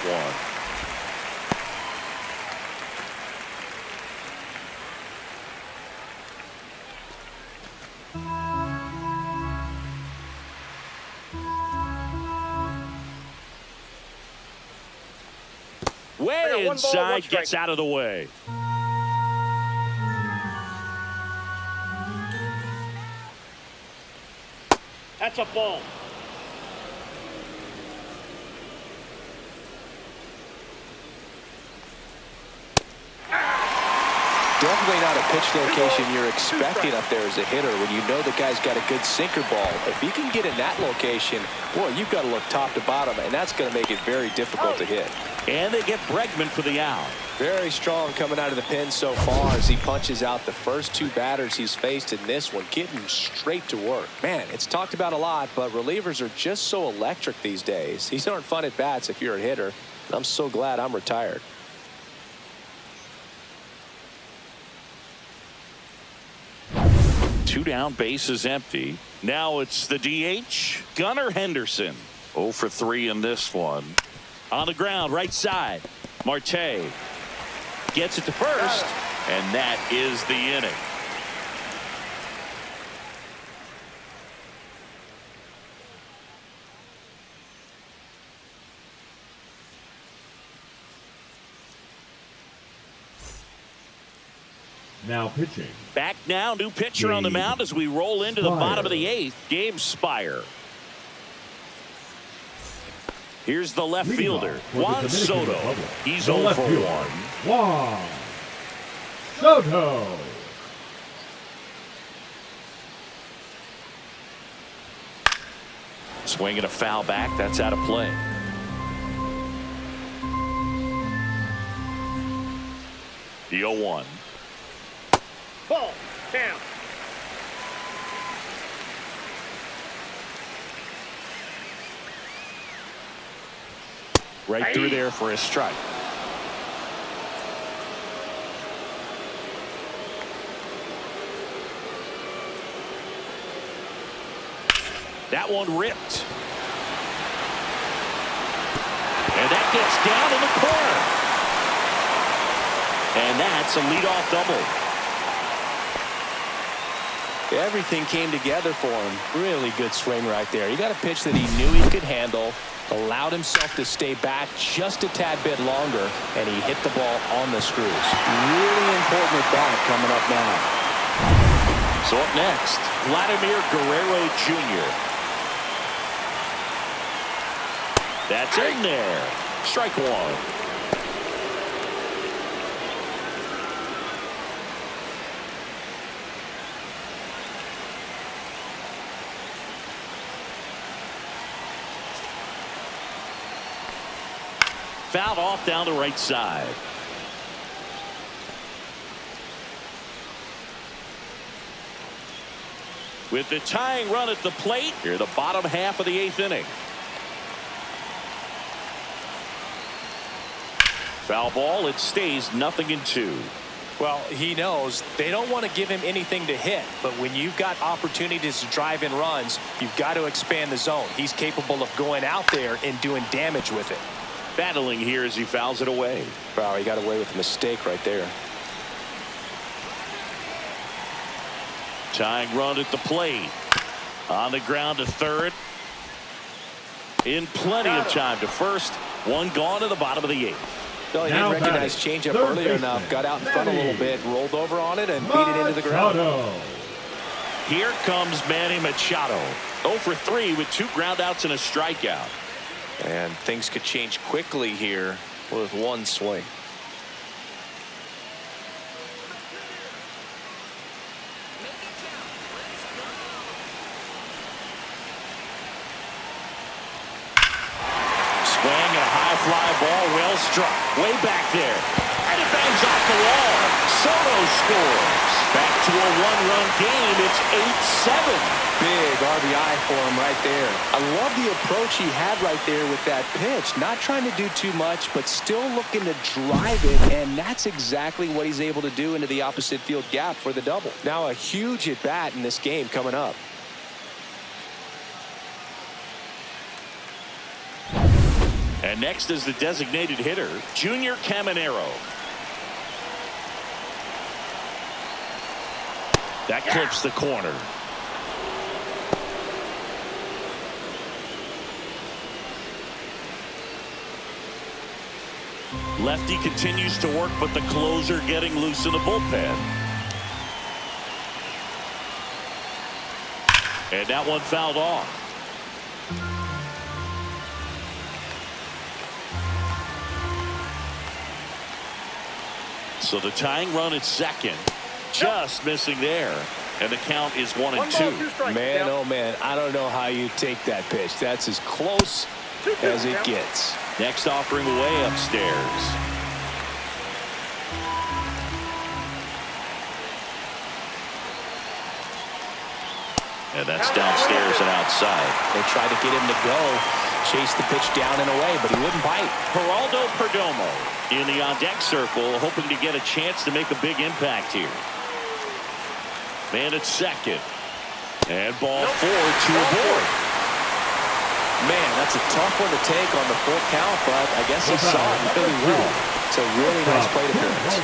one. Way inside, gets out of the way. That's a ball. Definitely not a pitch location you're expecting up there as a hitter when you know the guy's got a good sinker ball. If you can get in that location, boy, you've got to look top to bottom, and that's going to make it very difficult to hit. And they get Bregman for the out. Very strong coming out of the pen so far as he punches out the first 2 batters he's faced in this one, getting straight to work. Man, it's talked about a lot, but relievers are just so electric these days. These aren't fun at bats if you're a hitter, and I'm so glad I'm retired. Two down, bases empty. Now it's the DH, Gunnar Henderson. 0 for 3 in this one. On the ground, right side. Marte gets it to first, and that is the inning. Now pitching. Back now, new pitcher on the mound as we roll into the bottom of the 8th. Gabe Spire. Here's the left fielder, Juan Soto. He's 0 for 1. Juan Soto. Swinging a foul back. That's out of play. The 0-1. Ball. Down. Right through there for a strike. That one ripped. And that gets down in the corner. And that's a leadoff double. Everything came together for him. Really good swing right there. He got a pitch that he knew he could handle. allowed himself to stay back just a tad bit longer, and he hit the ball on the screws. Really important at bat coming up now. So up next, Vladimir Guerrero Jr. That's in there. Strike one. Fouled off down the right side. With the tying run at the plate, here the bottom half of the 8th inning. Foul ball, it stays 0-2. Well, he knows they don't want to give him anything to hit, but when you've got opportunities to drive in runs, you've got to expand the zone. He's capable of going out there and doing damage with it. Battling here as he fouls it away. Wow, he got away with a mistake right there. Tying run at the plate. On the ground to third. In plenty of time to first. One gone to the bottom of the 8th. Well, he didn't recognize changeup earlier enough. Got out in front a little bit, rolled over on it, and beat it into the ground. Here comes Manny Machado. 0 for 3 with 2 groundouts and a strikeout. And things could change quickly here with one swing. Swing and a high fly ball, well struck. Way back there. And it bangs off the wall. Soto scores. Back to a 1-run game. It's 8-7. Big RBI for him right there. I love the approach he had right there with that pitch. Not trying to do too much, but still looking to drive it, and that's exactly what he's able to do into the opposite field gap for the double. Now a huge at-bat in this game coming up. And next is the designated hitter, Junior Caminero. That clips the corner. Lefty continues to work, but the closer getting loose in the bullpen. And that one fouled off. So the tying run at second, just missing there. And the count is 1-2. Man, oh man, I don't know how you take that pitch. That's as close as it gets. Next offering way upstairs. And that's downstairs and outside. They tried to get him to go, chase the pitch down and away, but he wouldn't bite. Geraldo Perdomo in the on-deck circle, hoping to get a chance to make a big impact here. Man at second. And ball 4, 2 aboard. Man, that's a tough one to take on the full count, but I guess he saw it really well. It's a really nice plate appearance.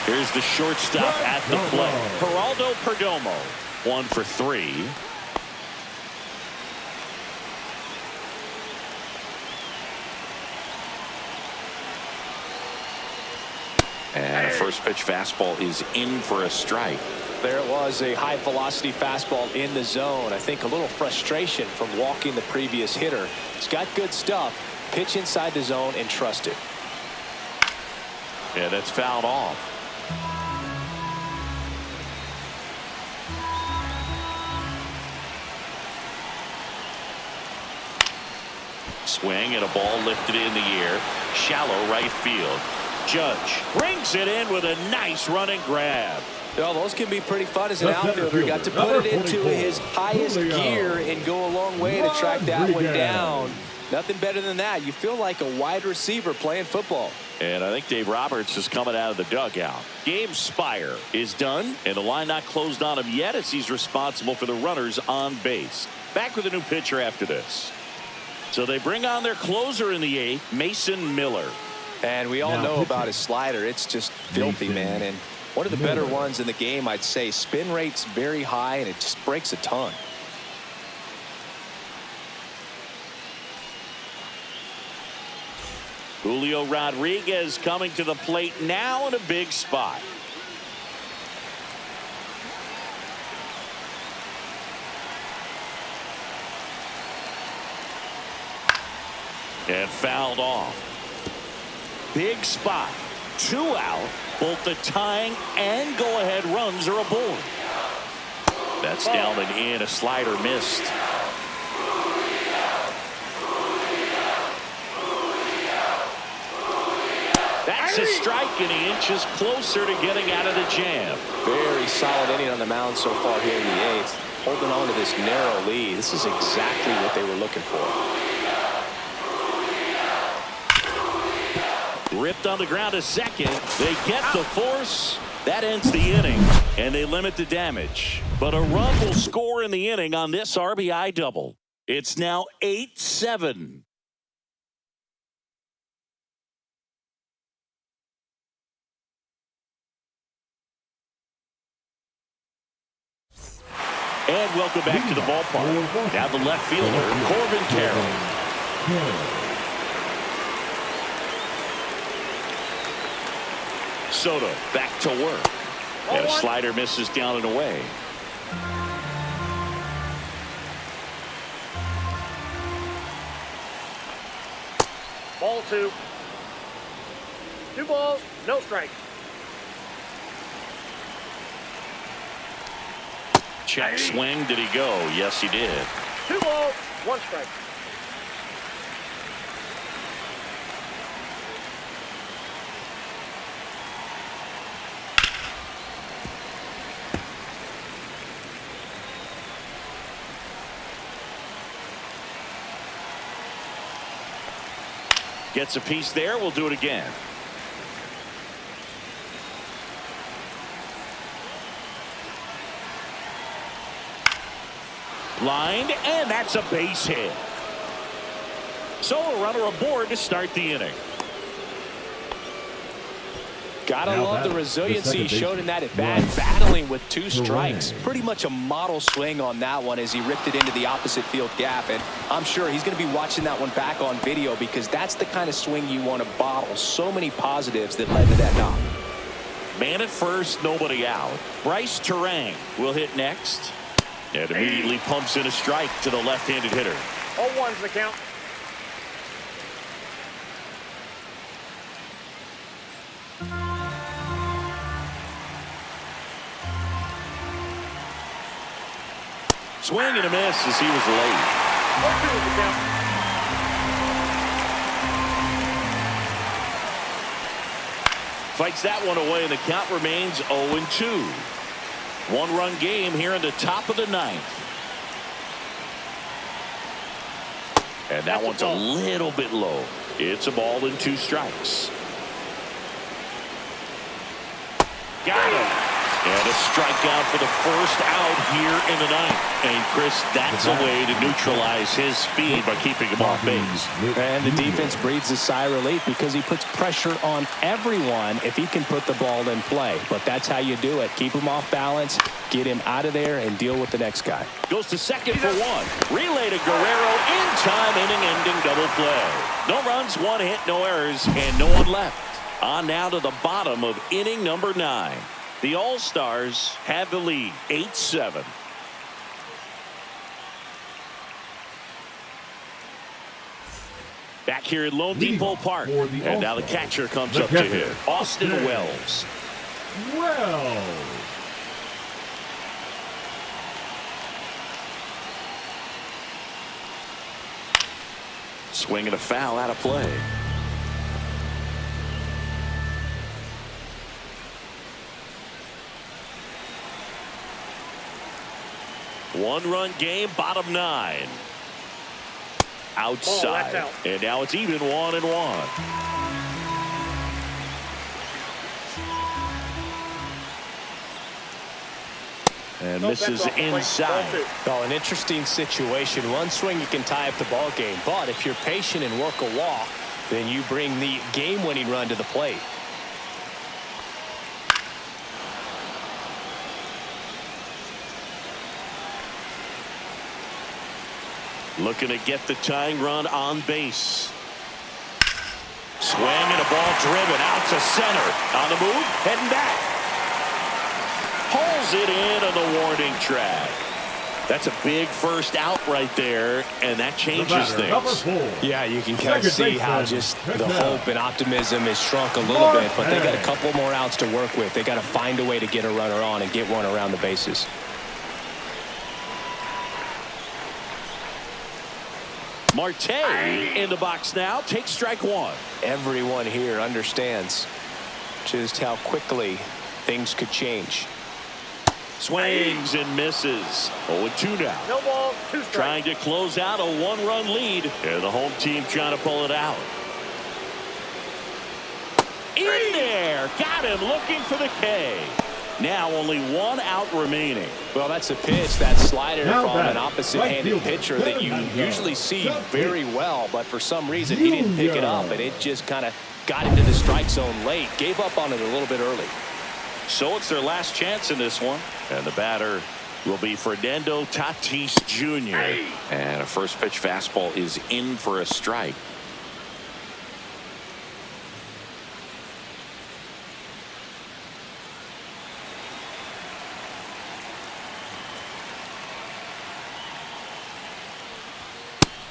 Here's the shortstop at the plate. Geraldo Perdomo, 1 for 3. And a first pitch fastball is in for a strike. There it was, a high velocity fastball in the zone. I think a little frustration from walking the previous hitter. He's got good stuff. Pitch inside the zone and trust it. Yeah, that's fouled off. Swing and a ball lifted in the air. Shallow right field. Judge brings it in with a nice running grab. Well, those can be pretty fun as an outfielder. He got to put it into his highest gear and go a long way to track that one down. Nothing better than that. You feel like a wide receiver playing football. And I think Dave Roberts is coming out of the dugout. Game Spire is done, and the line not closed on him yet as he's responsible for the runners on base. Back with a new pitcher after this. So they bring on their closer in the 8th, Mason Miller. And we all know about his slider. It's just filthy, man. And one of the better ones in the game, I'd say. Spin rate's very high, and it just breaks a ton. Julio Rodriguez coming to the plate now in a big spot. And fouled off. Big spot. 2 out. Both the tying and go-ahead runs are aboard. That's down and in. A slider missed. That's a strike, and he inches closer to getting out of the jam. Very solid inning on the mound so far here in the 8th. Holding on to this narrow lead. This is exactly what they were looking for. Ripped on the ground to second. They get the force. That ends the inning, and they limit the damage. But a run will score in the inning on this RBI double. It's now 8-7. And welcome back to the ballpark. Now the left fielder, Corbin Carroll. Soto back to work. And a slider misses down and away. Ball 2. 2 balls, no strike. Check swing. Did he go? Yes, he did. 2 balls, 1 strike. Gets a piece there. We'll do it again. Lined, and that's a base hit. So a runner aboard to start the inning. Gotta love the resiliency he showed in that at bat, battling with 2 strikes. Pretty much a model swing on that one as he ripped it into the opposite field gap. And I'm sure he's going to be watching that one back on video because that's the kind of swing you want to bottle. So many positives that led to that knock. Man at first, nobody out. Bryce Terang will hit next. And immediately pumps in a strike to the left-handed hitter. 0-1's the count. Swing and a miss as he was late. 4-2 is the count. Fights that one away, and the count remains 0-2. 1-run game here in the top of the 9th. And that one's a little bit low. It's a ball and 2 strikes. Got him. And a strikeout for the first out here in the 9th. And Chris, that's a way to neutralize his speed by keeping him off base. And the defense breathes a sigh of relief because he puts pressure on everyone if he can put the ball in play. But that's how you do it. Keep him off balance, get him out of there, and deal with the next guy. Goes to second for 1. Relay to Guerrero in time, inning-ending double play. No runs, 1 hit, no errors, and no one left. On now to the bottom of inning number 9. The All-Stars have the lead, 8-7. Back here at Lone Depot Park. And now the catcher comes up to hit. Austin Wells. Swing and a foul out of play. One-run game, bottom 9. Outside. Out. And now it's even 1-1. And misses inside. Well, an interesting situation. One swing you can tie up the ball game, but if you're patient and work a walk, then you bring the game-winning run to the plate. Looking to get the tying run on base. Swing and a ball driven out to center. On the move, heading back. Pulls it in on the warning track. That's a big first out right there, and that changes things. Yeah, you can kind of see how just the hope and optimism has shrunk a little bit, but they got a couple more outs to work with. They got to find a way to get a runner on and get one around the bases. Marte in the box now. Takes strike one. Everyone here understands just how quickly things could change. Swings and misses. 0-2 now. No ball, 2 strikes. Trying to close out a 1-run lead. And the home team trying to pull it out. In there. Got him looking for the K. Now only 1 out remaining. Well, that's a pitch, that slider from an opposite-handed pitcher that you usually see very well, but for some reason he didn't pick it up, and it just kind of got into the strike zone late. Gave up on it a little bit early. So it's their last chance in this one. And the batter will be Fernando Tatis Jr. And a first pitch fastball is in for a strike.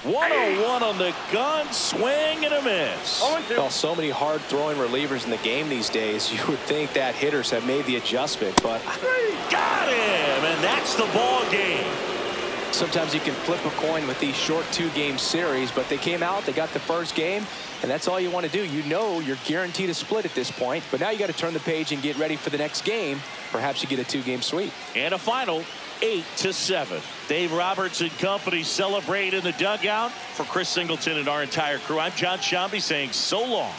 One on the gun, swing and a miss. Well, so many hard-throwing relievers in the game these days. You would think that hitters have made the adjustment, but got him, and that's the ball game. Sometimes you can flip a coin with these short 2-game series, but they came out, they got the first game, and that's all you want to do. You know you're guaranteed a split at this point, but now you got to turn the page and get ready for the next game. Perhaps you get a 2-game sweep. And a final 8-7. Dave Roberts and company celebrate in the dugout. For Chris Singleton and our entire crew, I'm John Shambi saying so long.